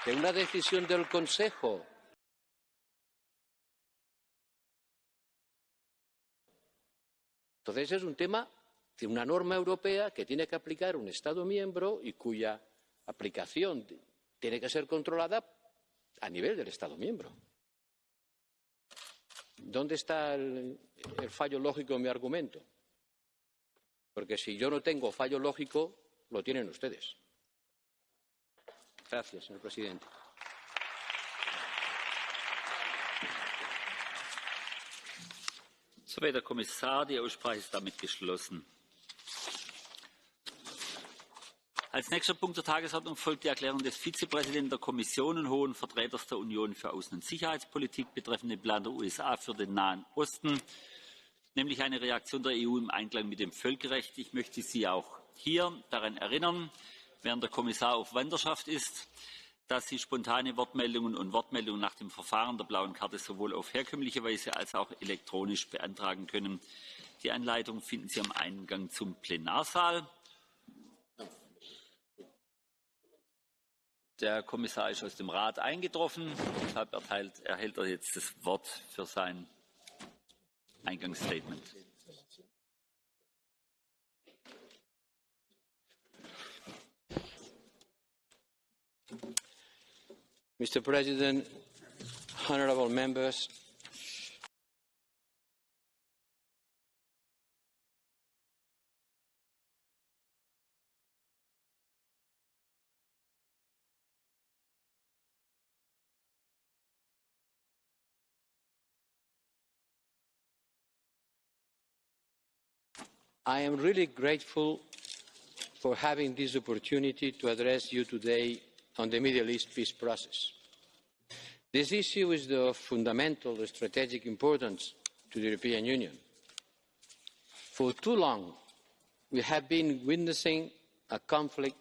que una decisión del Consejo entonces es un tema de una norma europea que tiene que aplicar un Estado miembro y cuya aplicación tiene que ser controlada a nivel del Estado miembro. ¿Dónde está el fallo lógico en mi argumento? Porque si yo no tengo fallo lógico, lo tienen ustedes. Gracias, señor presidente. Soweit der Kommissar. Die Aussprache ist damit geschlossen. Als nächster Punkt der Tagesordnung folgt die Erklärung des Vizepräsidenten der Kommission und Hohen Vertreters der Union für Außen- und Sicherheitspolitik betreffend den Plan der USA für den Nahen Osten, nämlich eine Reaktion der EU im Einklang mit dem Völkerrecht. Ich möchte Sie auch hier daran erinnern, während der Kommissar auf Wanderschaft ist, dass Sie spontane Wortmeldungen und Wortmeldungen nach dem Verfahren der blauen Karte sowohl auf herkömmliche Weise als auch elektronisch beantragen können. Die Anleitung finden Sie am Eingang zum Plenarsaal. Der Kommissar ist aus dem Rat eingetroffen, deshalb erhält er jetzt das Wort für sein Eingangsstatement. Mr. President, honourable members, I am really grateful for having this opportunity to address you today on the Middle East peace process. This issue is of fundamental strategic importance to the European Union. For too long, we have been witnessing a conflict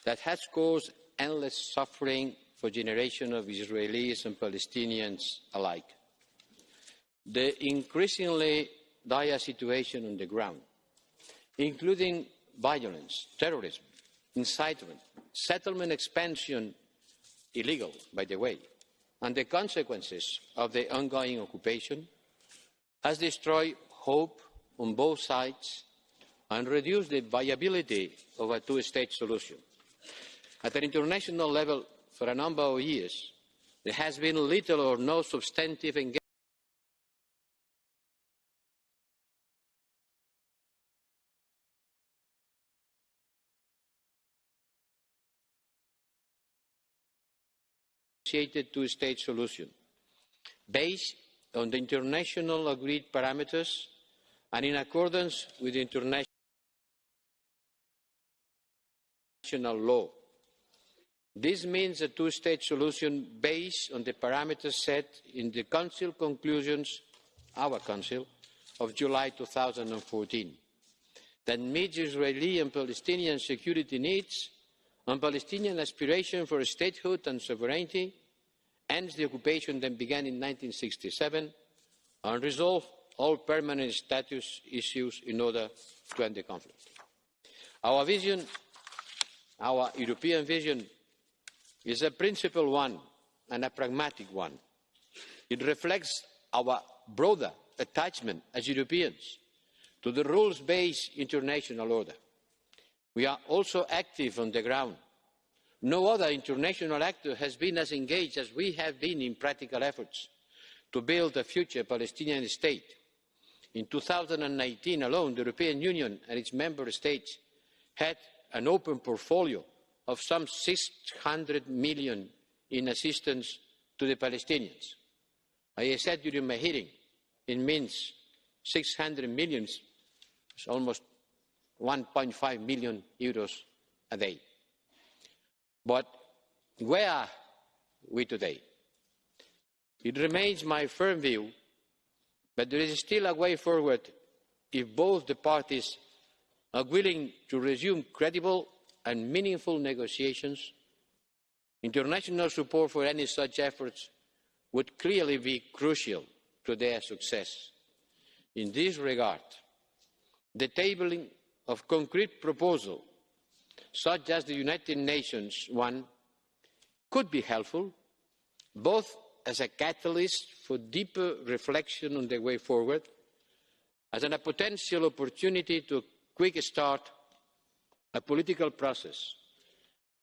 that has caused endless suffering for generations of Israelis and Palestinians alike. The increasingly dire situation on the ground, including violence, terrorism, incitement, settlement expansion, illegal, by the way, and the consequences of the ongoing occupation, has destroyed hope on both sides and reduced the viability of a two-state solution. At an international level, for a number of years, there has been little or no substantive engagement two-state solution based on the international agreed parameters and in accordance with international law. This means a two-state solution based on the parameters set in the Council conclusions, our Council, of July 2014, that meets Israeli and Palestinian security needs and Palestinian aspiration for statehood and sovereignty, ends the occupation that began in 1967, and resolve all permanent status issues in order to end the conflict. Our vision, our European vision, is a principled one and a pragmatic one. It reflects our broader attachment as Europeans to the rules-based international order. We are also active on the ground. No other international actor has been as engaged as we have been in practical efforts to build a future Palestinian state. In 2019 alone, the European Union and its member states had an open portfolio of some 600 million in assistance to the Palestinians. I said during my hearing, it means 600 million is almost 1.5 million euros a day. But where are we today? It remains my firm view that there is still a way forward if both the parties are willing to resume credible and meaningful negotiations. International support for any such efforts would clearly be crucial to their success. In this regard, the tabling of concrete proposals, such as the United Nations one, could be helpful, both as a catalyst for deeper reflection on the way forward, as a potential opportunity to quick start a political process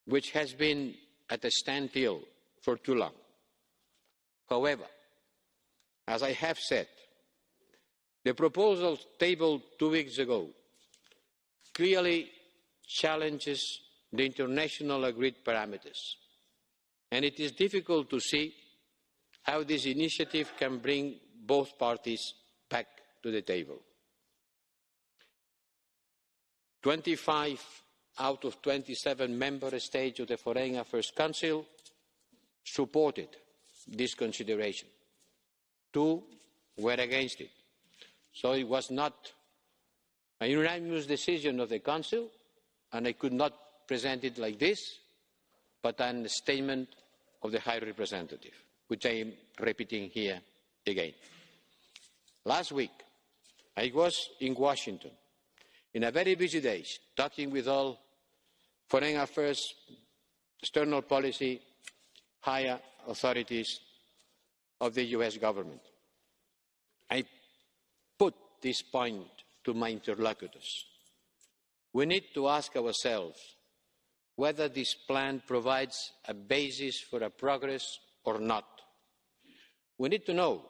which has been at a standstill for too long. However, as I have said, the proposal tabled 2 weeks ago clearly challenges the international agreed parameters, and it is difficult to see how this initiative can bring both parties back to the table. 25 out of 27 member states of the Foreign Affairs Council supported this consideration. 2 were against it. So it was not a unanimous decision of the Council, and I could not present it like this, but a statement of the High Representative, which I am repeating here again. Last week, I was in Washington, in a very busy day, talking with all foreign affairs, external policy, higher authorities of the US government. I put this point to my interlocutors. We need to ask ourselves whether this plan provides a basis for a progress or not. We need to know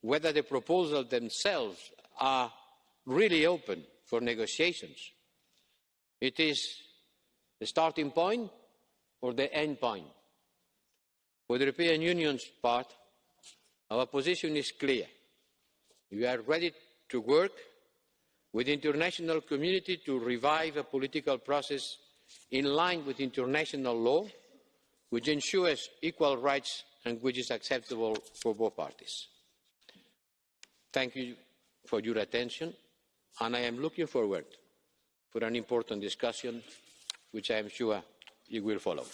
whether the proposals themselves are really open for negotiations. It is the starting point or the end point. For the European Union's part, our position is clear. We are ready to work with the international community to revive a political process in line with international law, which ensures equal rights and which is acceptable for both parties. Thank you for your attention, and I am looking forward for an important discussion, which I am sure you will follow.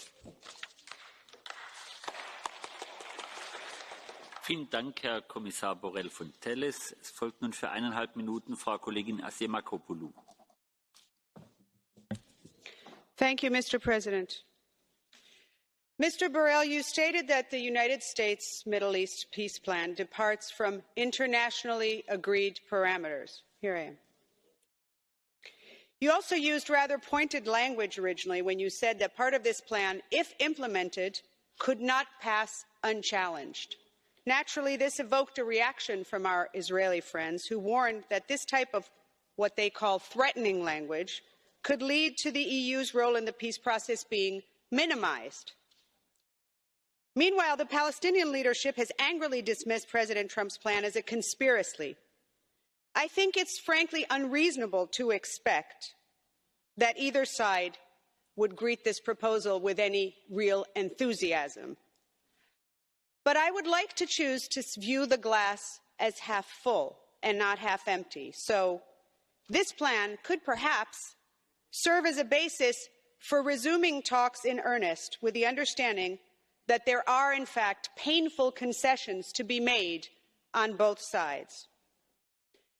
Vielen Dank, Herr Kommissar Borrell Fontelles. Es folgt nun für 1,5 Minuten Frau Kollegin Asimakopoulou. Thank you, Mr. President. Mr. Borrell, you stated that the United States Middle East peace plan departs from internationally agreed parameters. Here I am. You also used rather pointed language originally when you said that part of this plan, if implemented, could not pass unchallenged. Naturally, this evoked a reaction from our Israeli friends who warned that this type of what they call threatening language could lead to the EU's role in the peace process being minimized. Meanwhile, the Palestinian leadership has angrily dismissed President Trump's plan as a conspiracy. I think it's frankly unreasonable to expect that either side would greet this proposal with any real enthusiasm. But I would like to choose to view the glass as half full and not half empty. So this plan could perhaps serve as a basis for resuming talks in earnest, with the understanding that there are, in fact, painful concessions to be made on both sides.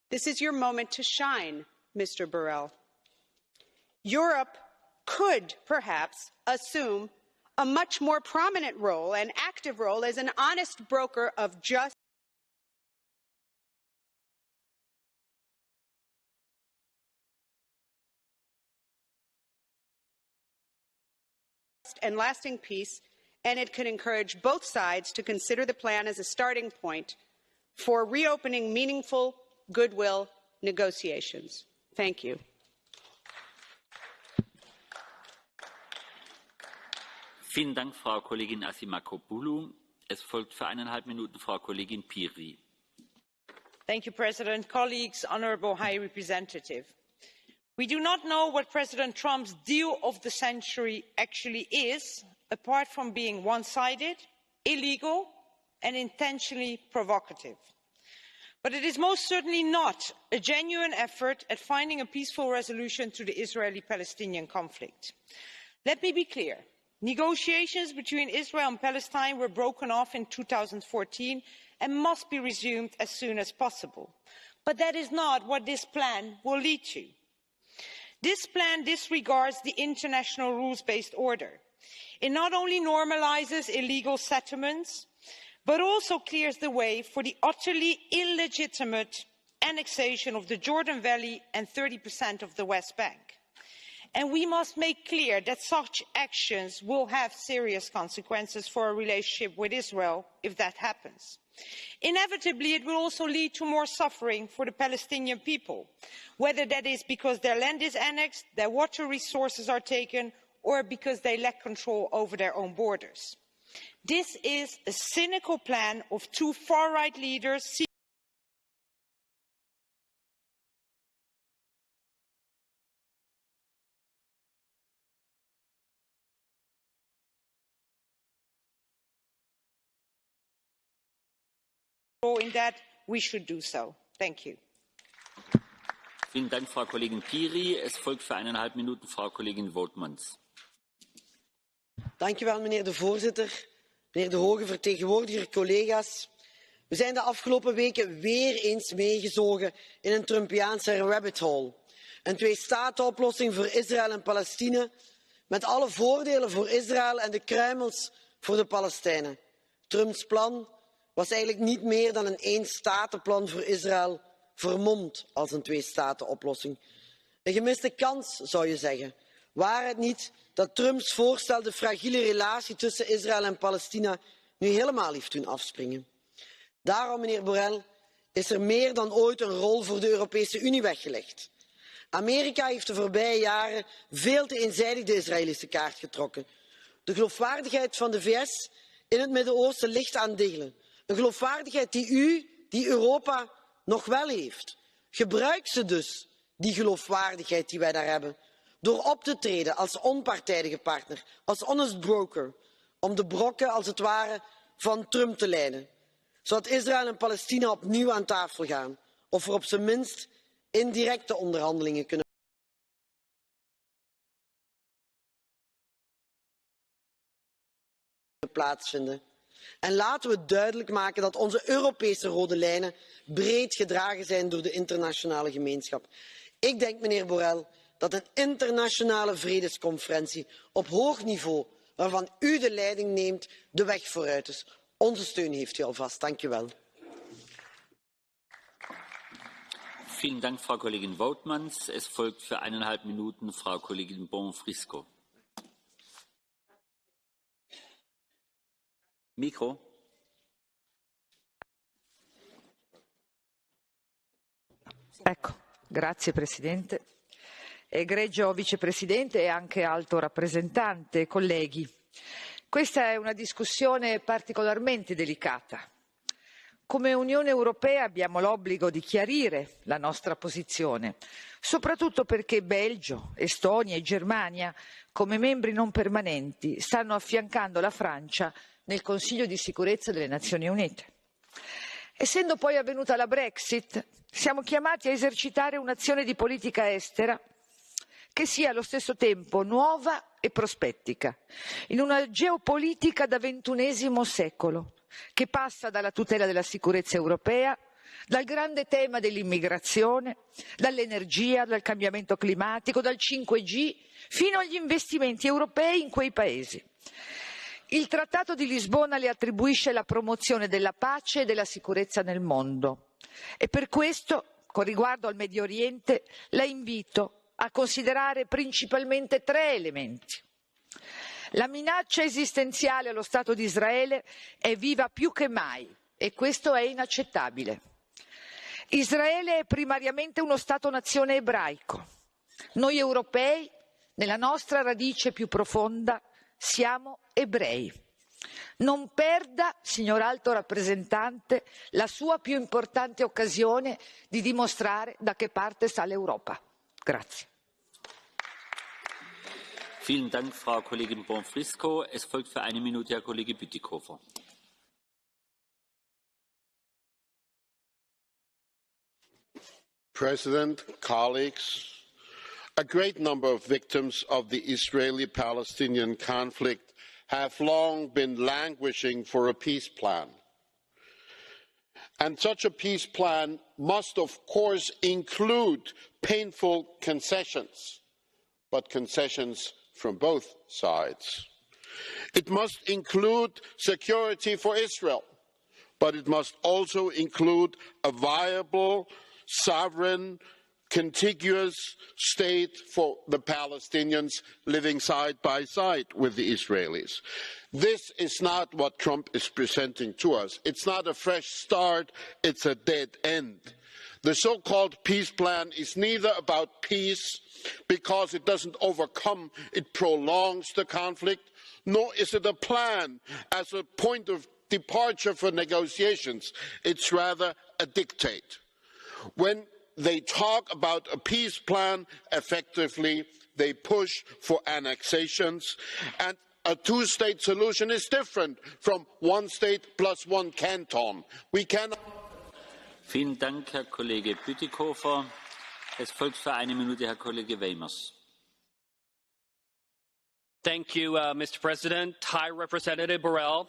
This is your moment to shine, Mr. Borrell. Europe could perhaps assume a much more prominent role and active role as an honest broker of just and lasting peace, and it could encourage both sides to consider the plan as a starting point for reopening meaningful goodwill negotiations. Thank you. Vielen Dank, Frau Kollegin Asimakopoulou. Es folgt für 1,5 Minuten Frau Kollegin Piri. Thank you, President. Colleagues, Honourable High Representative. We do not know what President Trump's deal of the century actually is, apart from being one-sided, illegal, and intentionally provocative. But it is most certainly not a genuine effort at finding a peaceful resolution to the Israeli-Palestinian conflict. Let me be clear. Negotiations between Israel and Palestine were broken off in 2014 and must be resumed as soon as possible. But that is not what this plan will lead to. This plan disregards the international rules-based order. It not only normalises illegal settlements, but also clears the way for the utterly illegitimate annexation of the Jordan Valley and 30% of the West Bank. And we must make clear that such actions will have serious consequences for our relationship with Israel if that happens. Inevitably, it will also lead to more suffering for the Palestinian people, whether that is because their land is annexed, their water resources are taken, or because they lack control over their own borders. This is a cynical plan of two far-right leaders in that we should do so. Thank you. Vielen Dank, Frau Kollegin Piri. Es folgt für 1,5 Minuten Frau Kollegin Woutmans. Dank u wel, meneer de voorzitter, meneer de hoge vertegenwoordiger, collega's. We zijn de afgelopen weken weer eens meegezogen in een Trumpiaanse rabbit hole. Een twee-statenoplossing voor Israël en Palestina, met alle voordelen voor Israël en de kruimels voor de Palestijnen. Trumps plan was eigenlijk niet meer dan een één-statenplan voor Israël, vermomd als een twee-statenoplossing. Een gemiste kans, zou je zeggen. Waar het niet dat Trumps voorstel de fragiele relatie tussen Israël en Palestina nu helemaal heeft doen afspringen. Daarom, meneer Borrell, is er meer dan ooit een rol voor de Europese Unie weggelegd. Amerika heeft de voorbije jaren veel te eenzijdig de Israëlische kaart getrokken. De geloofwaardigheid van de VS in het Midden-Oosten ligt aan diggelen. Een geloofwaardigheid die Europa nog wel heeft. Gebruik ze dus, die geloofwaardigheid die wij daar hebben, door op te treden als onpartijdige partner, als honest broker, om de brokken als het ware van Trump te leiden, zodat Israël en Palestina opnieuw aan tafel gaan, of er op zijn minst indirecte onderhandelingen kunnen plaatsvinden. En laten we duidelijk maken dat onze Europese rode lijnen breed gedragen zijn door de internationale gemeenschap. Ik denk, meneer Borrell, dat een internationale vredesconferentie op hoog niveau, waarvan u de leiding neemt, de weg vooruit is. Onze steun heeft u alvast. Dank u wel. Vielen Dank, Frau Kollegin Woutmans. Es folgt für 1,5 Minuten Frau Kollegin Bonfrisco. Micro. Ecco, grazie Presidente. Egregio Vicepresidente e anche Alto Rappresentante, colleghi. Questa è una discussione particolarmente delicata. Come Unione Europea abbiamo l'obbligo di chiarire la nostra posizione, soprattutto perché Belgio, Estonia e Germania, come membri non permanenti, stanno affiancando la Francia nel Consiglio di sicurezza delle Nazioni Unite. Essendo poi avvenuta la Brexit, siamo chiamati a esercitare un'azione di politica estera che sia allo stesso tempo nuova e prospettica, in una geopolitica da XXI secolo, che passa dalla tutela della sicurezza europea dal grande tema dell'immigrazione, dall'energia, dal cambiamento climatico, dal 5G, fino agli investimenti europei in quei paesi. Il Trattato di Lisbona le attribuisce la promozione della pace e della sicurezza nel mondo e per questo, con riguardo al Medio Oriente, la invito a considerare principalmente 3 elementi. La minaccia esistenziale allo Stato di Israele è viva più che mai e questo è inaccettabile. Israele è primariamente uno Stato-nazione ebraico. Noi europei, nella nostra radice più profonda, siamo ebrei. Non perda, signor Alto rappresentante, la sua più importante occasione di dimostrare da che parte sta l'Europa. Grazie. Vielen Dank, Frau Kollegin Bonfrisco. Es folgt für 1 Minute Herr Kollege Bütikofer. President, colleagues, a great number of victims of the Israeli-Palestinian conflict have long been languishing for a peace plan. And such a peace plan must, of course, include painful concessions, but concessions from both sides. It must include security for Israel, but it must also include a viable, sovereign, contiguous state for the Palestinians living side by side with the Israelis. This is not what Trump is presenting to us. It's not a fresh start, it's a dead end. The so-called peace plan is neither about peace, because it doesn't overcome, it prolongs the conflict, nor is it a plan as a point of departure for negotiations. It's rather a dictate. When they talk about a peace plan, effectively they push for annexations, and a two-state solution is different from one state plus one canton. We cannot. Vielen Dank, Herr Kollege Bütikofer. Es folgt für 1 Minute Herr Kollege Weimers. Thank you, Mr. President. High Representative Borrell,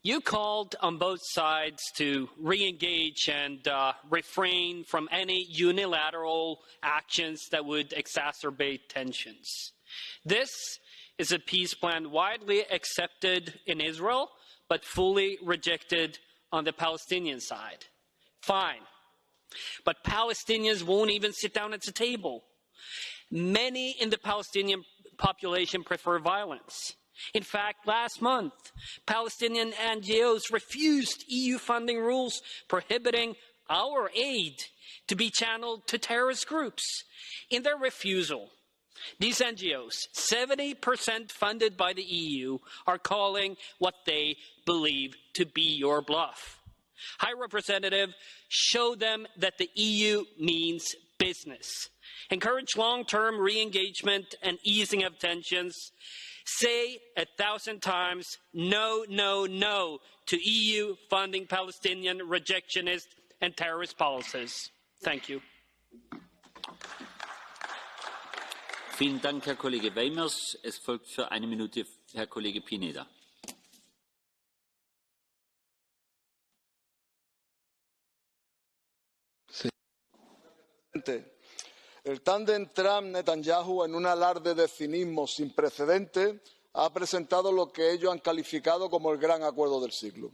you called on both sides to re-engage and refrain from any unilateral actions that would exacerbate tensions. This is a peace plan widely accepted in Israel, but fully rejected on the Palestinian side. Fine. But Palestinians won't even sit down at the table. Many in the Palestinian population prefer violence. In fact, last month, Palestinian NGOs refused EU funding rules prohibiting our aid to be channeled to terrorist groups. In their refusal, these NGOs, 70% funded by the EU, are calling what they believe to be your bluff. High Representative, show them that the EU means business. Encourage long-term re-engagement and easing of tensions. Say 1,000 times no, no, no to EU funding Palestinian rejectionist and terrorist policies. Thank you. Vielen Dank, Herr Kollege Weimers. Es folgt für 1 Minute Herr Kollege Pineda. El tándem Trump-Netanyahu, en un alarde de cinismo sin precedentes, ha presentado lo que ellos han calificado como el gran acuerdo del siglo.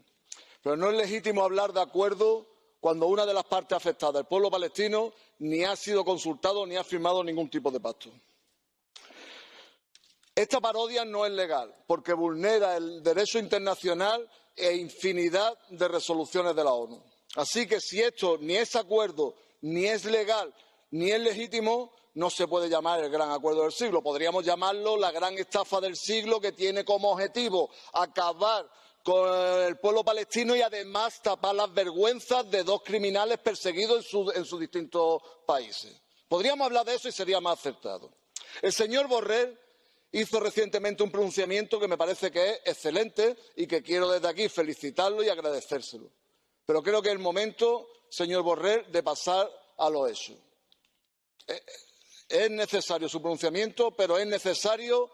Pero no es legítimo hablar de acuerdo cuando una de las partes afectadas, el pueblo palestino, ni ha sido consultado ni ha firmado ningún tipo de pacto. Esta parodia no es legal porque vulnera el derecho internacional e infinidad de resoluciones de la ONU. Así que si esto ni es acuerdo, ni es legal, ni es legítimo, no se puede llamar el gran acuerdo del siglo. Podríamos llamarlo la gran estafa del siglo, que tiene como objetivo acabar con el pueblo palestino y además tapar las vergüenzas de 2 criminales perseguidos en sus distintos países. Podríamos hablar de eso y sería más acertado. El señor Borrell hizo recientemente un pronunciamiento que me parece que es excelente y que quiero desde aquí felicitarlo y agradecérselo. Pero creo que es el momento, señor Borrell, de pasar a lo hecho. Es necesario su pronunciamiento, pero es necesario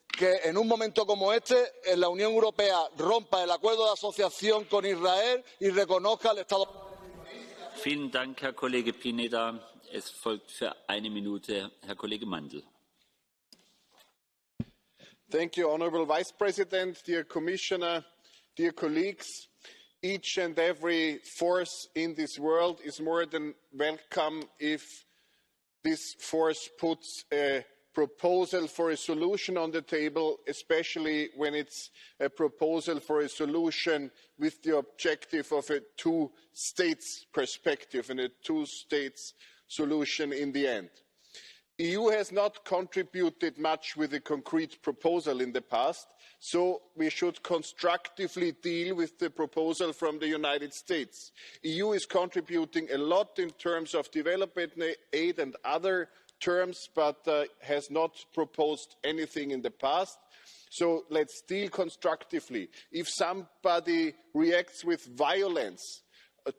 que en un momento como este la Unión Europea rompa el acuerdo de asociación con Israel y reconozca al Estado palestino. Vielen Dank, Herr Kollege Pineda. Es folgt für eine Minute Herr Kollege Mandl. Thank you, Honourable Vice President, dear Commissioner, dear colleagues. Each and every force in this world is more than welcome if this force puts a proposal for a solution on the table, especially when it's a proposal for a solution with the objective of a two-states perspective and a two-states solution in the end. The EU has not contributed much with a concrete proposal in the past, so we should constructively deal with the proposal from the United States. The EU is contributing a lot in terms of development aid and other terms, but has not proposed anything in the past. So let's deal constructively. If somebody reacts with violence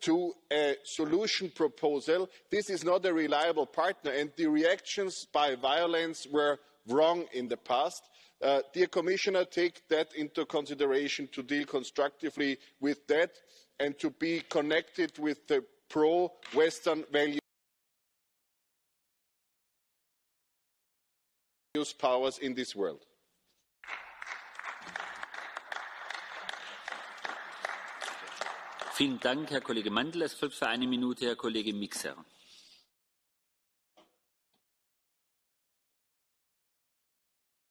to a solution proposal, this is not a reliable partner, and the reactions by violence were wrong in the past. Dear Commissioner, take that into consideration to deal constructively with that and to be connected with the pro-Western values powers in this world. Vielen Dank, Herr Kollege Mandl. Es folgt für eine Minute Herr Kollege Mixer.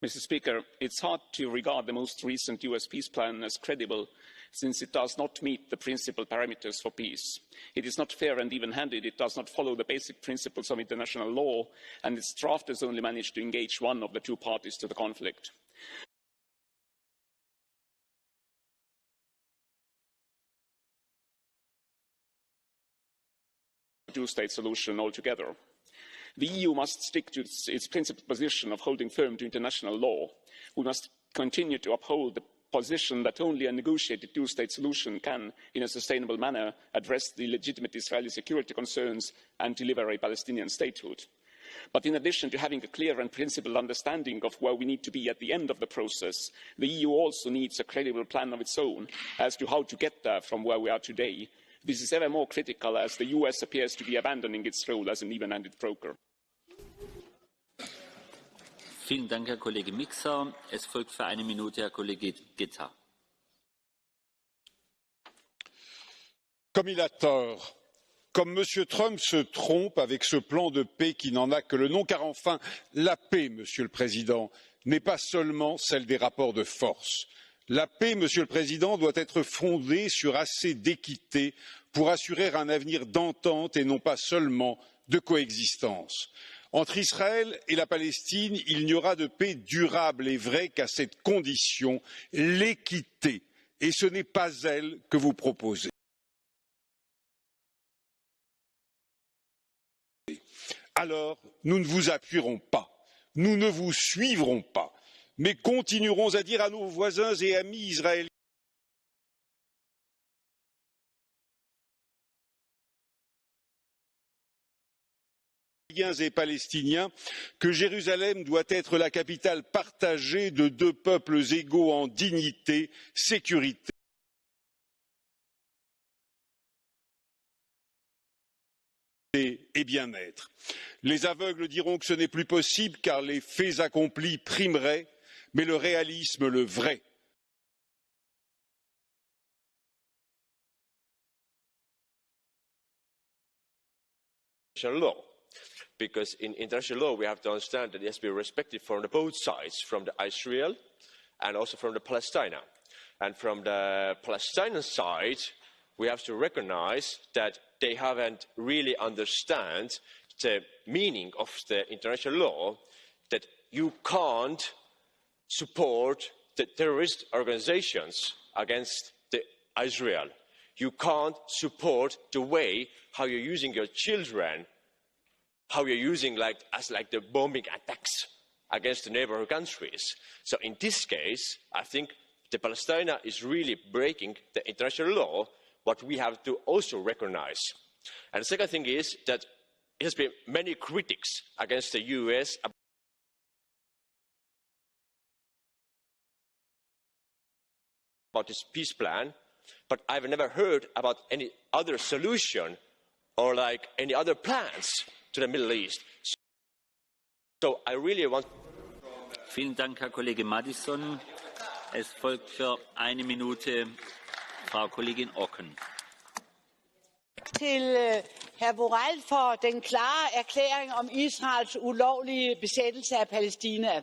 Mr. Speaker, it's hard to regard the most recent US peace plan as credible, since it does not meet the principal parameters for peace. It is not fair and even-handed, it does not follow the basic principles of international law, and its drafters only managed to engage one of the two parties to the conflict. Two-state solution altogether. The EU must stick to its principal position of holding firm to international law. We must continue to uphold the position that only a negotiated two-state solution can, in a sustainable manner, address the legitimate Israeli security concerns and deliver a Palestinian statehood. But in addition to having a clear and principled understanding of where we need to be at the end of the process, the EU also needs a credible plan of its own as to how to get there from where we are today. This is ever more critical as the US appears to be abandoning its role as an even-handed broker. Vielen Dank, Herr Kollege Mixer. Es folgt für eine Minute Herr Kollege Gitta. Comme il a tort, comme M. Trump se trompe avec ce plan de paix qui n'en a que le nom, car enfin, la paix, Monsieur le Président, n'est pas seulement celle des rapports de force. La paix, Monsieur le Président, doit être fondée sur assez d'équité pour assurer un avenir d'entente et non pas seulement de coexistence. Entre Israël et la Palestine, il n'y aura de paix durable et vraie qu'à cette condition, l'équité, et ce n'est pas elle que vous proposez. Alors, nous ne vous appuierons pas, nous ne vous suivrons pas, mais continuerons à dire à nos voisins et amis israéliens et palestiniens que Jérusalem doit être la capitale partagée de deux peuples égaux en dignité, sécurité et bien-être. Les aveugles diront que ce n'est plus possible car les faits accomplis primeraient, mais le réalisme, le vrai, law. Because in international law, we have to understand that it has to be respected from both sides, from the Israel and also from the Palestine. And from the Palestinian side, we have to recognize that they haven't really understand the meaning of the international law, that you can't support the terrorist organizations against Israel. You can't support the way how you're using your children, how you're using the bombing attacks against the neighboring countries. So in this case, I think the Palestine is really breaking the international law, what we have to also recognize. And the second thing is that there has been many critics against the US about this peace plan, but I've never heard about any other solution or like any other plans to the Middle East. So I really want... Vielen Dank, Herr Kollege Madison. Es folgt für eine Minute Frau Kollegin Auken. Til hr. Borrell for den klare erklæring om Israels ulovlige besættelse af Palæstina.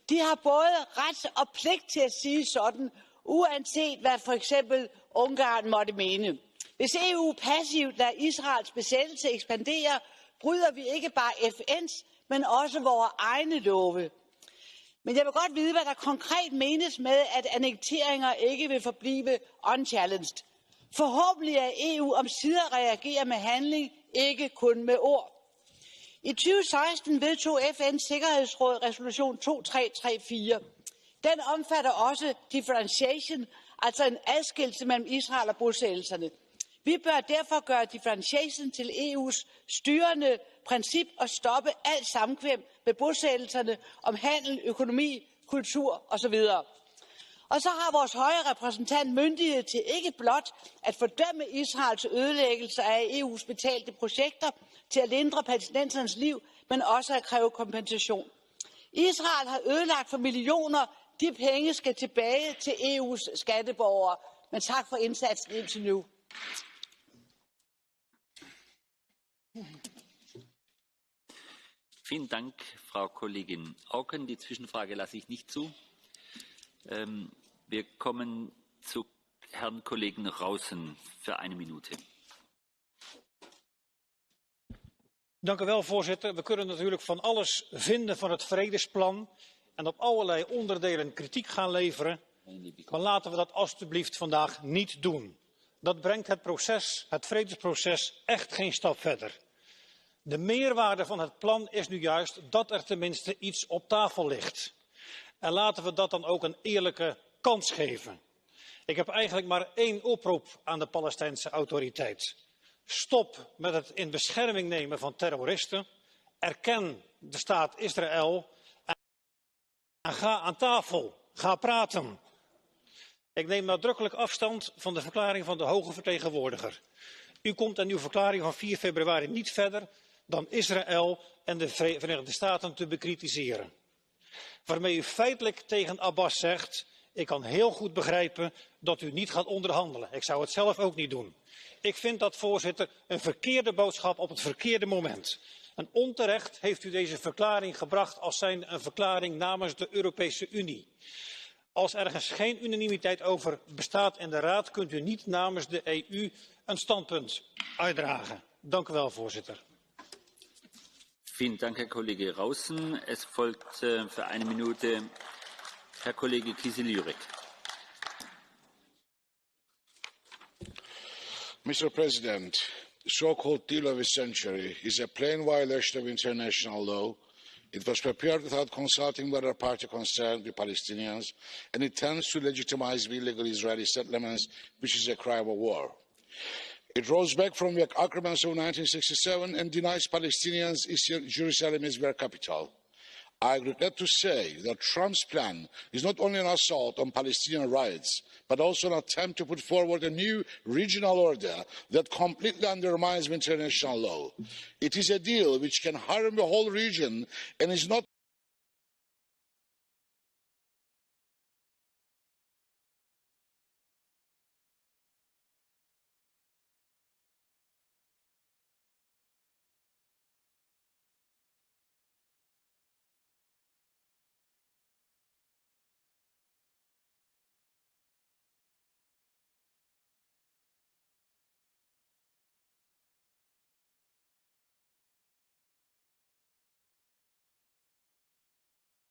De har både ret og pligt til at sige sådan, uanset hvad for eksempel Ungarn måtte mene. Hvis EU passivt lader Israels besættelse ekspandere, bryder vi ikke bare FN's, men også vores egne love. Men jeg vil godt vide, hvad der konkret menes med, at annekteringer ikke vil forblive unchallenged. Forhåbentlig er EU omsider reagerer med handling, ikke kun med ord. I 2016 vedtog FN's Sikkerhedsråd resolution 2334. Den omfatter også differentiation, altså en adskillelse mellem Israel og bosættelserne. Vi bør derfor gøre differentiation til EU's styrende princip og stoppe alt samkvem med bosættelserne om handel, økonomi, kultur osv. Og så har vores høje repræsentant myndighed til ikke blot at fordømme Israels ødelæggelse af EU's betalte projekter til at lindre palæstinensernes liv, men også at kræve kompensation. Israel har ødelagt for millioner. De penge skal tilbage til EU's skatteborgere. Men tak for indsatsen indtil nu. Vielen Dank, Frau Kollegin Auken. Die Zwischenfrage lasse ich nicht zu. Wir kommen zu Herrn Kollegen Rausen für eine Minute. Dank u wel, voorzitter. We kunnen natuurlijk van alles vinden van het vredesplan en op allerlei onderdelen kritiek gaan leveren. Maar laten we dat alstublieft vandaag niet doen. Dat brengt het vredesproces echt geen stap verder. De meerwaarde van het plan is nu juist dat er tenminste iets op tafel ligt. En laten we dat dan ook een eerlijke kans geven. Ik heb eigenlijk maar één oproep aan de Palestijnse autoriteit. Stop met het in bescherming nemen van terroristen. Erken de staat Israël en ga aan tafel. Ga praten. Ik neem nadrukkelijk afstand van de verklaring van de hoge vertegenwoordiger. U komt in uw verklaring van 4 februari niet verder dan Israël en de Verenigde Staten te bekritiseren. Waarmee u feitelijk tegen Abbas zegt, ik kan heel goed begrijpen dat u niet gaat onderhandelen. Ik zou het zelf ook niet doen. Ik vind dat, voorzitter, een verkeerde boodschap op het verkeerde moment. En onterecht heeft u deze verklaring gebracht als zijnde een verklaring namens de Europese Unie. Als ergens geen unanimiteit over bestaat in de Raad, kunt u niet namens de EU een standpunt uitdragen. Dank u wel, voorzitter. Vielen Dank, Herr Kollege Rausen. Es folgt für eine Minute Herr Kollege Kieseljurek. Mr. President, the so-called deal of a century is a plain violation of international law. It was prepared without consulting with other party concerned, the Palestinians, and it tends to legitimize the illegal Israeli settlements, which is a crime of war. It rolls back from the agreements of 1967 and denies Palestinians Jerusalem as their capital. I regret to say that Trump's plan is not only an assault on Palestinian rights, but also an attempt to put forward a new regional order that completely undermines international law. It is a deal which can harm the whole region and is not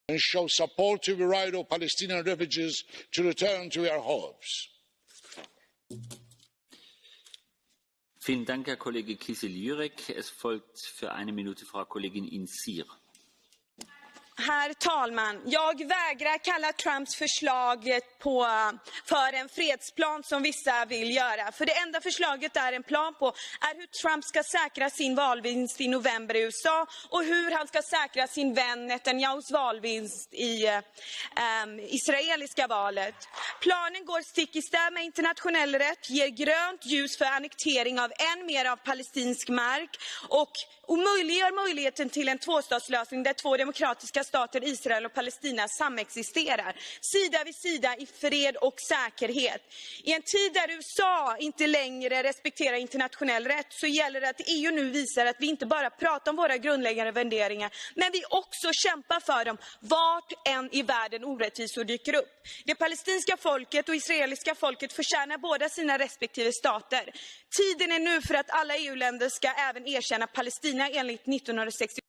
and show support to the right of Palestinian refugees to return to their homes. Vielen Dank, Herr Kollege Kieseljurek. Es folgt für eine Minute Frau Kollegin Insir. Herr talman! Jag vägrar kalla Trumps förslag för en fredsplan som vissa vill göra. För det enda förslaget är en plan på är hur Trump ska säkra sin valvinst i november i USA och hur han ska säkra sin vän Netanyahus valvinst i israeliska valet. Planen går stick i stäv med internationell rätt, ger grönt ljus för annektering av än mer av palestinsk mark och omöjliggör möjligheten till en tvåstatslösning där två demokratiska stater, Israel och Palestina, samexisterar sida vid sida i fred och säkerhet. I en tid där USA inte längre respekterar internationell rätt så gäller det att EU nu visar att vi inte bara pratar om våra grundläggande värderingar, men vi också kämpar för dem vart än i världen orättvisor dyker upp. Det palestinska folket och israeliska folket förtjänar båda sina respektive stater. Tiden är nu för att alla EU-länder ska även erkänna Palestina enligt 1967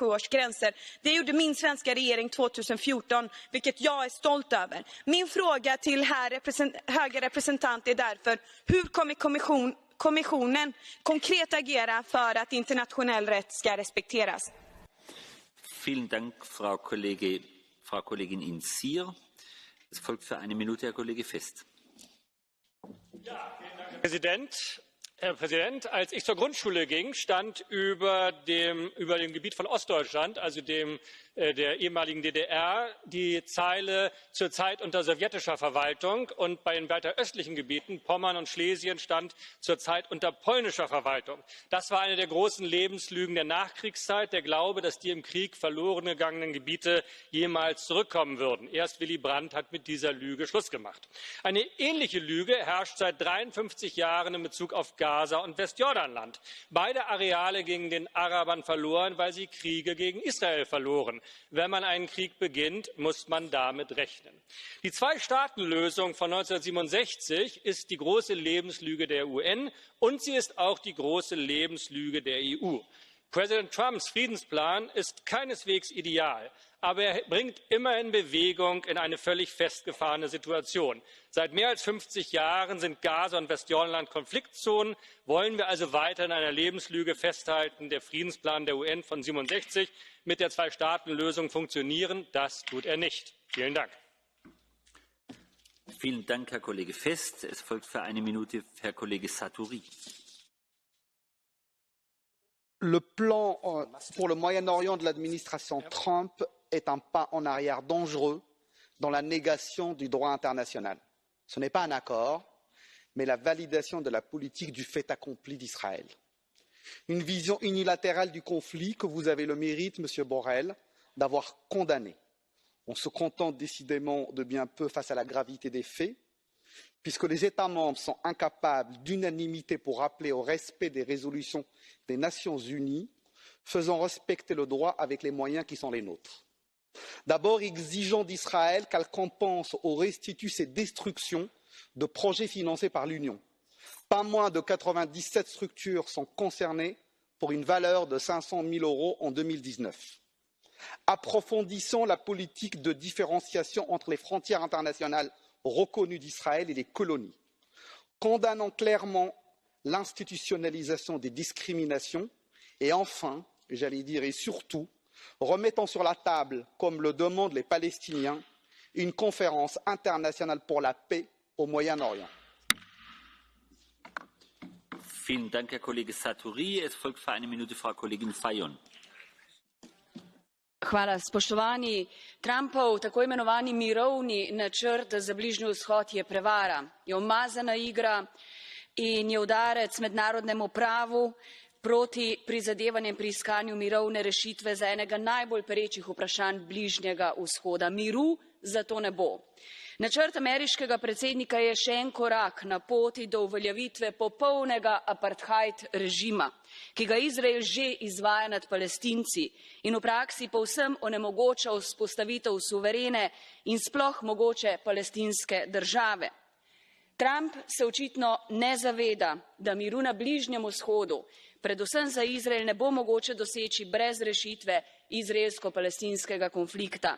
års gränser. Det gjorde min svenska regering 2014, vilket jag är stolt över. Min fråga till höga representant är därför: hur kommer kommissionen konkret agera för att internationell rätt ska respekteras? Vielen Dank, Frau Kollegin Insir. Es folgt für eine Minute Herr Kollege Fest. Herr Präsident, als ich zur Grundschule ging, stand über dem Gebiet von Ostdeutschland, also der ehemaligen DDR, die Zeile zur Zeit unter sowjetischer Verwaltung, und bei den weiter östlichen Gebieten, Pommern und Schlesien, stand zur Zeit unter polnischer Verwaltung. Das war eine der großen Lebenslügen der Nachkriegszeit, der Glaube, dass die im Krieg verloren gegangenen Gebiete jemals zurückkommen würden. Erst Willy Brandt hat mit dieser Lüge Schluss gemacht. Eine ähnliche Lüge herrscht seit 53 Jahren in Bezug auf Gaza und Westjordanland. Beide Areale gingen den Arabern verloren, weil sie Kriege gegen Israel verloren. Wenn man einen Krieg beginnt, muss man damit rechnen. Die Zwei-Staaten-Lösung von 1967 ist die große Lebenslüge der UN und sie ist auch die große Lebenslüge der EU. Präsident Trumps Friedensplan ist keineswegs ideal, aber er bringt immerhin Bewegung in eine völlig festgefahrene Situation. Seit mehr als 50 Jahren sind Gaza und Westjordanland Konfliktzonen. Wollen wir also weiter in einer Lebenslüge festhalten? Der Friedensplan der UN von 67 mit der Zwei-Staaten-Lösung funktionieren? Das tut er nicht. Vielen Dank. Vielen Dank, Herr Kollege Fest. Es folgt für eine Minute Herr Kollege Satouri. Le plan pour le Moyen-Orient de l'administration Trump est un pas en arrière dangereux dans la négation du droit international. Ce n'est pas un accord, mais la validation de la politique du fait accompli d'Israël. Une vision unilatérale du conflit que vous avez le mérite, Monsieur Borrell, d'avoir condamné. On se contente décidément de bien peu face à la gravité des faits, puisque les États membres sont incapables d'unanimité pour appeler au respect des résolutions des Nations unies, faisant respecter le droit avec les moyens qui sont les nôtres. D'abord, exigeons d'Israël qu'elle compense ou restitue ses destructions de projets financés par l'Union. Pas moins de 97 structures sont concernées pour une valeur de 500 000 € en 2019. Approfondissons la politique de différenciation entre les frontières internationales reconnues d'Israël et les colonies. Condamnons clairement l'institutionnalisation des discriminations et enfin, j'allais dire et surtout, remettons sur la table, comme le demandent les Palestiniens, une conférence internationale pour la paix au Moyen-Orient. Vielen Dank, Herr Kollege Satouri. Es folgt für eine Minute Frau Kollegin Fajon. Hvala. Spoštovani, Trumpov tako imenovani mirovni načrt za Bližnji vzhod je prevara, je umazana igra in je udarec mednarodnemu pravu proti prizadevanjem pri iskanju mirovne rešitve za enega najbolj perečih vprašanj Bližnjega vzhoda. Miru zato ne bo. Načrt ameriškega predsednika je še en korak na poti do uveljavitve popolnega apartheid režima, ki ga Izrael že izvaja nad Palestinci in v praksi povsem onemogoča vzpostavitev suverene in sploh mogoče palestinske države. Trump se očitno ne zaveda, da miru na Bližnjem vzhodu, predvsem za Izrael, ne bo mogoče doseči brez rešitve izraelsko-palestinskega konflikta.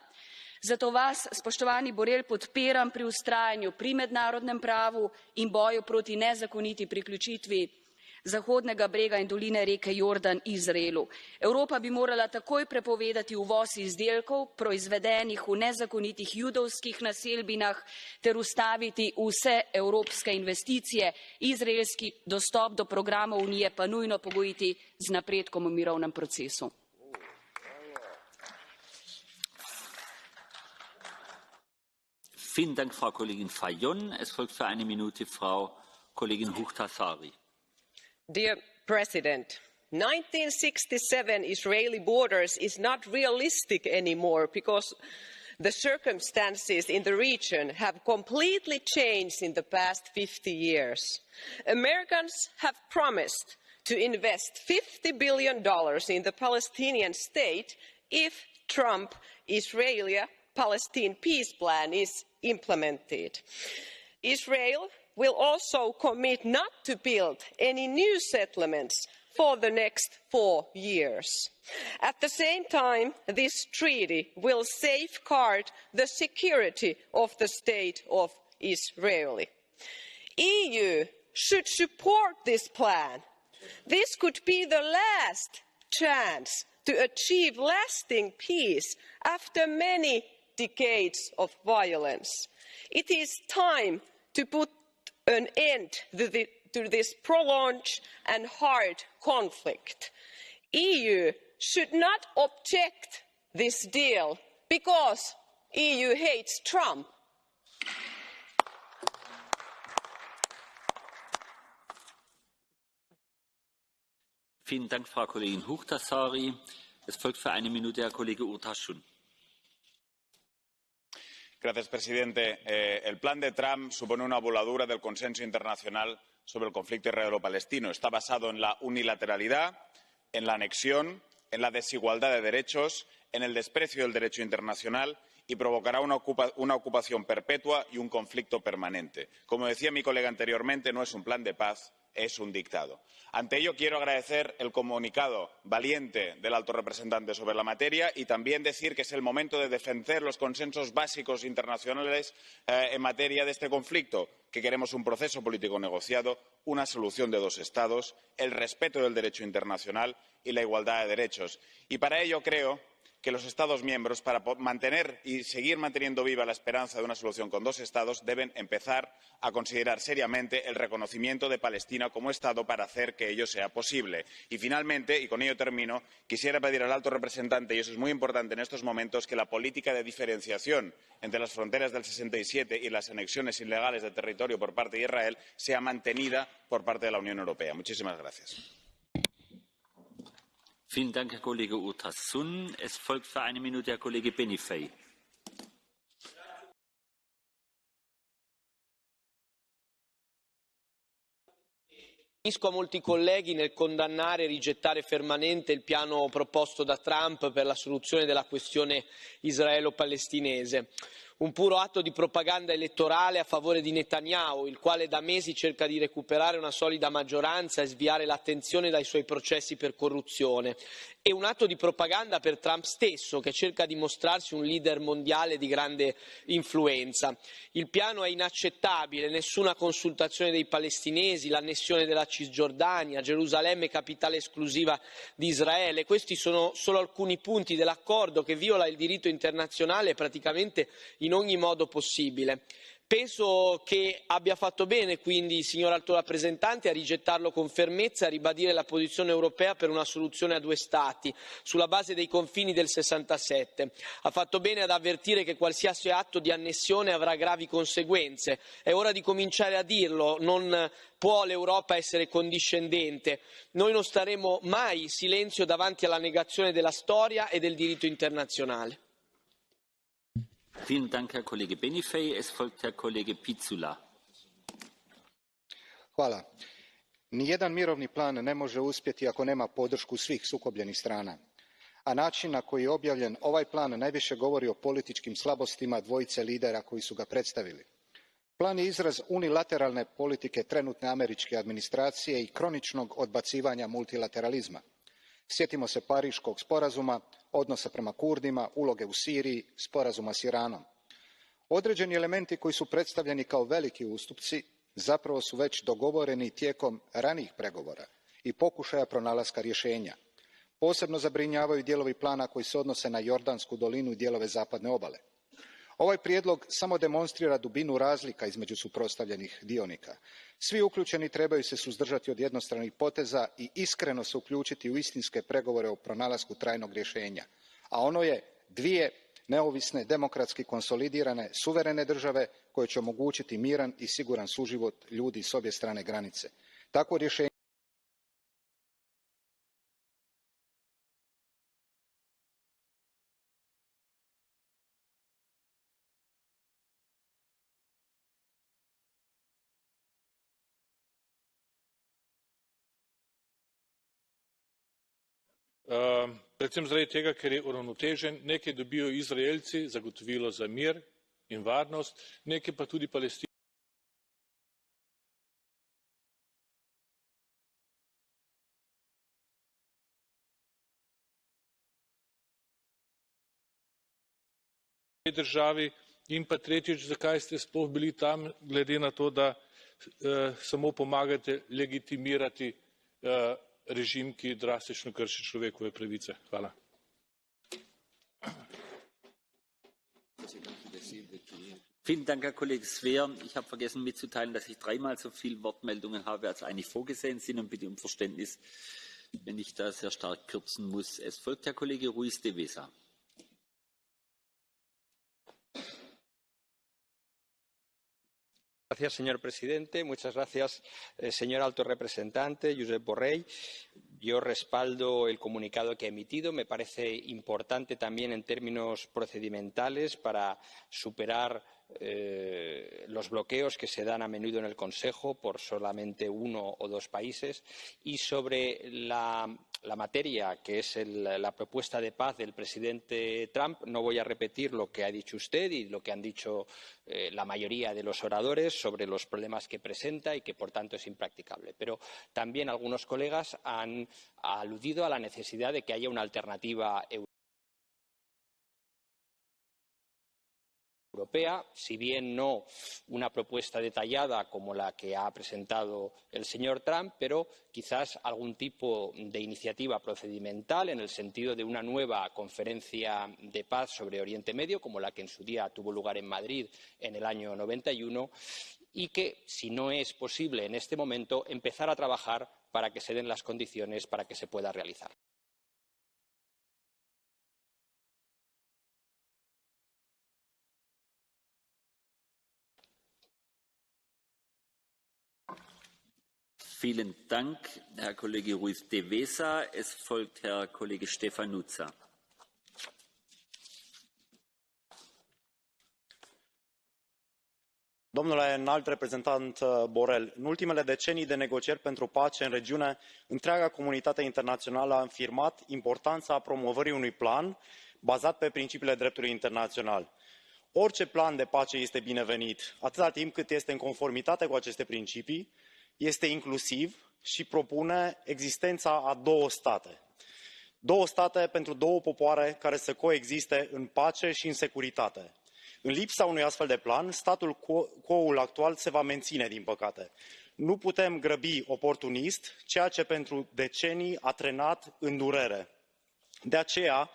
Zato vas, spoštovani Borrell, podpiram pri vztrajanju pri mednarodnem pravu in boju proti nezakoniti priključitvi Zahodnega brega in doline reke Jordan Izraelu. Evropa bi morala takoj prepovedati uvoz izdelkov, proizvedenih v nezakonitih judovskih naselbinah, ter ustaviti vse evropske investicije. Izraelski dostop do programov Unije pa nujno pogojiti z napredkom v mirovnem procesu. Vielen Dank, Frau Kollegin Fajon. Es folgt für eine Minute Frau Kollegin Huhtasaari. Dear President, 1967 Israeli borders is not realistic anymore because the circumstances in the region have completely changed in the past 50 years. Americans have promised to invest $50 billion in the Palestinian state if Trump-Israeli-Palestine peace plan is implemented. Israel will also commit not to build any new settlements for the next 4 years. At the same time, this treaty will safeguard the security of the state of Israel. EU should support this plan. This could be the last chance to achieve lasting peace after many decades of violence. It is time to put an end to this prolonged and hard conflict. EU should not object this deal because EU hates Trump. Vielen Dank, Frau Kollegin Huhtasaari. Es folgt für eine Minute Herr Kollege Urtasun. Señor presidente, el plan de Trump supone una voladura del consenso internacional sobre el conflicto israelo-palestino. Está basado en la unilateralidad, en la anexión, en la desigualdad de derechos, en el desprecio del derecho internacional y provocará una ocupación perpetua y un conflicto permanente. Como decía mi colega anteriormente, no es un plan de paz, es un dictado. Ante ello, quiero agradecer el comunicado valiente del alto representante sobre la materia y también decir que es el momento de defender los consensos básicos internacionales en materia de este conflicto, que queremos un proceso político negociado, una solución de 2 Estados, el respeto del derecho internacional y la igualdad de derechos. Y para ello creo que los Estados miembros, para mantener y seguir manteniendo viva la esperanza de una solución con 2 Estados, deben empezar a considerar seriamente el reconocimiento de Palestina como Estado para hacer que ello sea posible. Y finalmente, y con ello termino, quisiera pedir al alto representante, y eso es muy importante en estos momentos, que la política de diferenciación entre las fronteras del 67 y las anexiones ilegales de territorio por parte de Israel sea mantenida por parte de la Unión Europea. Muchísimas gracias. Vielen Dank, Herr Kollege Urtasun. Es folgt für eine Minute Herr Kollege Benifei. Unisco a molti colleghi nel condannare e rigettare fermamente il piano proposto da Trump per la soluzione della questione israelo-palestinese. Un puro atto di propaganda elettorale a favore di Netanyahu, il quale da mesi cerca di recuperare una solida maggioranza e sviare l'attenzione dai suoi processi per corruzione. E un atto di propaganda per Trump stesso, che cerca di mostrarsi un leader mondiale di grande influenza. Il piano è inaccettabile, nessuna consultazione dei palestinesi, l'annessione della Cisgiordania, Gerusalemme capitale esclusiva di Israele. Questi sono solo alcuni punti dell'accordo che viola il diritto internazionale praticamente in ogni modo possibile. Penso che abbia fatto bene quindi, signor Alto rappresentante, a rigettarlo con fermezza e a ribadire la posizione europea per una soluzione a 2 Stati, sulla base dei confini del 67. Ha fatto bene ad avvertire che qualsiasi atto di annessione avrà gravi conseguenze. È ora di cominciare a dirlo, non può l'Europa essere condiscendente. Noi non staremo mai in silenzio davanti alla negazione della storia e del diritto internazionale. Vielen Dank, Herr Kollege Benifei. Es folgt Herr Kollege Picula. Hvala. Nijedan mirovni plan ne može uspjeti ako nema podršku svih sukobljenih strana. A način na koji je objavljen ovaj plan najviše govori o političkim slabostima dvojice lidera koji su ga predstavili. Plan je izraz unilateralne politike trenutne američke administracije i kroničnog odbacivanja multilateralizma. Sjetimo se Pariškog sporazuma, odnosa prema Kurdima, uloge u Siriji, sporazuma s Iranom. Određeni elementi koji su predstavljeni kao veliki ustupci zapravo su već dogovoreni tijekom ranijih pregovora i pokušaja pronalaska rješenja. Posebno zabrinjavaju dijelovi plana koji se odnose na Jordansku dolinu i dijelove zapadne obale. Ovaj prijedlog samo demonstrira dubinu razlika između suprotstavljenih dionika. Svi uključeni trebaju se suzdržati od jednostranih poteza i iskreno se uključiti u istinske pregovore o pronalasku trajnog rješenja, a ono je dvije neovisne, demokratski konsolidirane, suverene države koje će omogućiti miran i siguran suživot ljudi s obje strane granice. Takvo rješenje predvsem zaradi tega, ker je uravnotežen, nekaj dobijo Izraelci, zagotovilo za mir in varnost, nekaj pa tudi Palestinci. Državi in pa tretjič, zakaj ste sploh bili tam, glede na to, da samo pomagate legitimirati režim, ki drastično krši človekove pravice. Hvala. Vielen Dank, Herr Kollege Sver. Ich habe vergessen mitzuteilen, dass ich dreimal so viele Wortmeldungen habe, als eigentlich vorgesehen sind, und bitte um Verständnis, wenn ich da sehr stark kürzen muss. Es folgt Herr Kollege Ruiz de Vesa. Gracias, señor presidente. Muchas gracias, señor alto representante, Josep Borrell. Yo respaldo el comunicado que ha emitido. Me parece importante también en términos procedimentales para superar los bloqueos que se dan a menudo en el Consejo por solamente uno o dos países. Y sobre la materia, que es la propuesta de paz del presidente Trump, no voy a repetir lo que ha dicho usted y lo que han dicho la mayoría de los oradores sobre los problemas que presenta y que, por tanto, es impracticable. Pero también algunos colegas han aludido a la necesidad de que haya una alternativa europea, si bien no una propuesta detallada como la que ha presentado el señor Trump, pero quizás algún tipo de iniciativa procedimental en el sentido de una nueva conferencia de paz sobre Oriente Medio, como la que en su día tuvo lugar en Madrid en el año 91, y que, si no es posible en este momento, empezar a trabajar para que se den las condiciones para que se pueda realizar. Vielen Dank, Herr Kollege Ruiz de Vesa. Es folgt Herr Kollege Stefanuzza. Domnule înalt reprezentant Borrell, în ultimele decenii de negocieri pentru pace în regiune, întreaga comunitate internațională a afirmat importanța promovării unui plan bazat pe principiile dreptului internațional. Orice plan de pace este binevenit, atâta timp cât este în conformitate cu aceste principii, este inclusiv și propune existența a două state. Două state pentru două popoare care să coexiste în pace și în securitate. În lipsa unui astfel de plan, statul quo-ul actual se va menține, din păcate. Nu putem grăbi oportunist ceea ce pentru decenii a trenat în durere. De aceea,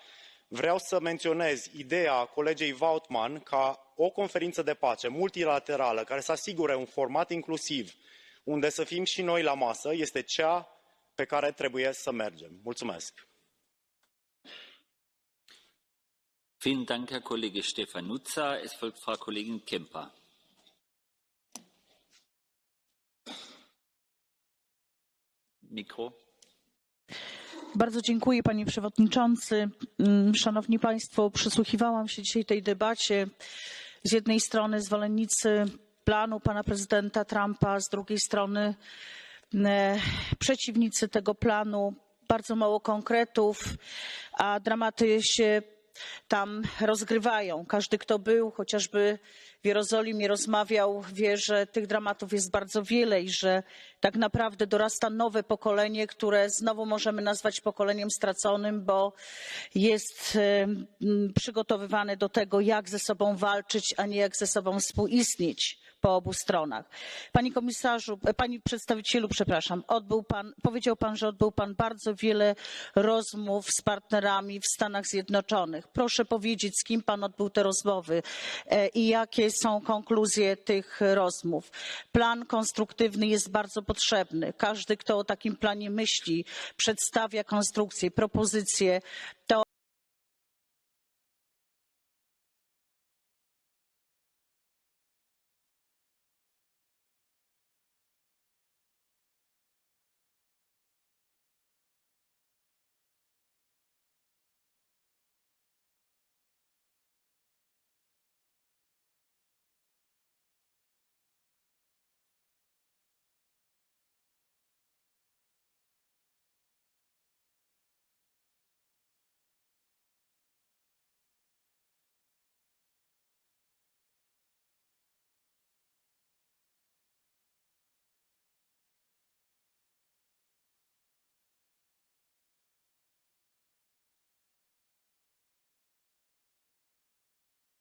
vreau să menționez ideea colegei Vautmans ca o conferință de pace multilaterală care să asigure un format inclusiv, unde să fim și noi la masă, este cea pe care trebuie să mergem. Mulțumesc! Vielen Dank, Herr Kollege Stefanuzza. Es folgt Frau Kollegin Kemper. Mikro. Bardzo dziękuję, panie przewodniczący. Szanowni państwo, przysłuchiwałam się dzisiaj tej debacie. Z jednej strony zwolennicy planu pana prezydenta Trumpa, z drugiej strony przeciwnicy tego planu. Bardzo mało konkretów, a dramaty się tam rozgrywają. Każdy, kto był chociażby w Jerozolimie, rozmawiał, wie, że tych dramatów jest bardzo wiele i że tak naprawdę dorasta nowe pokolenie, które znowu możemy nazwać pokoleniem straconym, bo jest przygotowywane do tego, jak ze sobą walczyć, a nie jak ze sobą współistnieć. po obu stronach. Panie komisarzu, panie przedstawicielu, przepraszam, powiedział pan, że odbył pan bardzo wiele rozmów z partnerami w Stanach Zjednoczonych. Proszę powiedzieć, z kim pan odbył te rozmowy i jakie są konkluzje tych rozmów. Plan konstruktywny jest bardzo potrzebny. Każdy, kto o takim planie myśli, przedstawia konstrukcje, propozycje, to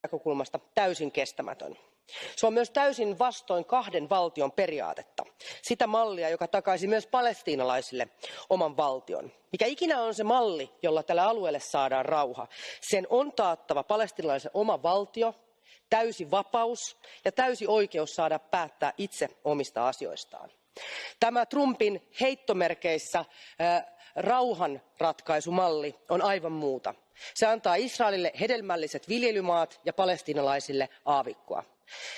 näkökulmasta täysin kestämätön. Se on myös täysin vastoin kahden valtion periaatetta, sitä mallia, joka takaisi myös palestiinalaisille oman valtion. Mikä ikinä on se malli, jolla tälle alueelle saadaan rauha, sen on taattava palestiinalaisille oma valtio, täysi vapaus ja täysi oikeus saada päättää itse omista asioistaan. Tämä Trumpin heittomerkeissä rauhanratkaisumalli on aivan muuta. Se antaa Israelille hedelmälliset viljelymaat ja palestiinalaisille aavikkoa.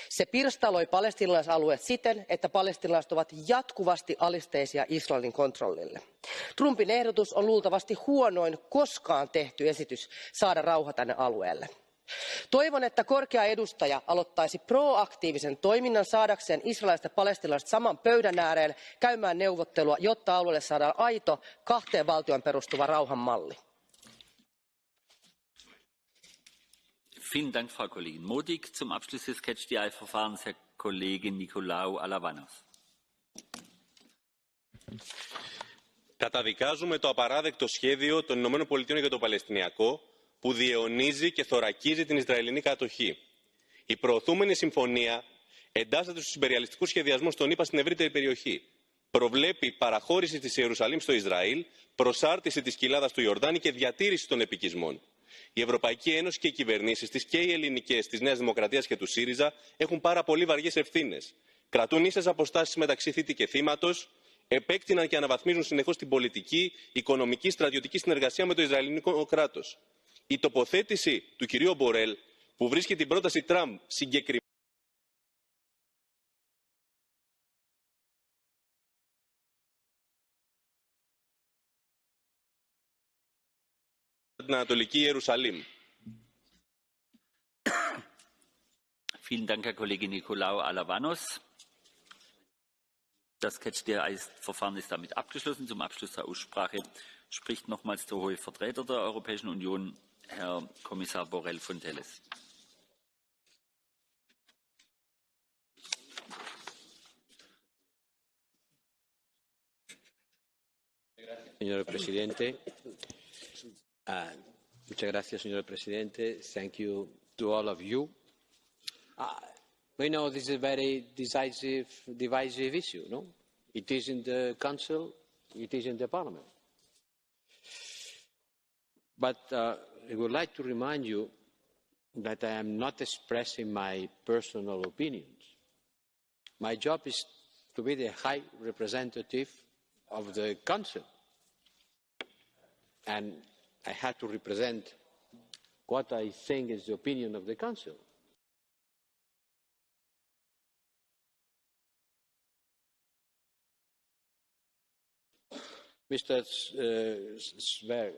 Se pirstaloi palestiinalaisalueet siten, että palestiinalaiset ovat jatkuvasti alisteisia Israelin kontrollille. Trumpin ehdotus on luultavasti huonoin koskaan tehty esitys saada rauha tänne alueelle. Toivon, että korkea edustaja aloittaisi proaktiivisen toiminnan saadakseen israelilaiset ja palestiinalaiset saman pöydän ääreen käymään neuvottelua, jotta alueelle saadaan aito kahteen valtioon perustuva rauhanmalli. Vielen Dank, Frau Kollegin Modig. Zum Abschluss des Catch-the-Eye-Verfahrens Herr Kollege Nikolaou Alavanos. Καταδικάζουμε το απαράδεκτο σχέδιο των ΗΠΑ για το Παλαιστινιακό που διαιωνίζει και θωρακίζει την Ισραηλινή κατοχή. Η προωθούμενη συμφωνία εντάσσεται στους ιμπεριαλιστικούς σχεδιασμούς των ΗΠΑ στην ευρύτερη περιοχή. Προβλέπει παραχώρηση της Ιερουσαλήμ στο Ισραήλ, προσάρτηση της κοιλάδας του Ιορδάνη και διατήρηση των επικισμών. Η Ευρωπαϊκή Ένωση και οι κυβερνήσεις της και οι ελληνικές της Νέας Δημοκρατίας και του ΣΥΡΙΖΑ έχουν πάρα πολύ βαριές ευθύνες. Κρατούν ίσες αποστάσεις μεταξύ θήτη και θύματος, επέκτηναν και αναβαθμίζουν συνεχώς την πολιτική, οικονομική, στρατιωτική συνεργασία με το Ισραηλινό κράτος. Η τοποθέτηση του κυρίου Μπορέλ που βρίσκει την πρόταση Τραμπ συγκεκριμένα την Ανατολική Ιερουσαλήμ. Vielen Dank, Herr Kollege Nikolaou Alavanos. Das Catch-the-Eye-Verfahren ist damit abgeschlossen. Zum Abschluss der Aussprache spricht nochmals der hohe Vertreter der Europäischen Union, Herr Kommissar Borrell Fontelles. Señor presidente, muchas gracias, señor presidente. Thank you to all of you. We know this is a very divisive issue, no? It is in the Council, it is in the Parliament. But I would like to remind you that I am not expressing my personal opinions. My job is to be the High Representative of the Council. And I have to represent what I think is the opinion of the Council. Mr. Sver,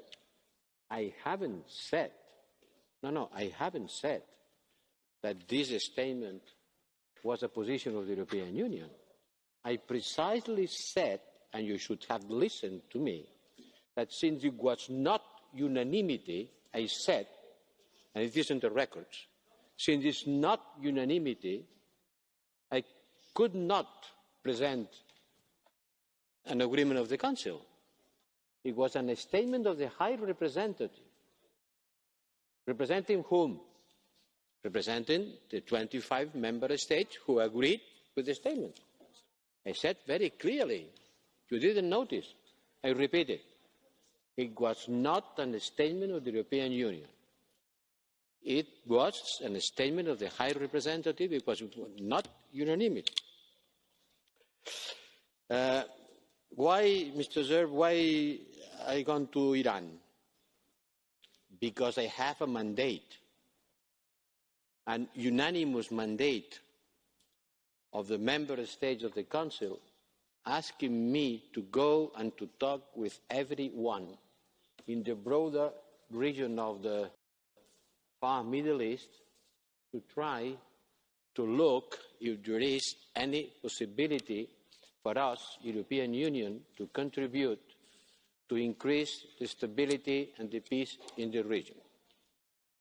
I haven't said, I haven't said that this statement was a position of the European Union. I precisely said, and you should have listened to me, that since it was not unanimity, I said, and it is in the records, since it's not unanimity, I could not present an agreement of the Council. It was a statement of the High Representative. Representing whom? representing the 25 member states who agreed with the statement. I said very clearly, you didn't notice, I repeat it, it was not a statement of the European Union. It was a statement of the High Representative. It was not unanimity. Why, Mr. Zerb, why I gone to Iran? Because I have a mandate, an unanimous mandate of the member states of the Council asking me to go and to talk with everyone in the broader region of the far Middle East to try to look if there is any possibility for us, European Union, to contribute to increase the stability and the peace in the region.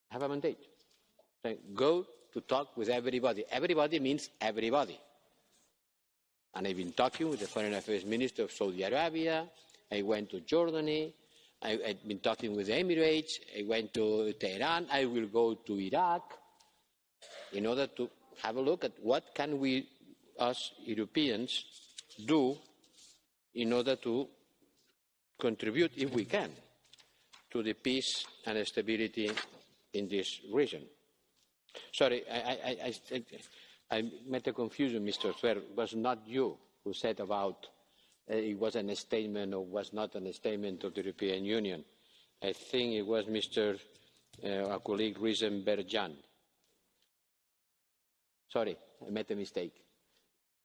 I have a mandate. So go to talk with everybody. Everybody means everybody. And I've been talking with the Foreign Affairs Minister of Saudi Arabia. I went to Jordan. I've been talking with the Emirates. I went to Tehran. I will go to Iraq in order to have a look at what can we, as Europeans, do in order to contribute, if we can, to the peace and stability in this region. Sorry, I made a confusion, Mr. Swer. It was not you who said about it was a statement or was not a statement of the European Union. I think it was Mr. Our colleague Risen Berjan. Sorry, I made a mistake.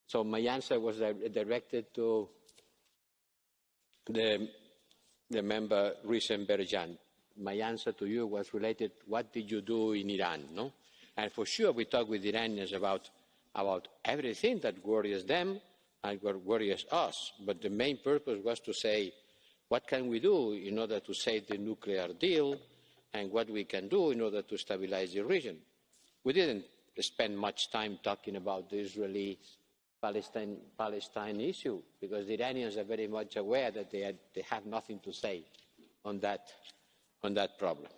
So my answer was directed to the member Risen Berjan. My answer to you was related, what did you do in Iran? No? And for sure we talk with Iranians about everything that worries them and what worries us. But the main purpose was to say, what can we do in order to save the nuclear deal and what we can do in order to stabilize the region? We didn't spend much time talking about the Israeli-Palestine issue because the Iranians are very much aware that they have nothing to say on that problem.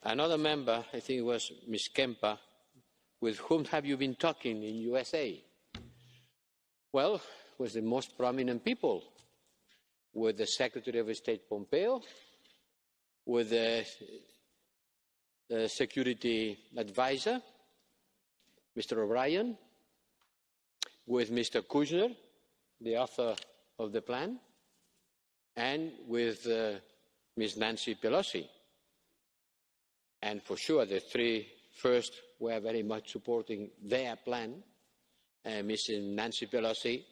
Another member, I think it was Ms. Kempa, with whom have you been talking in USA? Well, with the most prominent people, with the Secretary of State Pompeo, with the Security Advisor, Mr. O'Brien, with Mr. Kushner, the author of the plan, and with Ms. Nancy Pelosi. And for sure, the three first were very much supporting their plan. Ms. Nancy Pelosi,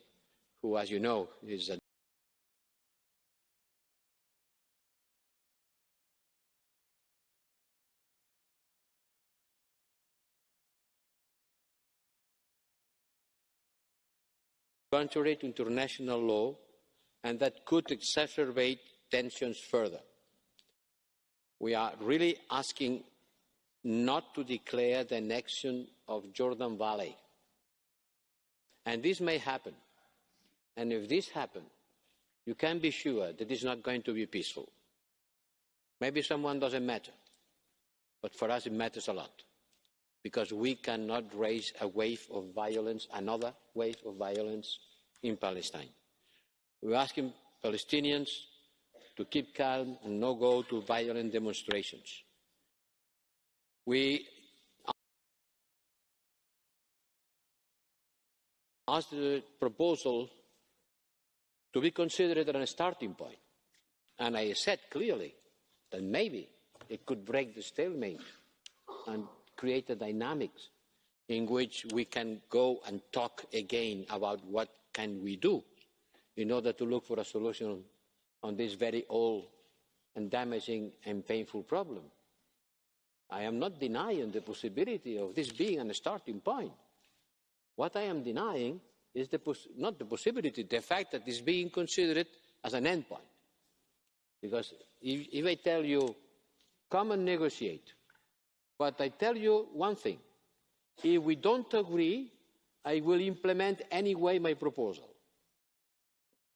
who, as you know, is a contrary to international law, and that could exacerbate tensions further. We are really asking not to declare the annexion of Jordan Valley. And this may happen. And if this happens, you can be sure that it's not going to be peaceful. Maybe someone doesn't matter, but for us it matters a lot, because we cannot raise a wave of violence, another wave of violence in Palestine. We're asking Palestinians to keep calm and not go to violent demonstrations. We asked the proposal to be considered as a starting point. And I said clearly that maybe it could break the stalemate and create a dynamics in which we can go and talk again about what can we do in order to look for a solution on this very old and damaging and painful problem. I am not denying the possibility of this being a starting point. What I am denying is not the possibility, the fact that this is being considered as an end point. Because if I tell you, come and negotiate, but I tell you one thing, if we don't agree, I will implement anyway my proposal.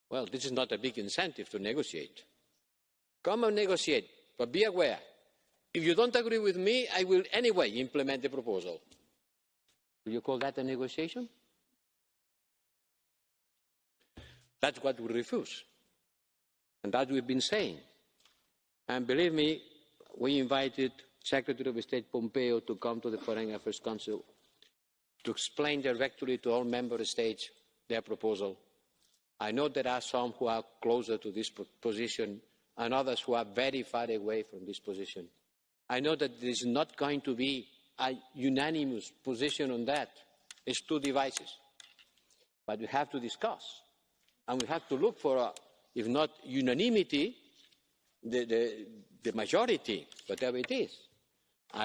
Well, this is not a big incentive to negotiate. Come and negotiate, but be aware, if you don't agree with me, I will anyway implement the proposal. Do you call that a negotiation? That's what we refuse. And that we've been saying. And believe me, we invited Secretary of State Pompeo to come to the Foreign Affairs Council to explain directly to all member states their proposal. I know there are some who are closer to this position and others who are very far away from this position. I know that there is not going to be a unanimous position on that. It's two devices. But we have to discuss. And we have to look for, if not unanimity, the majority, whatever it is.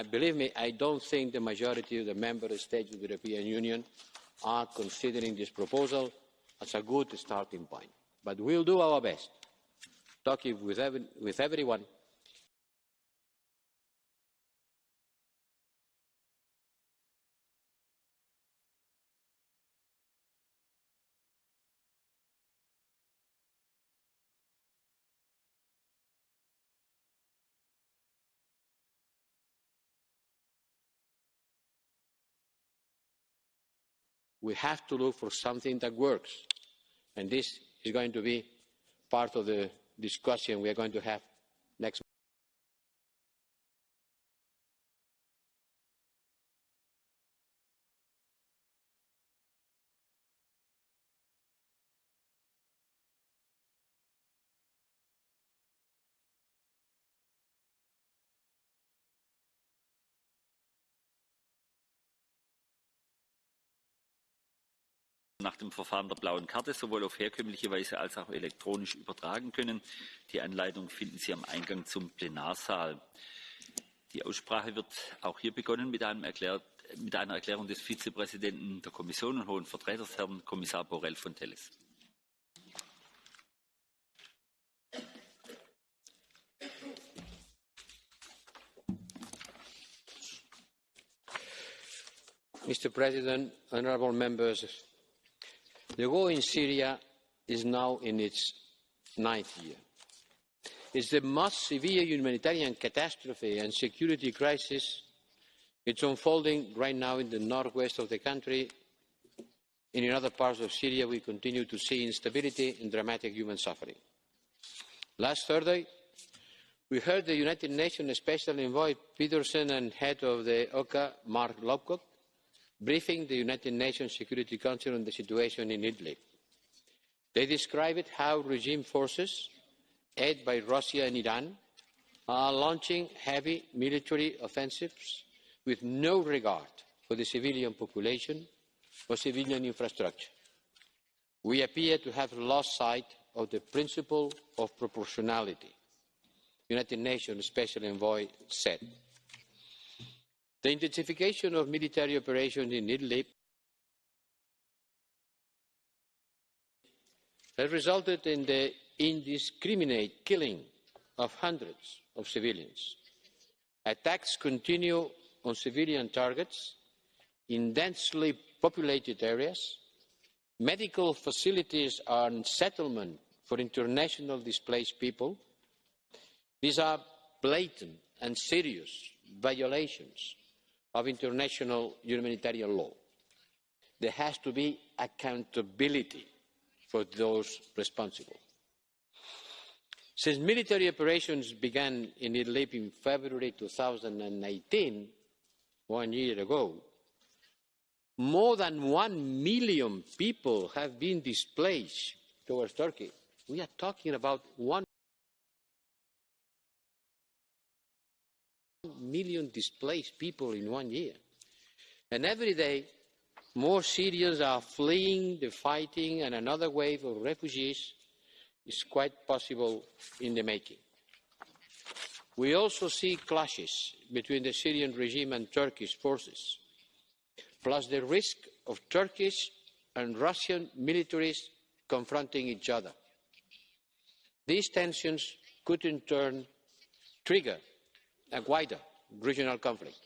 Believe me, I don't think the majority of the member states of the European Union are considering this proposal as a good starting point. But we'll do our best, talking with everyone. We have to look for something that works. And this is going to be part of the discussion we are going to have next month. Nach dem Verfahren der blauen Karte sowohl auf herkömmliche Weise als auch elektronisch übertragen können. Die Anleitung finden Sie am Eingang zum Plenarsaal. Die Aussprache wird auch hier begonnen mit einer Erklärung des Vizepräsidenten der Kommission und Hohen Vertreters, Herrn Kommissar Borrell Fontelles. Mr. President, honourable members, the war in Syria is now in its 9th year. It's the most severe humanitarian catastrophe and security crisis. It's unfolding right now in the northwest of the country. In other parts of Syria, we continue to see instability and dramatic human suffering. Last Thursday, we heard the United Nations Special Envoy Peterson and head of the OCHA, Mark Lowcock, briefing the United Nations Security Council on the situation in Idlib. They described how regime forces, aided by Russia and Iran, are launching heavy military offensives with no regard for the civilian population or civilian infrastructure. We appear to have lost sight of the principle of proportionality, United Nations Special Envoy said. The intensification of military operations in Idlib has resulted in the indiscriminate killing of hundreds of civilians. Attacks continue on civilian targets in densely populated areas. Medical facilities are settlement for international displaced people. These are blatant and serious violations of international humanitarian law. There has to be accountability for those responsible. Since military operations began in Idlib in February 2018, 1 year ago, more than 1 million people have been displaced towards Turkey. We are talking about 1 million displaced people in 1 year. And every day, more Syrians are fleeing the fighting, and another wave of refugees is quite possible in the making. We also see clashes between the Syrian regime and Turkish forces, plus the risk of Turkish and Russian militaries confronting each other. These tensions could in turn trigger a wider regional conflict.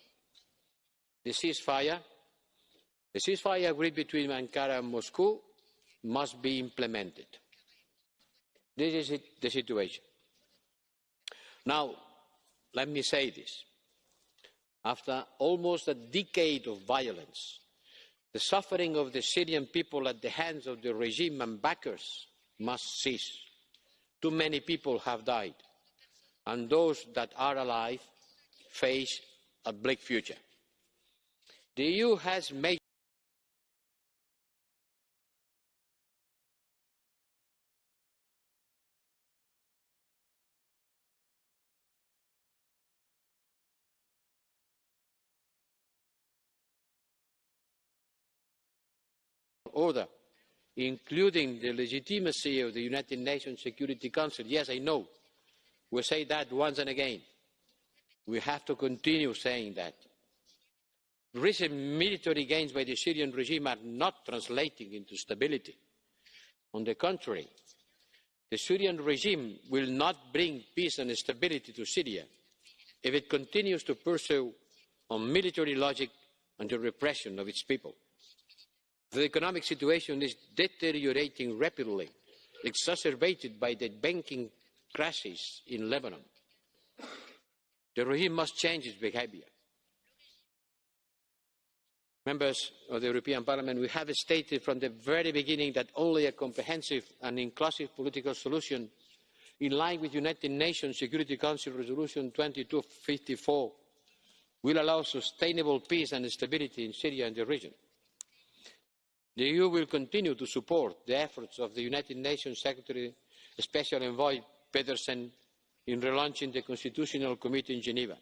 The ceasefire agreed between Ankara and Moscow must be implemented. This is the situation. Now, let me say this. After almost a decade of violence, the suffering of the Syrian people at the hands of the regime and backers must cease. Too many people have died, and those that are alive face a bleak future. The EU has made order, including the legitimacy of the United Nations Security Council. Yes, I know. We say that once and again. We have to continue saying that. Recent military gains by the Syrian regime are not translating into stability. On the contrary, the Syrian regime will not bring peace and stability to Syria if it continues to pursue on military logic and the repression of its people. The economic situation is deteriorating rapidly, exacerbated by the banking crisis in Lebanon. The regime must change its behaviour. Members of the European Parliament, we have stated from the very beginning that only a comprehensive and inclusive political solution in line with United Nations Security Council Resolution 2254 will allow sustainable peace and stability in Syria and the region. The EU will continue to support the efforts of the United Nations Secretary Special Envoy Pedersen in relaunching the Constitutional Committee in Geneva.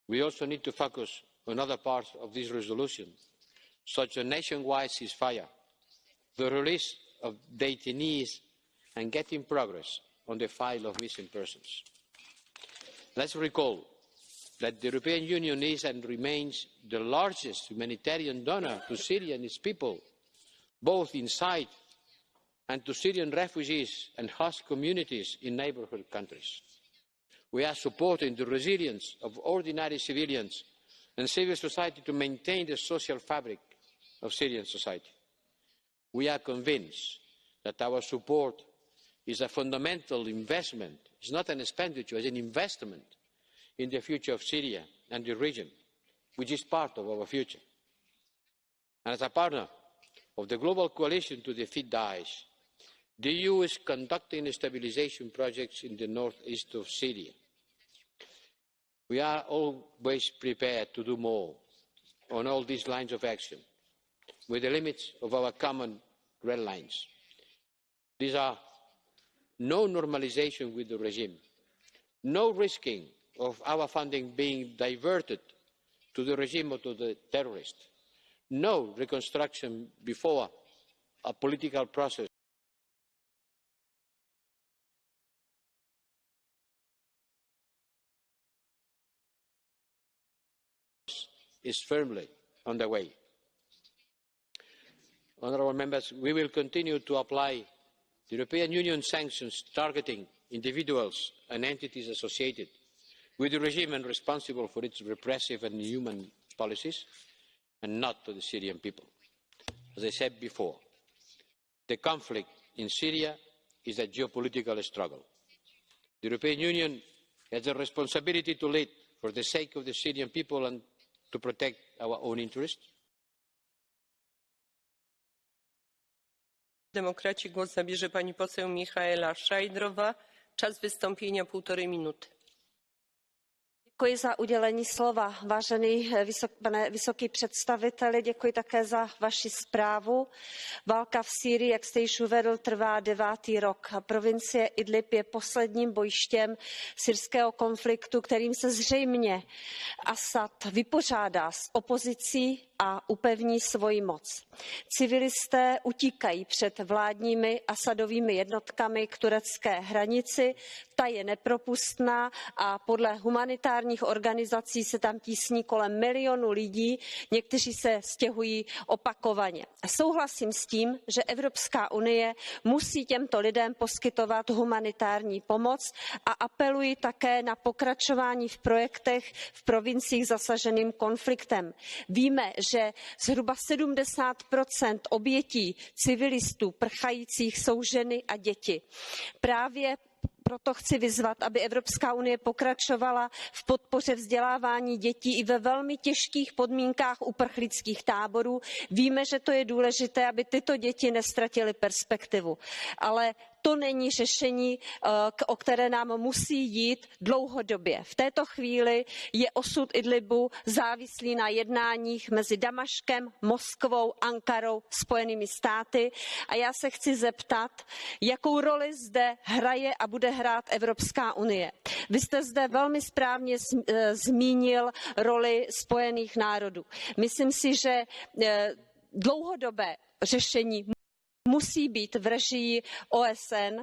We also need to focus on other parts of this resolution, such as a nationwide ceasefire, the release of detainees, and getting progress on the file of missing persons. Let's recall that the European Union is and remains the largest humanitarian donor to Syria and its people, both inside and to Syrian refugees and host communities in neighbourhood countries. We are supporting the resilience of ordinary civilians and civil society to maintain the social fabric of Syrian society. We are convinced that our support is a fundamental investment. It's not an expenditure, it's an investment in the future of Syria and the region, which is part of our future. And as a partner of the global coalition to defeat Daesh, the EU is conducting stabilisation projects in the northeast of Syria. We are always prepared to do more on all these lines of action, with the limits of our common red lines. These are no normalisation with the regime, no risking of our funding being diverted to the regime or to the terrorists, no reconstruction before a political process is firmly on the way. Honourable members, we will continue to apply the European Union sanctions targeting individuals and entities associated with the regime and responsible for its repressive and inhuman policies, and not to the Syrian people. As I said before, the conflict in Syria is a geopolitical struggle. The European Union has a responsibility to lead for the sake of the Syrian people and to protect our own interests. Demokraci głos zabierze pani poseł Michaela Šajdrová. Czas wystąpienia 1,5 minuty. Děkuji za udělení slova. Vážený pane vysoký představiteli, děkuji také za vaši zprávu. Válka v Sýrii, jak jste již uvedl, trvá 9. rok. Provincie Idlib je posledním bojištěm syrského konfliktu, kterým se zřejmě Asad vypořádá s opozicí a upevní svoji moc. Civilisté utíkají před vládními Asadovými jednotkami k turecké hranici, ta je nepropustná a podle humanitárních organizací se tam tísní kolem milionu lidí, někteří se stěhují opakovaně. Souhlasím s tím, že Evropská unie musí těmto lidem poskytovat humanitární pomoc a apeluji také na pokračování v projektech v provinciích zasaženým konfliktem. Víme, že zhruba 70% obětí civilistů prchajících jsou ženy a děti. Právě proto chci vyzvat, aby Evropská unie pokračovala v podpoře vzdělávání dětí i ve velmi těžkých podmínkách uprchlických táborů. Víme, že to je důležité, aby tyto děti neztratily perspektivu. Ale to není řešení, o které nám musí jít dlouhodobě. V této chvíli je osud Idlibu závislý na jednáních mezi Damaškem, Moskvou, Ankarou, Spojenými státy a já se chci zeptat, jakou roli zde hraje a bude hrát Evropská unie. Vy jste zde velmi správně zmínil roli Spojených národů. Myslím si, že dlouhodobé řešení musí být v režii OSN.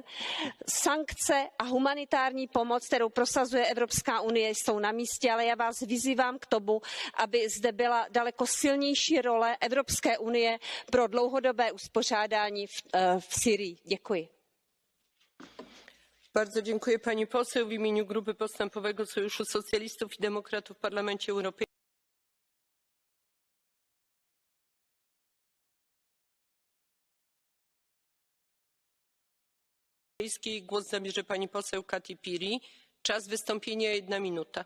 Sankce a humanitární pomoc, kterou prosazuje Evropská unie, jsou na místě, ale já vás vyzývám k tomu, aby zde byla daleko silnější role Evropské unie pro dlouhodobé uspořádání v Syrii. Děkuji. Bardzo dziękuję pani poseł. W imieniu Grupy Postępowego Sojuszu Socjalistów i Demokratów w Parlamencie Europejskim. Głos zabierze pani poseł Kati Piri. Czas wystąpienia 1 minuta.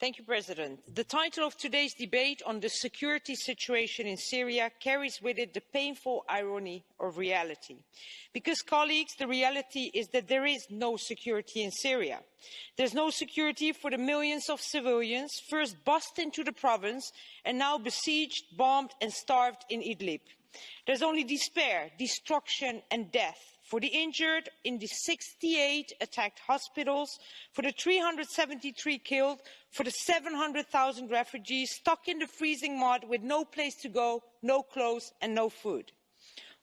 Mr President, the title of today's debate on the security situation in Syria carries with it the painful irony of reality. Because, colleagues, the reality is that there is no security in Syria. There's no security for the millions of civilians first bussed into the province and now besieged, bombed and starved in Idlib. There's only despair, destruction and death for the injured in the 68 attacked hospitals, for the 373 killed, for the 700,000 refugees stuck in the freezing mud with no place to go, no clothes and no food.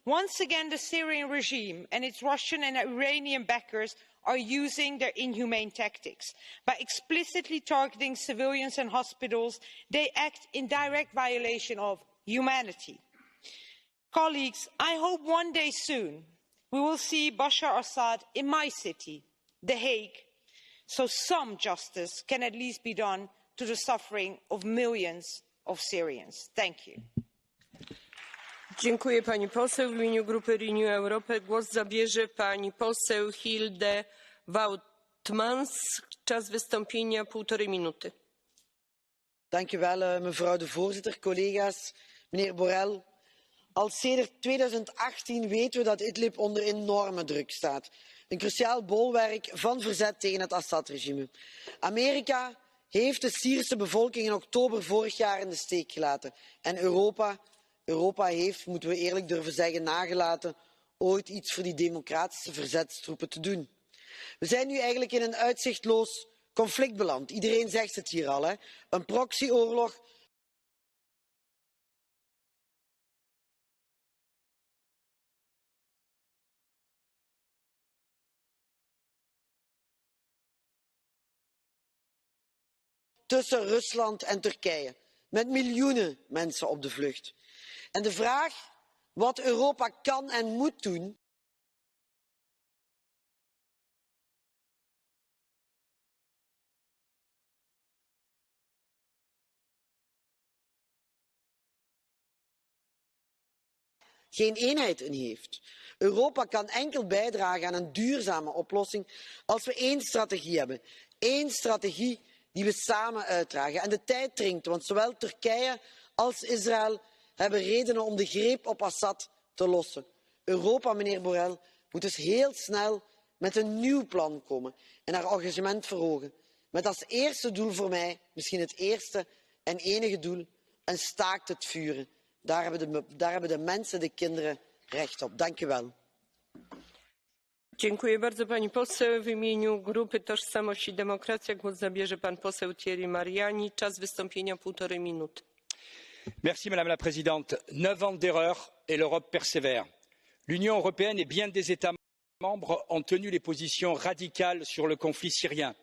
Once again, the Syrian regime and its Russian and Iranian backers are using their inhumane tactics. By explicitly targeting civilians and hospitals, they act in direct violation of humanity. Colleagues, I hope one day soon we will see Bashar Assad in my city, The Hague, so some justice can at least be done to the suffering of millions of Syrians. Thank you. Dziękuję pani poseł. W imieniu grupy Renew Europe głos zabierze pani poseł Hilde Woutmans. Czas wystąpienia 1,5 minuty. Dank u wel, mevrouw de voorzitter, collega's, meneer Borrell. Al sedert 2018 weten we dat Idlib onder enorme druk staat. Een cruciaal bolwerk van verzet tegen het Assad-regime. Amerika heeft de Syrische bevolking in oktober vorig jaar in de steek gelaten. En Europa heeft, moeten we eerlijk durven zeggen, nagelaten ooit iets voor die democratische verzetstroepen te doen. We zijn nu eigenlijk in een uitzichtloos conflict beland. Iedereen zegt het hier al, hè? Een proxyoorlog. Tussen Rusland en Turkije, met miljoenen mensen op de vlucht. En de vraag wat Europa kan en moet doen, geen eenheid in heeft. Europa kan enkel bijdragen aan een duurzame oplossing als we één strategie hebben. Eén strategie die we samen uitdragen. En de tijd dringt, want zowel Turkije als Israël hebben redenen om de greep op Assad te lossen. Europa, meneer Borrell, moet dus heel snel met een nieuw plan komen en haar engagement verhogen. Met als eerste doel voor mij, misschien het eerste en enige doel, een staakt het vuren. Daar hebben de mensen, de kinderen recht op. Dank u wel. Dziękuję bardzo pani poseł. W imieniu grupy Tożsamość i Demokracja głos zabierze pan poseł Thierry Mariani. Czas wystąpienia 1,5 minuty. Madame la Présidente. 9 ans d'erreur et l'Europe persévère. L'Union européenne et bien des États membres ont tenu les positions radicales sur le conflit syrien.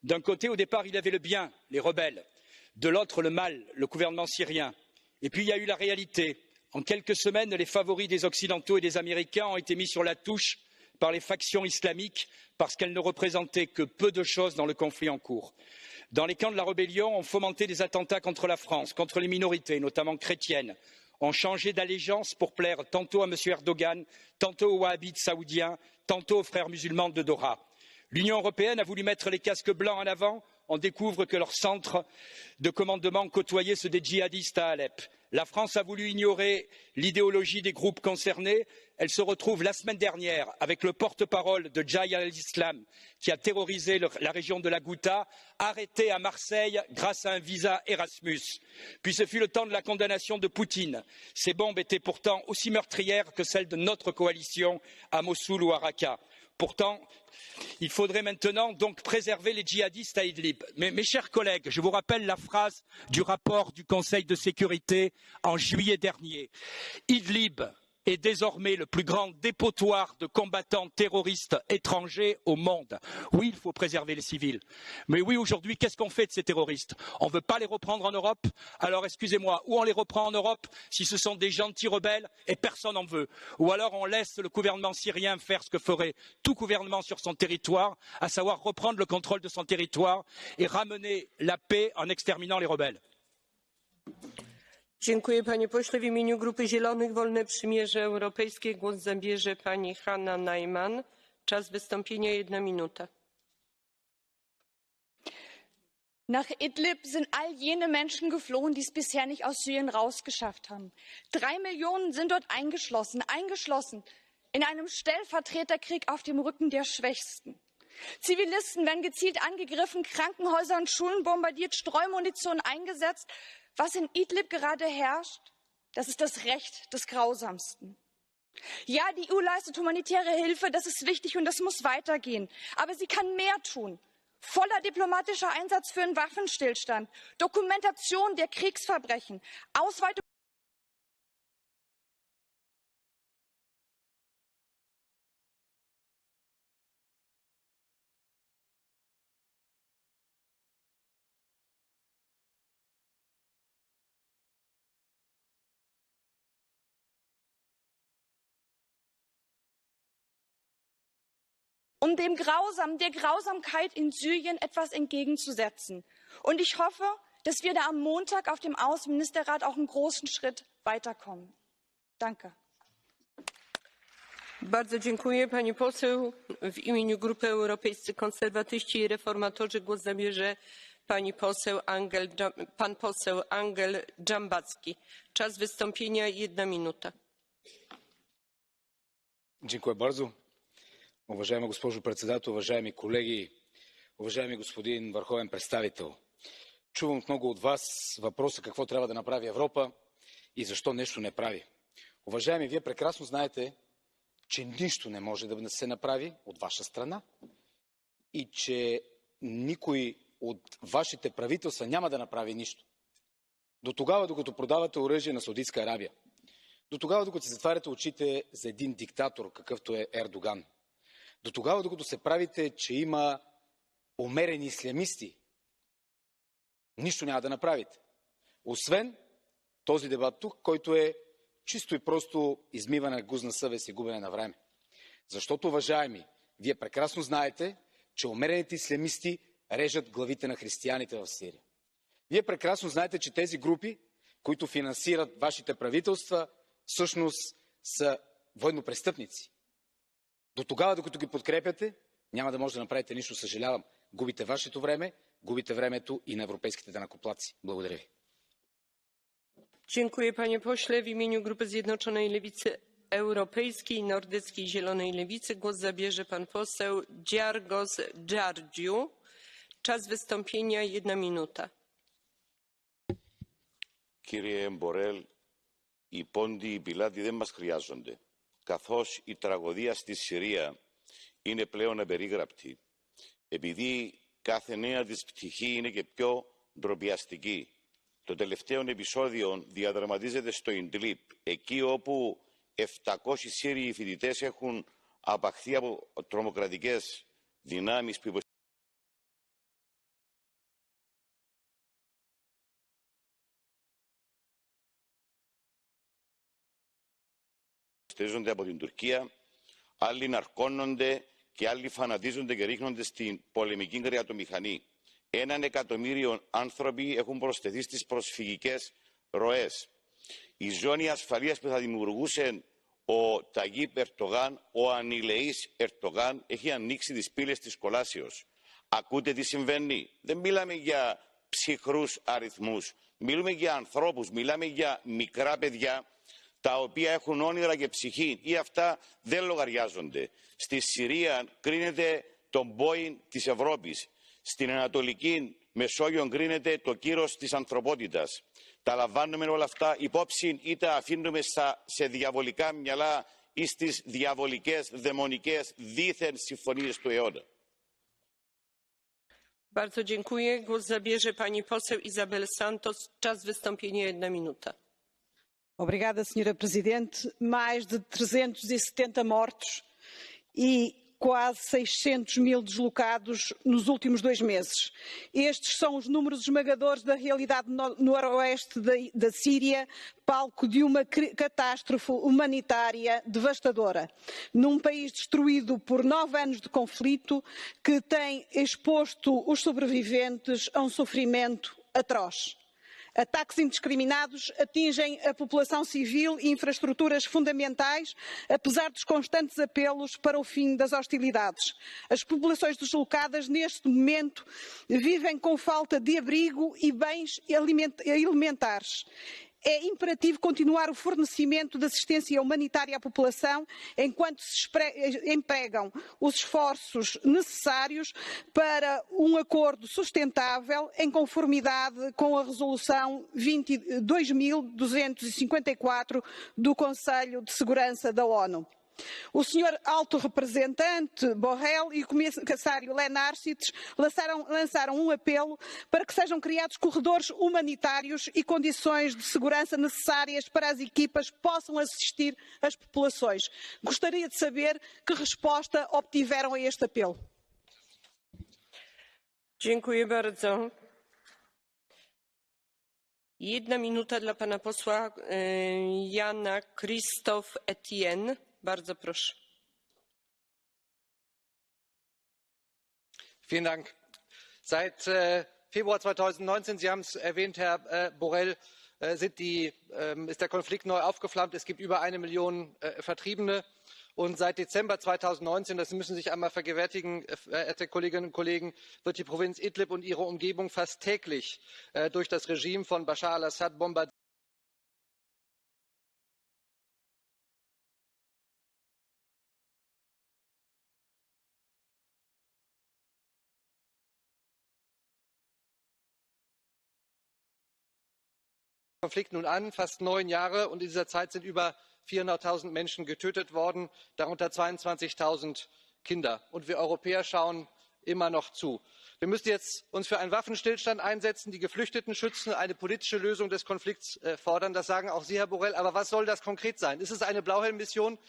D'un côté, au départ, il y avait le bien, les rebelles. De l'autre, le mal, le gouvernement syrien. Et puis, il y a eu la réalité. En quelques semaines, les favoris des Occidentaux et des Américains ont été mis sur la touche par les factions islamiques parce qu'elles ne représentaient que peu de choses dans le conflit en cours. Dans les camps de la rébellion, on fomentait des attentats contre la France, contre les minorités, notamment chrétiennes. On changeait d'allégeance pour plaire tantôt à M. Erdogan, tantôt aux wahhabites saoudiens, tantôt aux frères musulmans de Doha. L'Union européenne a voulu mettre les casques blancs en avant. On découvre que leur centre de commandement côtoyait ceux des djihadistes à Alep. La France a voulu ignorer l'idéologie des groupes concernés. Elle se retrouve la semaine dernière avec le porte-parole de Jaï al-Islam qui a terrorisé la région de la Ghouta, arrêté à Marseille grâce à un visa Erasmus. Puis ce fut le temps de la condamnation de Poutine. Ces bombes étaient pourtant aussi meurtrières que celles de notre coalition à Mossoul ou à Raqqa. Pourtant, il faudrait maintenant donc préserver les djihadistes à Idlib. Mais mes chers collègues, je vous rappelle la phrase du rapport du Conseil de sécurité en juillet dernier. Idlib est désormais le plus grand dépotoir de combattants terroristes étrangers au monde. Oui, il faut préserver les civils. Mais oui, aujourd'hui, qu'est-ce qu'on fait de ces terroristes? On ne veut pas les reprendre en Europe? Alors, excusez-moi, ou on les reprend en Europe si ce sont des gentils rebelles et personne n'en veut, ou alors on laisse le gouvernement syrien faire ce que ferait tout gouvernement sur son territoire, à savoir reprendre le contrôle de son territoire et ramener la paix en exterminant les rebelles. Dziękuję panie pośle. W imieniu Grupy Zielonych Wolne Przymierze Europejskie głos zabierze pani Hanna Neumann. Czas wystąpienia 1 minuta. Nach Idlib sind all jene Menschen geflohen, die es bisher nicht aus Syrien rausgeschafft haben. 3 Millionen sind dort eingeschlossen in einem Stellvertreterkrieg auf dem Rücken der Schwächsten. Zivilisten werden gezielt angegriffen, Krankenhäuser und Schulen bombardiert, Streumunition eingesetzt. Was in Idlib gerade herrscht, das ist das Recht des Grausamsten. Ja, die EU leistet humanitäre Hilfe, das ist wichtig und das muss weitergehen. Aber sie kann mehr tun. Voller diplomatischer Einsatz für einen Waffenstillstand, Dokumentation der Kriegsverbrechen, Ausweitung um der Grausamkeit in Syrien etwas entgegenzusetzen. Und ich hoffe, dass wir da am Montag auf dem Außenministerrat auch einen großen Schritt weiterkommen. Danke. Bardzo dziękuję pani poseł. W imieniu Grupy Europejscy Konserwatyści i Reformatorzy głos zabierze pan poseł Angel Dzhambazki. Czas wystąpienia 1 minuta. Dziękuję bardzo. Уважаема госпожо председател, уважаеми колеги, уважаеми господин върховен представител. Чувам от много от вас въпроса какво трябва да направи Европа и защо нещо не прави. Уважаеми, вие прекрасно знаете, че нищо не може да се направи от ваша страна и че никой от вашите правителства няма да направи нищо. До тогава, докато продавате оръжие на Саудитска Арабия. До тогава, докато се затваряте очите за един диктатор, какъвто е Ердоган. До тогава, докато се правите, че има умерени ислямисти, нищо няма да направите. Освен този дебат тук, който е чисто и просто измиване на гузна съвест и губене на време. Защото, уважаеми, вие прекрасно знаете, че умерените ислямисти режат главите на християните в Сирия. Вие прекрасно знаете, че тези групи, които финансират вашите правителства, всъщност са военнопрестъпници. До тогава, докато ги подкрепяте, няма да може да направите нищо, съжалявам. Губите вашето време, губите времето и на европейските данъкоплатци. Благодаря ви. Dziękuję panie pośle. W imieniu Grupy Zjednoczonej Lewicy Europejskiej i Nordyckiej Zielonej Lewicy głos zabierze pan poseł Giargos Georgiou. Czas wystąpienia 1 minuta. Κύριε Μπορέλ, οι πόντοι, οι πιλάτοι δεν μας χρειάζονται. Καθώς η τραγωδία στη Συρία είναι πλέον απερίγραπτη, επειδή κάθε νέα της πτυχή είναι και πιο ντροπιαστική. Το τελευταίο επεισόδιο διαδραματίζεται στο Ιντλίπ, εκεί όπου 700 Σύριοι φοιτητές έχουν απαχθεί από τρομοκρατικές δυνάμεις που υποστηρίζονται από την Τουρκία, άλλοι ναρκώνονται και άλλοι φανατίζονται και ρίχνονται στην πολεμική κρεατομηχανή. 1 εκατομμύριο άνθρωποι έχουν προσθεθεί στις προσφυγικές ροές. Η ζώνη ασφαλείας που θα δημιουργούσε ο Ταγίπ Ερτογάν, ο ανηλεής Ερτογάν, έχει ανοίξει τις πύλες της κολάσεως. Ακούτε τι συμβαίνει? Δεν μιλάμε για ψυχρούς αριθμούς. Μιλούμε για ανθρώπους, μιλάμε για μικρά παιδιά τα οποία έχουν όνειρα και ψυχή, ή αυτά δεν λογαριάζονται. Στη Συρία κρίνεται το Boeing της Ευρώπης. Στην Ανατολική Μεσόγειο κρίνεται το κύρος της ανθρωπότητας. Τα λαμβάνουμε όλα αυτά υπόψη ή τα αφήνουμε σε διαβολικά μυαλά ή στις διαβολικές, δαιμονικές δίθεν συμφωνίες του αιώνα? Bardzo dziękuję. Głos zabierze pani poseł Isabel Santos. Czas wystąpienia 1 minuta. Obrigada, senhora Presidente. Mais de 370 mortos e quase 600 mil deslocados nos últimos 2 meses. Estes são os números esmagadores da realidade no noroeste da Síria, palco de uma catástrofe humanitária devastadora. Num país destruído por 9 anos de conflito, que tem exposto os sobreviventes a um sofrimento atroz. Ataques indiscriminados atingem a população civil e infraestruturas fundamentais, apesar dos constantes apelos para o fim das hostilidades. As populações deslocadas, neste momento, vivem com falta de abrigo e bens elementares. É imperativo continuar o fornecimento de assistência humanitária à população enquanto se empregam os esforços necessários para um acordo sustentável em conformidade com a Resolução 22.254 do Conselho de Segurança da ONU. O senhor alto representante Borrell e o comissário Lenarcic lançaram um apelo para que sejam criados corredores humanitários e condições de segurança necessárias para as equipas possam assistir as populações. Gostaria de saber que resposta obtiveram a este apelo. Dziękuję bardzo. 1 minuta dla pana posła Jana Christophe Etienne. Bardzo proszę. Vielen Dank. Seit Februar 2019, Sie haben es erwähnt, Herr Borrell, ist der Konflikt neu aufgeflammt. Es gibt über 1 Million Vertriebene. Und seit Dezember 2019, das müssen Sie sich einmal vergewärtigen, verehrte Kolleginnen und Kollegen, wird die Provinz Idlib und ihre Umgebung fast täglich durch das Regime von Bashar al-Assad bombardiert. Konflikt nun an, fast 9 Jahre, und in dieser Zeit sind über 400.000 Menschen getötet worden, darunter 22.000 Kinder. Und wir Europäer schauen immer noch zu. Wir müssen uns jetzt für einen Waffenstillstand einsetzen, die Geflüchteten schützen, eine politische Lösung des Konflikts fordern. Das sagen auch Sie, Herr Borrell. Aber was soll das konkret sein? Ist es eine Blauhelm-Mission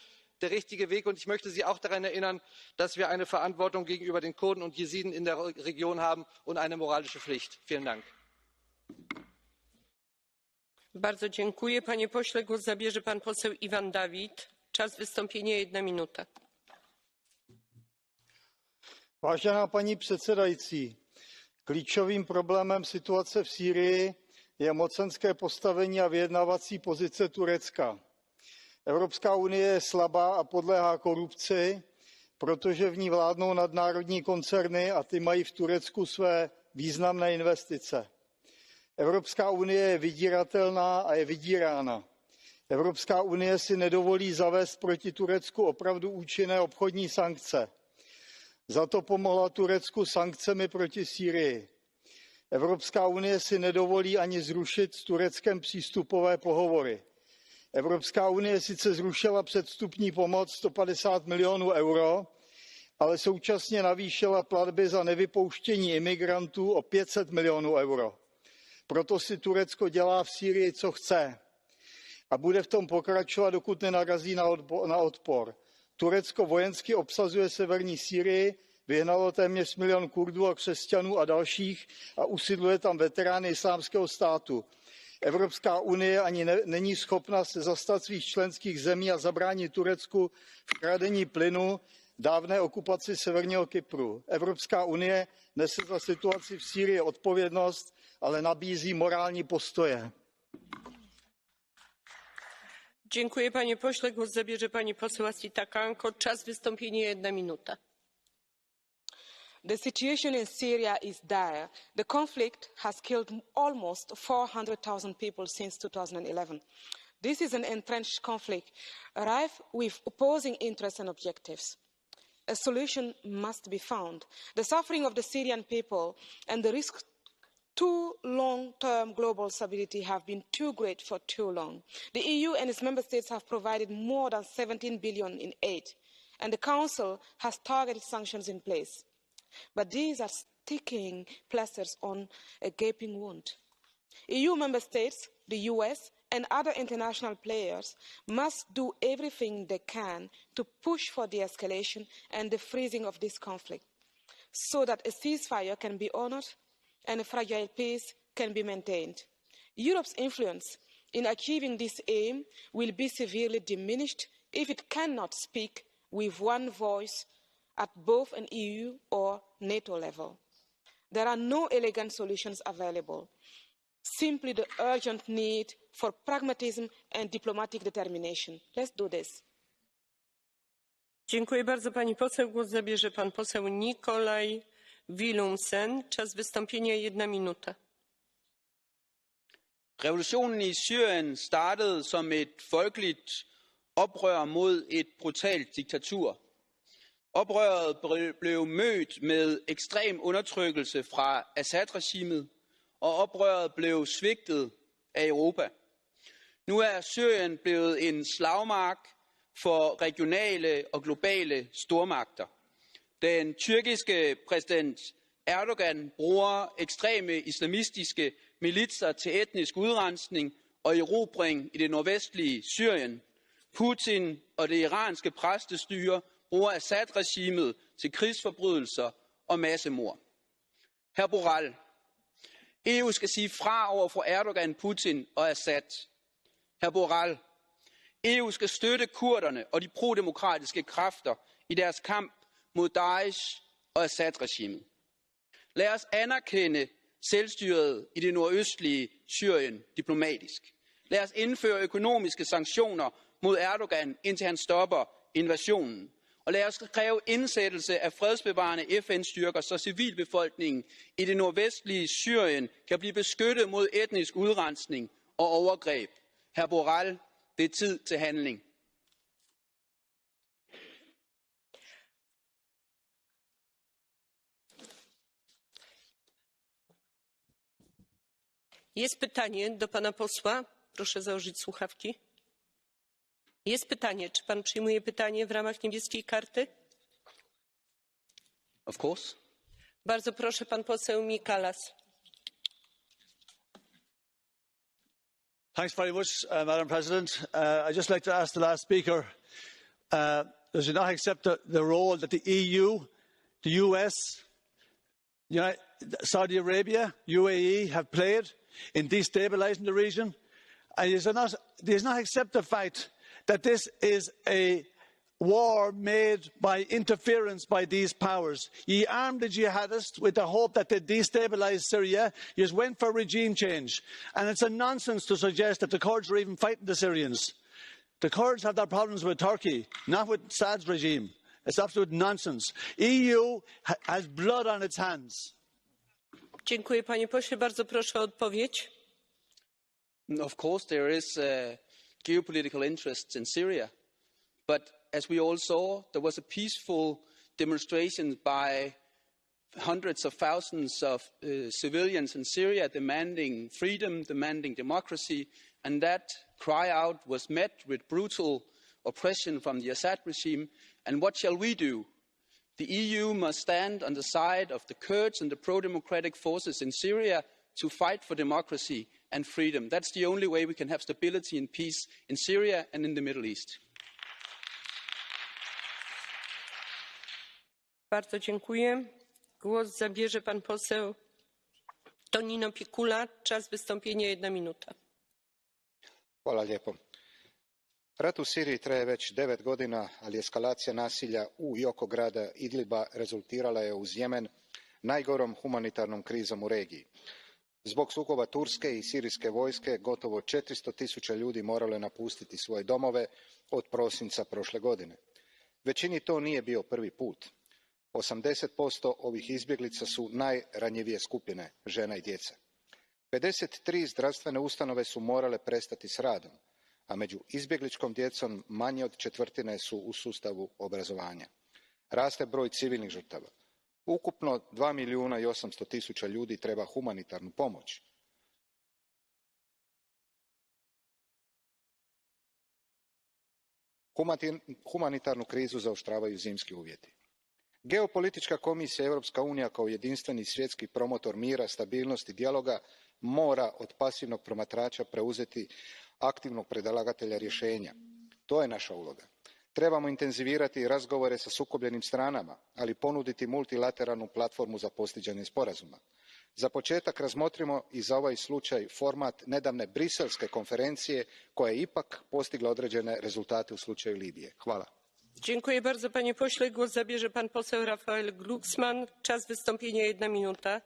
der richtige Weg? Und ich möchte Sie auch daran erinnern, dass wir eine Verantwortung gegenüber den Kurden und Jesiden in der Region haben und eine moralische Pflicht. Vielen Dank. Bardzo dziękuję. Panie pośle, głos zabierze pan poseł Iwan Dawid. Czas wystąpienia 1 minuta. Vážená paní předsedající, klíčovým problémem situace v Sýrii je mocenské postavení a vyjednávací pozice Turecka. Evropská unie je slabá a podléhá korupci, protože v ní vládnou nadnárodní koncerny a ty mají v Turecku své významné investice. Evropská unie je vydíratelná a je vydírána. Evropská unie si nedovolí zavést proti Turecku opravdu účinné obchodní sankce. Za to pomohla Turecku sankcemi proti Sýrii. Evropská unie si nedovolí ani zrušit s Tureckem přístupové pohovory. Evropská unie sice zrušila předvstupní pomoc 150 milionů euro, ale současně navýšila platby za nevypouštění imigrantů o 500 milionů euro. Proto si Turecko dělá v Sýrii, co chce. A bude v tom pokračovat, dokud nenarazí na odpor. Turecko vojensky obsazuje severní Sýrii, vyhnalo téměř 1 milion Kurdů a křesťanů a dalších a usidluje tam veterány Islámského státu. Evropská unie ani není schopna se zastat svých členských zemí a zabránit Turecku v kradení plynu, dávné okupaci severního Kypru. Evropská unie nese za situaci v Sýrii odpovědnost, ale nabízí morální postoje. Dziękuję panie pośle. Głos zabierze pani poseł Asita Kanko. Czas wystąpienia 1 minuta. The situation in Syria is dire. The conflict has killed almost 400,000 people since 2011. This is an entrenched conflict, rife with opposing interests and objectives. A solution must be found. The suffering of the Syrian people and the risk to long-term global stability have been too great for too long. The EU and its member states have provided more than 17 billion in aid, and the Council has targeted sanctions in place. But these are sticking plasters on a gaping wound. EU member states, the US, and other international players must do everything they can to push for de-escalation and the freezing of this conflict, so that a ceasefire can be honored and a fragile peace can be maintained. Europe's influence in achieving this aim will be severely diminished if it cannot speak with one voice at both an EU or NATO level. There are no elegant solutions available, simply the urgent need for pragmatism and diplomatic determination. Let's do this. Dziękuję bardzo pani poseł. Głos zabierze pan poseł Nikolaj Willumsen. Czas wystąpienia 1 minuta. Revolutionen i Syrien startede som et folkeligt oprør mod et brutalt diktatur. Oprøret blev mødt med ekstrem undertrykkelse fra Assad-regimet, og oprøret blev svigtet af Europa. Nu er Syrien blevet en slagmark for regionale og globale stormagter. Den tyrkiske præsident Erdogan bruger ekstreme islamistiske militser til etnisk udrensning og erobring i det nordvestlige Syrien. Putin og det iranske præstestyre bruger Assad-regimet til krigsforbrydelser og massemord. Hr. Borrell, EU skal sige fra over for Erdogan, Putin og Assad. Hr. Borrell, EU skal støtte kurderne og de prodemokratiske kræfter i deres kamp mod Daesh og Assad-regimet. Lad os anerkende selvstyret i det nordøstlige Syrien diplomatisk. Lad os indføre økonomiske sanktioner mod Erdogan, indtil han stopper invasionen. Og lad os kræve indsættelse af fredsbevarende FN-styrker, så civilbefolkningen i det nordvestlige Syrien kan blive beskyttet mod etnisk udrensning og overgreb. Hr. Borrell, det er tid til handling. Jest pytanie do pana posła. Proszę założyć słuchawki. Jest pytanie. Czy pan przyjmuje pytanie w ramach niebieskiej karty? Of course. Bardzo proszę, pan poseł Mikalas. Thanks very much, Madam President. I'd just like to ask the last speaker, does he not accept the role that the EU, the US, Saudi Arabia, UAE have played in destabilising the region? And does not accept the fact that this is a war made by interference by these powers. Ye armed the jihadists with the hope that they'd destabilise Syria. You just went for regime change. And it's a nonsense to suggest that the Kurds are even fighting the Syrians. The Kurds have their problems with Turkey, not with Assad's regime. It's absolute nonsense. EU has blood on its hands. Dziękuję panie pośle. Bardzo proszę o odpowiedź. Of course there is geopolitical interests in Syria. But as we all saw, there was a peaceful demonstration by hundreds of thousands of civilians in Syria demanding freedom, demanding democracy, and that cry out was met with brutal oppression from the Assad regime. And what shall we do? The EU must stand on the side of the Kurds and the pro-democratic forces in Syria to fight for democracy and freedom. That's the only way we can have stability and peace in Syria and in the Middle East. Bardzo dziękuję. Głos zabierze pan poseł Tonino Picula. Czas wystąpienia 1 minuta. Hvala lijepo. Rat u Siriji traje već 9 godina, ali eskalacija nasilja u i oko grada Idliba rezultirala je uz Jemen najgorom humanitarnom krizom u regiji. Zbog sukoba turske i sirijske vojske gotovo 400.000 ljudi moralo je napustiti svoje domove od prosinca prošle godine. Većini to nije bio prvi put. 80% ovih izbjeglica su najranjivije skupine, žena i djeca. 53 zdravstvene ustanove su morale prestati s radom, a među izbjegličkom djecom manje od četvrtine su u sustavu obrazovanja. Raste broj civilnih žrtava. Ukupno 2.800.000 ljudi treba humanitarnu pomoć. Humanitarnu krizu zaoštravaju zimski uvjeti. Geopolitička komisija Europska unija kao jedinstveni svjetski promotor mira, stabilnosti i dijaloga mora od pasivnog promatrača preuzeti aktivnog predlagatelja rješenja. To je naša uloga. Trebamo intenzivirati razgovore sa sukobljenim stranama, ali ponuditi multilateralnu platformu za postizanje sporazuma. Za početak razmotrimo i za ovaj slučaj format nedavne briselske konferencije koja je ipak postigla određene rezultate u slučaju Libije. Hvala. Dziękuję bardzo panie pośle. Głos zabierze pan poseł Raphael Glucksmann. Czas wystąpienia 1 minuta.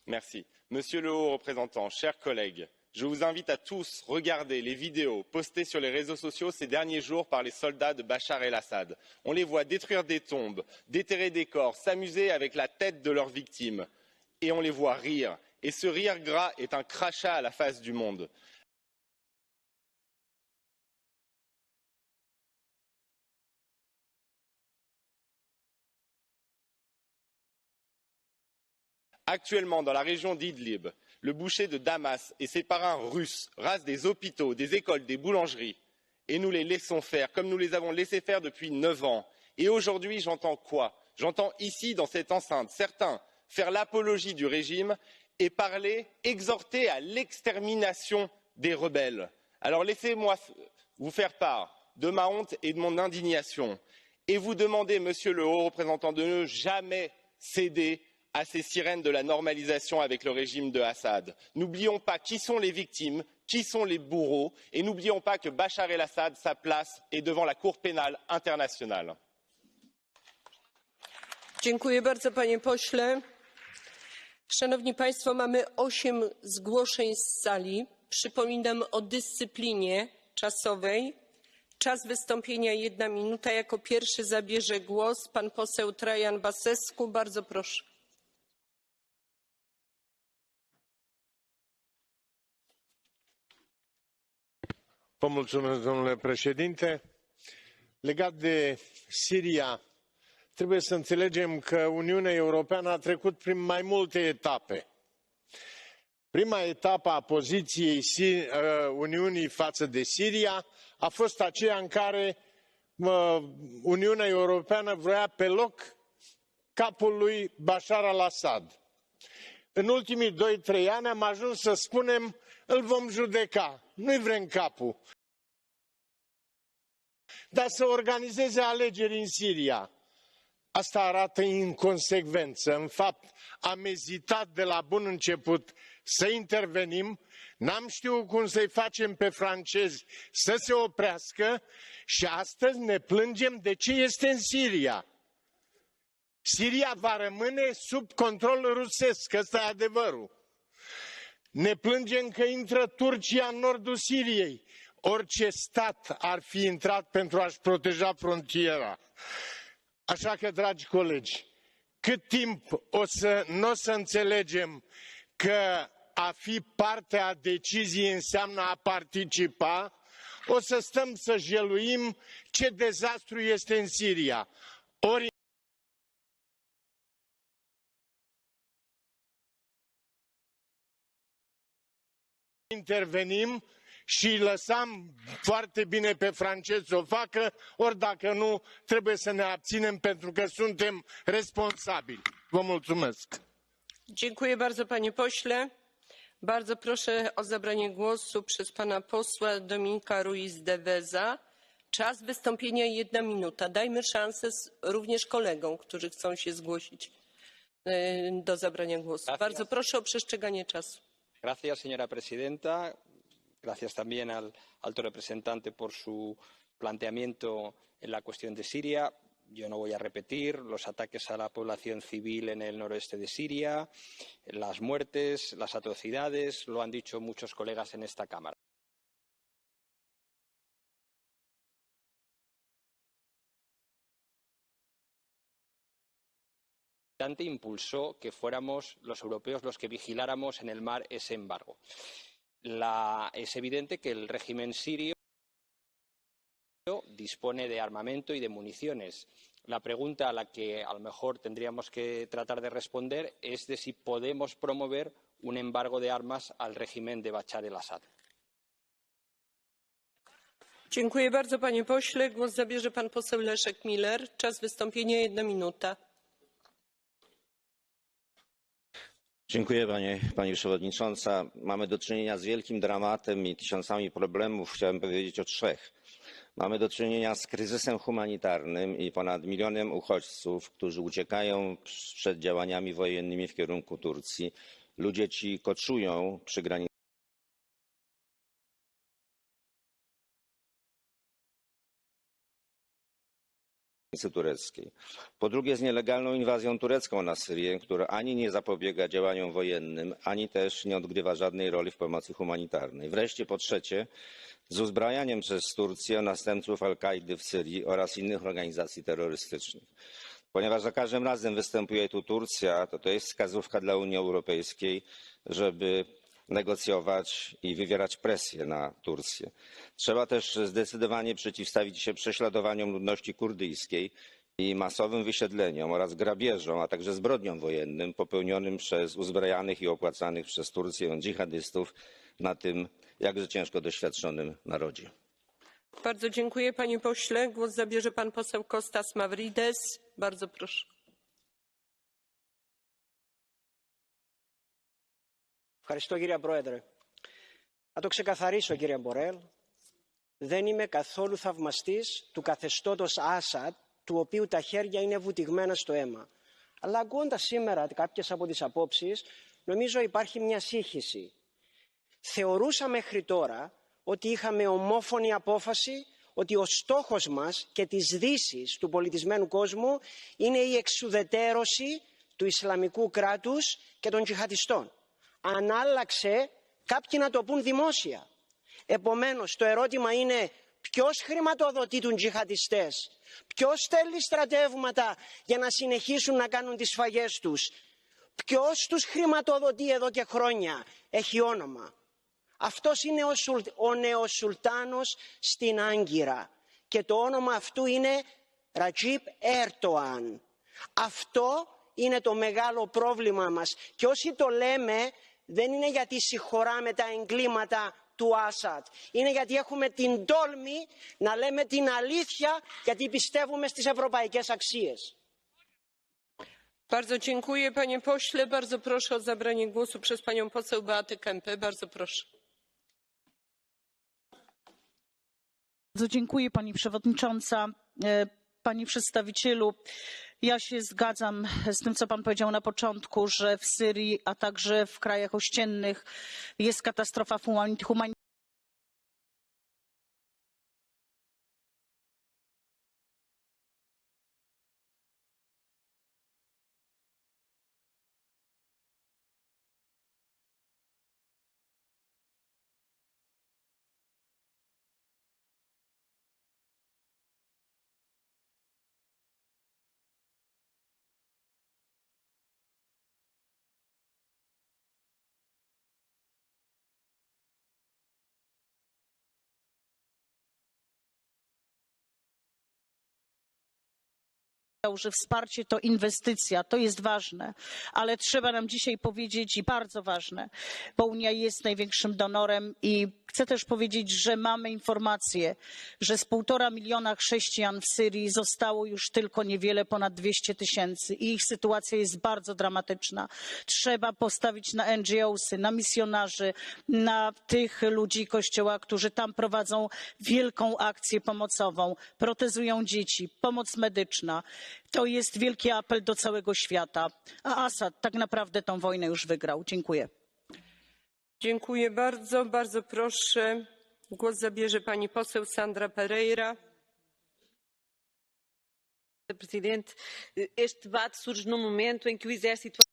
Merci. Monsieur le haut représentant, chers collègues, je vous invite à tous regarder les vidéos postées sur les réseaux sociaux ces derniers jours par les soldats de Bachar el-Assad. On les voit détruire des tombes, déterrer des corps, s'amuser avec la tête de leurs victimes. Et on les voit rire. Et ce rire gras est un crachat à la face du monde. Actuellement, dans la région d'Idlib, le boucher de Damas et ses parrains russes rasent des hôpitaux, des écoles, des boulangeries. Et nous les laissons faire, comme nous les avons laissé faire depuis 9 ans. Et aujourd'hui, j'entends quoi? J'entends ici, dans cette enceinte, certains faire l'apologie du régime et parler, exhorter à l'extermination des rebelles. Alors laissez-moi vous faire part de ma honte et de mon indignation et vous demander, monsieur le haut représentant, de ne jamais céder à ces sirènes de la normalisation avec le régime de Assad. N'oublions pas qui sont les victimes, qui sont les bourreaux, et n'oublions pas que Bachar el-Assad, sa place est devant la Cour pénale internationale. Dziękuję bardzo panie pośle. Szanowni państwo, mamy 8 zgłoszeń z sali. Przypominam o dyscyplinie czasowej. Czas wystąpienia 1 minuta. Jako pierwszy zabierze głos pan poseł Traian Basescu. Bardzo proszę. Domnule președinte, legat de Siria, trebuie să înțelegem că Uniunea Europeană a trecut prin mai multe etape. Prima etapă a poziției Uniunii față de Siria a fost aceea în care Uniunea Europeană vrea pe loc capul lui Bashar al-Assad. În ultimii 2-3 ani am ajuns să spunem îl vom judeca, nu-i vrem capul, dar să organizeze alegeri în Siria. Asta arată inconsecvență. În fapt, am ezitat de la bun început să intervenim, n-am știut cum să-i facem pe francezi să se oprească și astăzi ne plângem de ce este în Siria. Siria va rămâne sub control rusesc, ăsta e adevărul. Ne plângem că intră Turcia în nordul Siriei. Orice stat ar fi intrat pentru a-și proteja frontiera. Așa că, dragi colegi, cât timp nu o să înțelegem că a fi parte a deciziei înseamnă a participa, o să stăm să jeluim ce dezastru este în Siria. Ori intervenim și îi lăsam foarte bine pe francezi să o facă, ori dacă nu, trebuie să ne abținem pentru că suntem responsabili. Vă mulțumesc. Dziękuję bardzo panie pośle. Bardzo proszę o zabranie głosu przez pana posła Dominika Ruiz de Veza. Czas wystąpienia 1 minuta. Dajmy szansę również kolegom, którzy chcą się zgłosić do zabrania głosu. Gracias. Bardzo proszę o przestrzeganie czasu. Gracias, señora presidenta. Gracias también al alto representante por su planteamiento en la cuestión de Siria. Yo no voy a repetir los ataques a la población civil en el noroeste de Siria, las muertes, las atrocidades, lo han dicho muchos colegas en esta Cámara. Impulsó que fuéramos los europeos los que vigiláramos en el mar ese embargo. Es evidente que el régimen sirio dispone de armamento y de municiones. La pregunta a la que a lo mejor tendríamos que tratar de responder es de si podemos promover un embargo de armas al régimen de Bashar el-Assad. Dziękuję bardzo, panie pośle. Głos zabierze pan poseł Leszek Miller. Czas wystąpienia 1 minuta. Dziękuję pani przewodnicząca. Mamy do czynienia z wielkim dramatem i tysiącami problemów. Chciałem powiedzieć o 3. Mamy do czynienia z kryzysem humanitarnym i ponad 1 milionem uchodźców, którzy uciekają przed działaniami wojennymi w kierunku Turcji. Ludzie ci koczują przy granicy tureckiej. Po drugie, z nielegalną inwazją turecką na Syrię, która ani nie zapobiega działaniom wojennym, ani też nie odgrywa żadnej roli w pomocy humanitarnej. Wreszcie po trzecie, z uzbrajaniem przez Turcję następców Al-Kaidy w Syrii oraz innych organizacji terrorystycznych. Ponieważ za każdym razem występuje tu Turcja, to jest wskazówka dla Unii Europejskiej, żeby negocjować i wywierać presję na Turcję. Trzeba też zdecydowanie przeciwstawić się prześladowaniom ludności kurdyjskiej i masowym wysiedleniom oraz grabieżom, a także zbrodniom wojennym popełnionym przez uzbrojonych i opłacanych przez Turcję dżihadystów na tym jakże ciężko doświadczonym narodzie. Bardzo dziękuję, panie pośle. Głos zabierze pan poseł Kostas Mavrides. Bardzo proszę. Ευχαριστώ κύριε Πρόεδρε. Να το ξεκαθαρίσω κύριε Μπορέλ. Δεν είμαι καθόλου θαυμαστής του καθεστώτος Άσαντ, του οποίου τα χέρια είναι βουτυγμένα στο αίμα. Αλλά ακούγοντας σήμερα κάποιες από τις απόψεις, νομίζω υπάρχει μια σύγχυση. Θεωρούσα μέχρι τώρα ότι είχαμε ομόφωνη απόφαση ότι ο στόχος μας και της Δύσης του πολιτισμένου κόσμου είναι η εξουδετέρωση του Ισλαμικού κράτους και των τζιχαντιστών. Αν άλλαξε, κάποιοι να το πούν δημόσια. Επομένως, το ερώτημα είναι ποιος χρηματοδοτεί τους τζιχαντιστές, ποιος στέλνει στρατεύματα για να συνεχίσουν να κάνουν τις σφαγές τους, ποιος τους χρηματοδοτεί εδώ και χρόνια, έχει όνομα. Αυτός είναι ο νεοσουλτάνος στην Άγκυρα και το όνομα αυτού είναι Ρατζίπ Έρντοαν. Αυτό είναι το μεγάλο πρόβλημα μας και όσοι το λέμε δεν είναι γιατί συγχωράμε τα εγκλήματα του Άσαντ. Είναι γιατί έχουμε την τόλμη να λέμε την αλήθεια γιατί πιστεύουμε στις ευρωπαϊκές αξίες. Bardzo dziękuję, panie pośle. Bardzo proszę o zabranie głosu przez panią poseł Beatę Kempę. Bardzo proszę. Bardzo dziękuję, pani przewodnicząca. Panie przedstawicielu, ja się zgadzam z tym, co pan powiedział na początku, że w Syrii, a także w krajach ościennych jest katastrofa humanitarna. że wsparcie to inwestycja, to jest ważne, ale trzeba nam dzisiaj powiedzieć i bardzo ważne, bo Unia jest największym donorem i chcę też powiedzieć, że mamy informację, że z 1,5 miliona chrześcijan w Syrii zostało już tylko niewiele ponad 200 tysięcy i ich sytuacja jest bardzo dramatyczna. Trzeba postawić na NGOsy, na misjonarzy, na tych ludzi Kościoła, którzy tam prowadzą wielką akcję pomocową, protezują dzieci, pomoc medyczna. To jest wielki apel do całego świata. A Asad tak naprawdę tę wojnę już wygrał. Dziękuję. Dziękuję bardzo. Bardzo proszę. Głos zabierze pani poseł Sandra Pereira. Presidente, este debate surge num momento em que o exército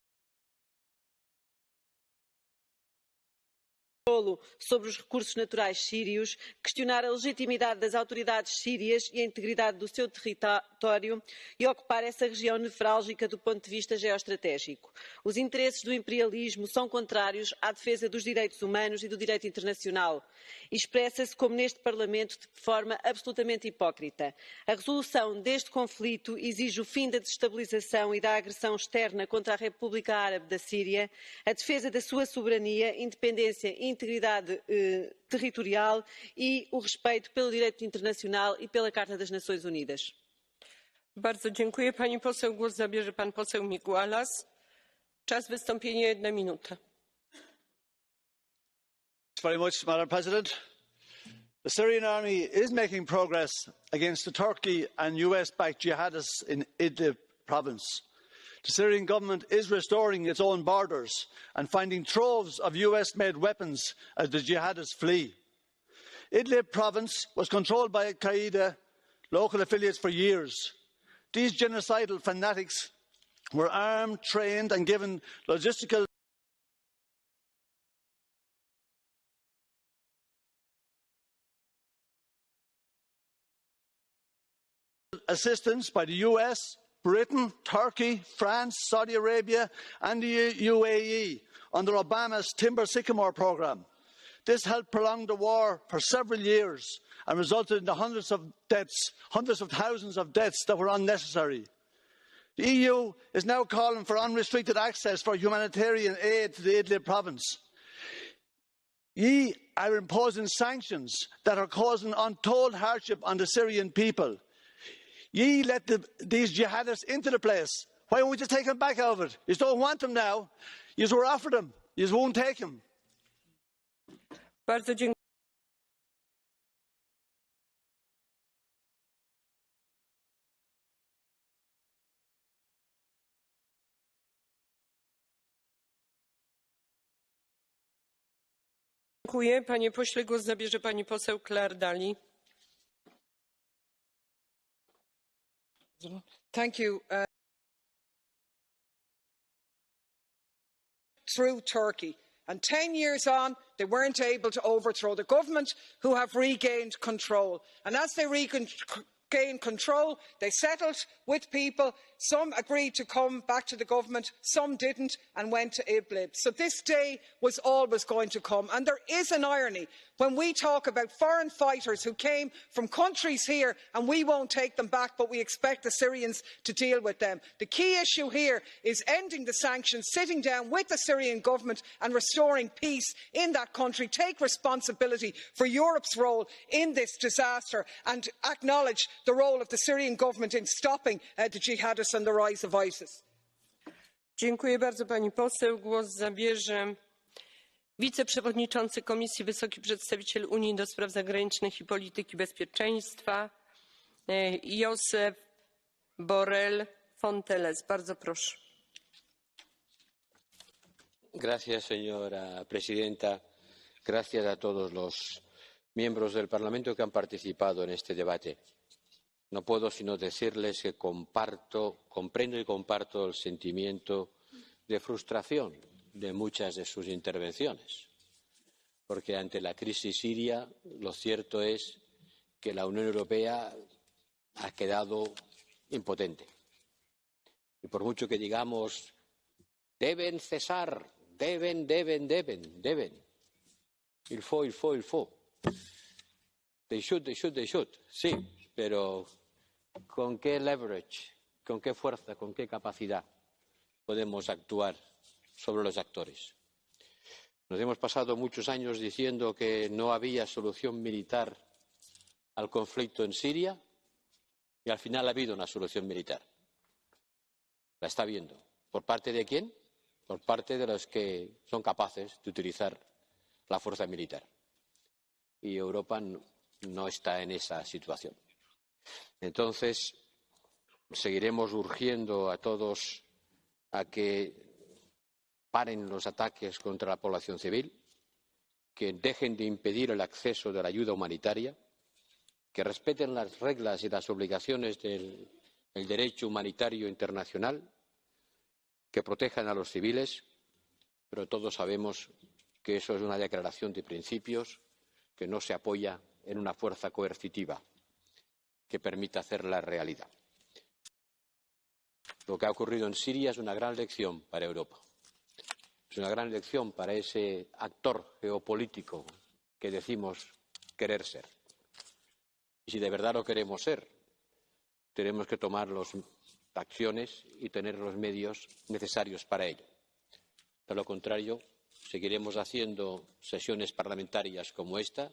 sobre os recursos naturais sírios, questionar a legitimidade das autoridades sírias e a integridade do seu território e ocupar essa região nefrálgica do ponto de vista geoestratégico. Os interesses do imperialismo são contrários à defesa dos direitos humanos e do direito internacional. E expressa-se, como neste Parlamento, de forma absolutamente hipócrita. A resolução deste conflito exige o fim da desestabilização e da agressão externa contra a República Árabe da Síria, a defesa da sua soberania, independência e integridade territorial e o respeito pelo direito internacional e pela Carta das Nações Unidas. Bardzo dziękuję. Pani poseł, głos zabierze pan poseł Migualas. Czas wystąpienia 1 minuta. Very much, Madam President. The Syrian army is making progress against the Turkey and US-backed jihadists in Idlib province. The Syrian government is restoring its own borders and finding troves of US-made weapons as the jihadists flee. Idlib province was controlled by Al-Qaeda local affiliates for years. These genocidal fanatics were armed, trained and given logistical assistance by the US, Britain, Turkey, France, Saudi Arabia and the UAE under Obama's Timber Sycamore programme. This helped prolong the war for several years and resulted in the hundreds of thousands of deaths that were unnecessary. The EU is now calling for unrestricted access for humanitarian aid to the Idlib province. Ye are imposing sanctions that are causing untold hardship on the Syrian people. Ye let these jihadists into the place. Why don't we just take them back out of it? You don't want them now. You were offered them. You won't take them. Bardzo dziękuję. Dziękuję. Panie pośle, głos zabierze pani poseł Claire Daly. Thank you. Through Turkey. And 10 years on, they weren't able to overthrow the government, who have regained control. And as they regained control, they settled with people. Some agreed to come back to the government, some didn't and went to Idlib. So this day was always going to come. And there is an irony when we talk about foreign fighters who came from countries here and we won't take them back, but we expect the Syrians to deal with them. The key issue here is ending the sanctions, sitting down with the Syrian government and restoring peace in that country. Take responsibility for Europe's role in this disaster and acknowledge the role of the Syrian government in stopping the jihadists and the rise of ISIS. Dziękuję bardzo pani poseł. Głos zabierze wiceprzewodniczący Komisji Wysoki Przedstawiciel Unii do Spraw Zagranicznych i Polityki Bezpieczeństwa Josep Borrell Fontelles. Bardzo proszę. Gracias, señora presidenta. Gracias a todos los miembros del Parlamento que han participado en este debate. No puedo sino decirles que comprendo y comparto el sentimiento de frustración de muchas de sus intervenciones, porque ante la crisis siria lo cierto es que la Unión Europea ha quedado impotente. Y por mucho que digamos deben cesar, deben. Il faut. They should. Sí, pero ¿con qué leverage? con qué fuerza, con qué capacidad podemos actuar sobre los actores. Nos hemos pasado muchos años diciendo que no había solución militar al conflicto en Siria y al final ha habido una solución militar. La está habiendo. ¿Por parte de quién? Por parte de los que son capaces de utilizar la fuerza militar. Y Europa no está en esa situación. Entonces, seguiremos urgiendo a todos a que paren los ataques contra la población civil, que dejen de impedir el acceso de la ayuda humanitaria, que respeten las reglas y las obligaciones del derecho humanitario internacional, que protejan a los civiles, pero todos sabemos que eso es una declaración de principios que no se apoya en una fuerza coercitiva que permita hacerla realidad. Lo que ha ocurrido en Siria es una gran lección para Europa. Es una gran lección para ese actor geopolítico que decimos querer ser. Y si de verdad lo queremos ser, tenemos que tomar las acciones y tener los medios necesarios para ello. De lo contrario, seguiremos haciendo sesiones parlamentarias como esta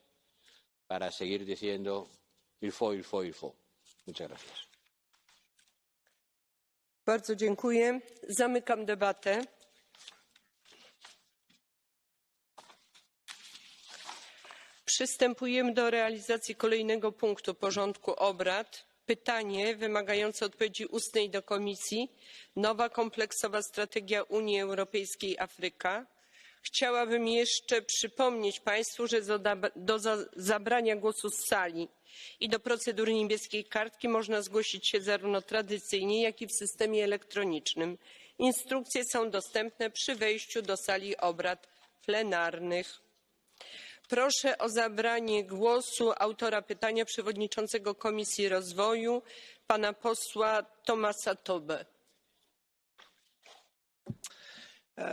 para seguir diciendo il faut, il faut, il faut. Muchas gracias. Bardzo dziękuję. Zamykam debatę. Przystępujemy do realizacji kolejnego punktu porządku obrad. Pytanie wymagające odpowiedzi ustnej do Komisji. Nowa kompleksowa strategia Unii Europejskiej Afryka. Chciałabym jeszcze przypomnieć Państwu, że do zabrania głosu z sali i do procedury niebieskiej kartki można zgłosić się zarówno tradycyjnie, jak i w systemie elektronicznym. Instrukcje są dostępne przy wejściu do sali obrad plenarnych. Proszę o zabranie głosu autora pytania, przewodniczącego Komisji Rozwoju, pana posła Thomasa Tobbe.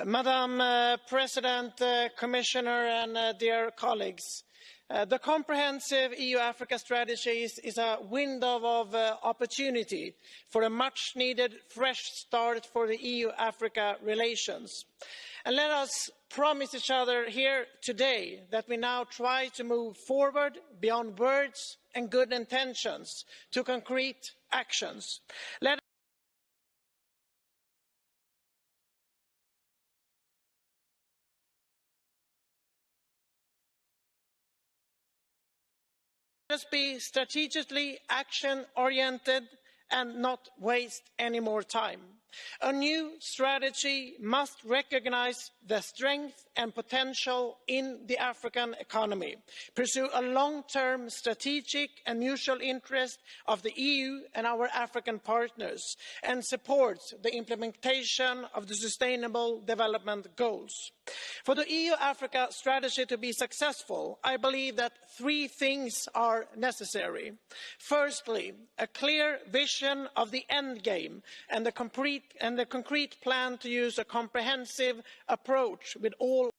Madam President, Commissioner and dear colleagues, the comprehensive EU-Africa strategy is a window of opportunity for a much-needed fresh start for the EU-Africa relations. And let us promise each other here today that we now try to move forward beyond words and good intentions to concrete actions. Let us be strategically action-oriented and not waste any more time. A new strategy must recognise the strength and potential in the African economy, pursue a long-term strategic and mutual interest of the EU and our African partners, and support the implementation of the Sustainable Development Goals. For the EU-Africa strategy to be successful, I believe that three things are necessary. Firstly, a clear vision of the end game and the concrete plan to use a comprehensive approach with all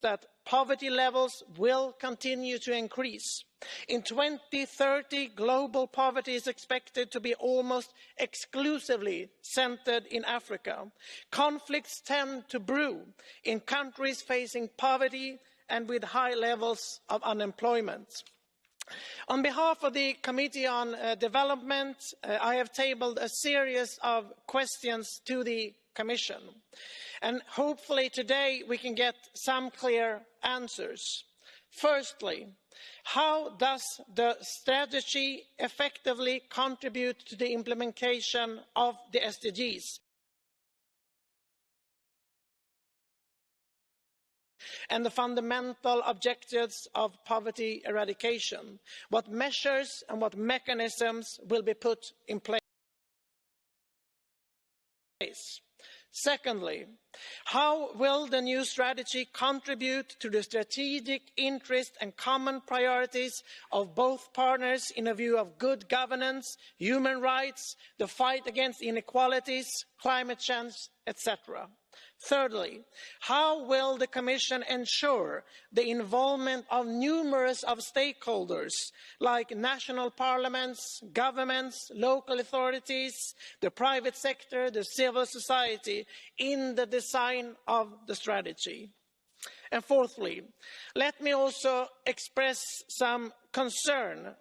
that poverty levels will continue to increase. In 2030, global poverty is expected to be almost exclusively centred in Africa. Conflicts tend to brew in countries facing poverty and with high levels of unemployment. On behalf of the Committee on Development, I have tabled a series of questions to the Commission. And hopefully today we can get some clear answers. Firstly, how does the strategy effectively contribute to the implementation of the SDGs? and the fundamental objectives of poverty eradication? What measures and what mechanisms will be put in place? Secondly, how will the new strategy contribute to the strategic interest and common priorities of both partners in a view of good governance, human rights, the fight against inequalities, climate change, etc.? Thirdly, how will the Commission ensure the involvement of numerous stakeholders like national parliaments, governments, local authorities, the private sector, the civil society in the design of the strategy? And fourthly, let me also express some concern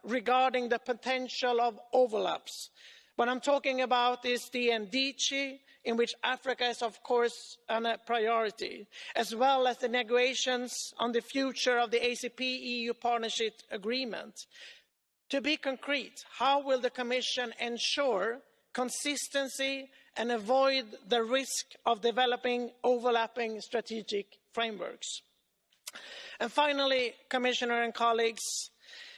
regarding the potential of overlaps. What I'm talking about is the NDC, in which Africa is, of course, a priority, as well as the negotiations on the future of the ACP-EU Partnership Agreement. To be concrete, how will the Commission ensure consistency and avoid the risk of developing overlapping strategic frameworks? And finally, Commissioner and colleagues,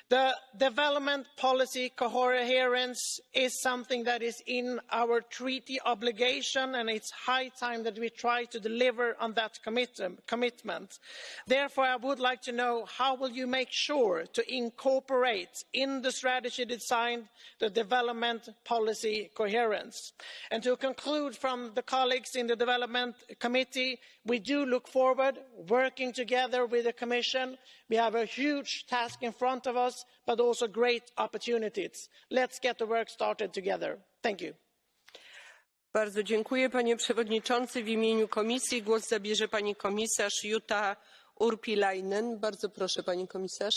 the development policy coherence is something that is in our treaty obligation, and it's high time that we try to deliver on that commitment. Therefore, I would like to know, how will you make sure to incorporate in the strategy design the development policy coherence? And to conclude from the colleagues in the Development Committee, we do look forward working together with the Commission. We have a huge task in front of us, but also great opportunities. Let's get the work started together. Thank you. Bardzo dziękuję, panie przewodniczący. W imieniu komisji głos zabierze pani komisarz Jutta Urpilainen. Bardzo proszę, pani komisarz.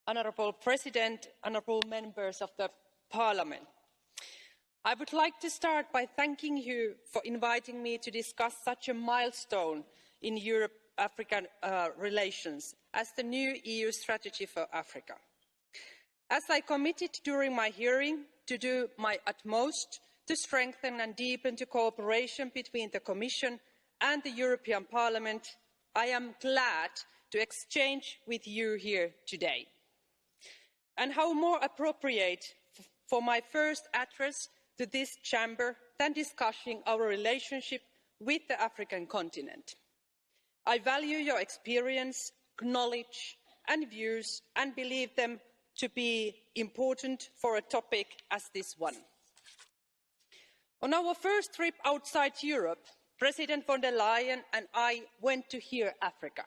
Honourable President, honourable members of the Parliament. I would like to start by thanking you for inviting me to discuss such a milestone in Europe-African relations as the new EU strategy for Africa. As I committed during my hearing to do my utmost to strengthen and deepen the cooperation between the Commission and the European Parliament, I am glad to exchange with you here today. And how more appropriate for my first address to this chamber than discussing our relationship with the African continent. I value your experience, knowledge and views and believe them to be important for a topic as this one. On our first trip outside Europe, President von der Leyen and I went to hear Africa.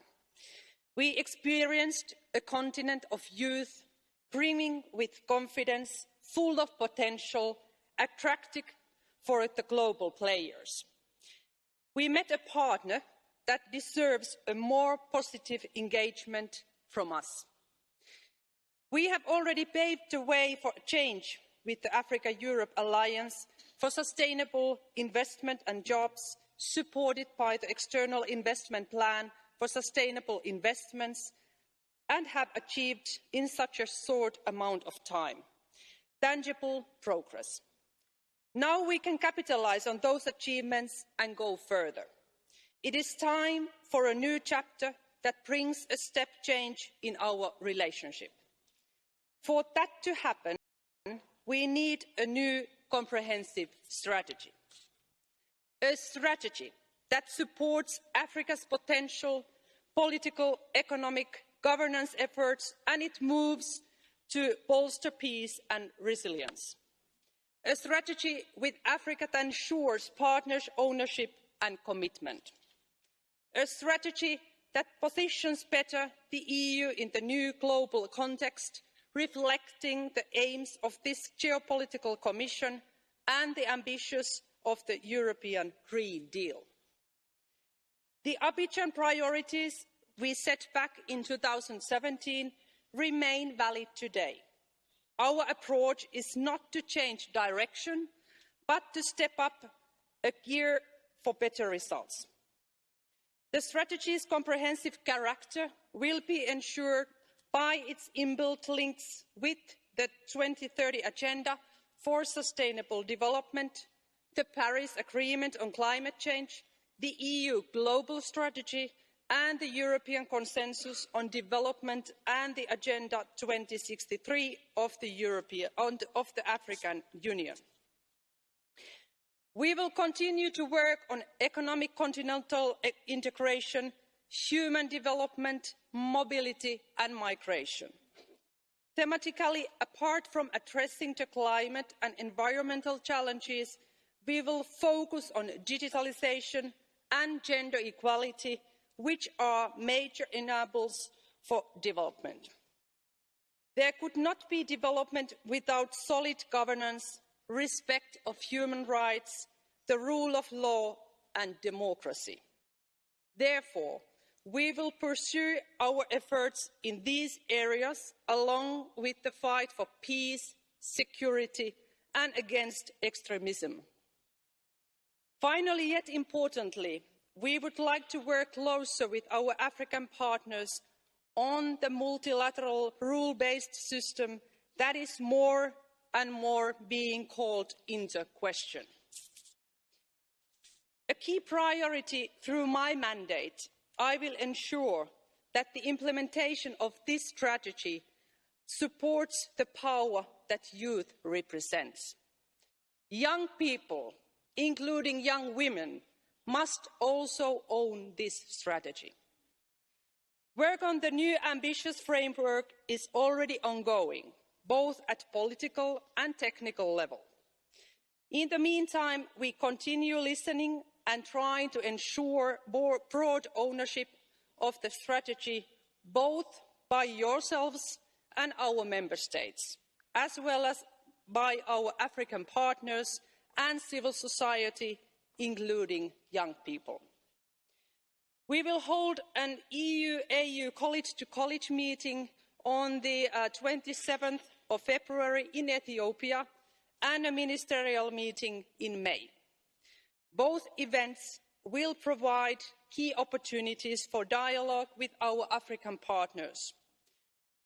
We experienced a continent of youth, brimming with confidence, full of potential, attractive for the global players. We met a partner that deserves a more positive engagement from us. We have already paved the way for change with the Africa-Europe Alliance for Sustainable Investment and Jobs, supported by the External Investment Plan for Sustainable Investments, and have achieved in such a short amount of time tangible progress. Now we can capitalise on those achievements and go further. It is time for a new chapter that brings a step change in our relationship. For that to happen, we need a new comprehensive strategy. A strategy that supports Africa's potential, political, economic, governance efforts, and it moves to bolster peace and resilience. A strategy with Africa that ensures partners' ownership and commitment. A strategy that positions better the EU in the new global context, reflecting the aims of this geopolitical Commission and the ambitions of the European Green Deal. The Abidjan priorities we set back in 2017 remain valid today. Our approach is not to change direction, but to step up a gear for better results. The strategy's comprehensive character will be ensured by its inbuilt links with the 2030 Agenda for Sustainable Development, the Paris Agreement on climate change, the EU global strategy and the European consensus on development and the Agenda 2063 of the African Union. We will continue to work on economic continental integration, human development, mobility and migration. Thematically, apart from addressing the climate and environmental challenges, we will focus on digitalisation and gender equality, which are major enablers for development. There could not be development without solid governance, respect of human rights, the rule of law and democracy. Therefore, we will pursue our efforts in these areas along with the fight for peace, security and against extremism. Finally, yet importantly, we would like to work closer with our African partners on the multilateral rule-based system that is more and more being called into question. A key priority through my mandate, I will ensure that the implementation of this strategy supports the power that youth represents. Young people, including young women, must also own this strategy. Work on the new ambitious framework is already ongoing, both at political and technical level. In the meantime, we continue listening and trying to ensure broad ownership of the strategy, both by yourselves and our member states, as well as by our African partners and civil society, including young people. We will hold an EU-AU college-to-college meeting on the 27th of February in Ethiopia and a ministerial meeting in May. Both events will provide key opportunities for dialogue with our African partners.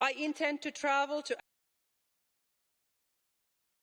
I intend to travel to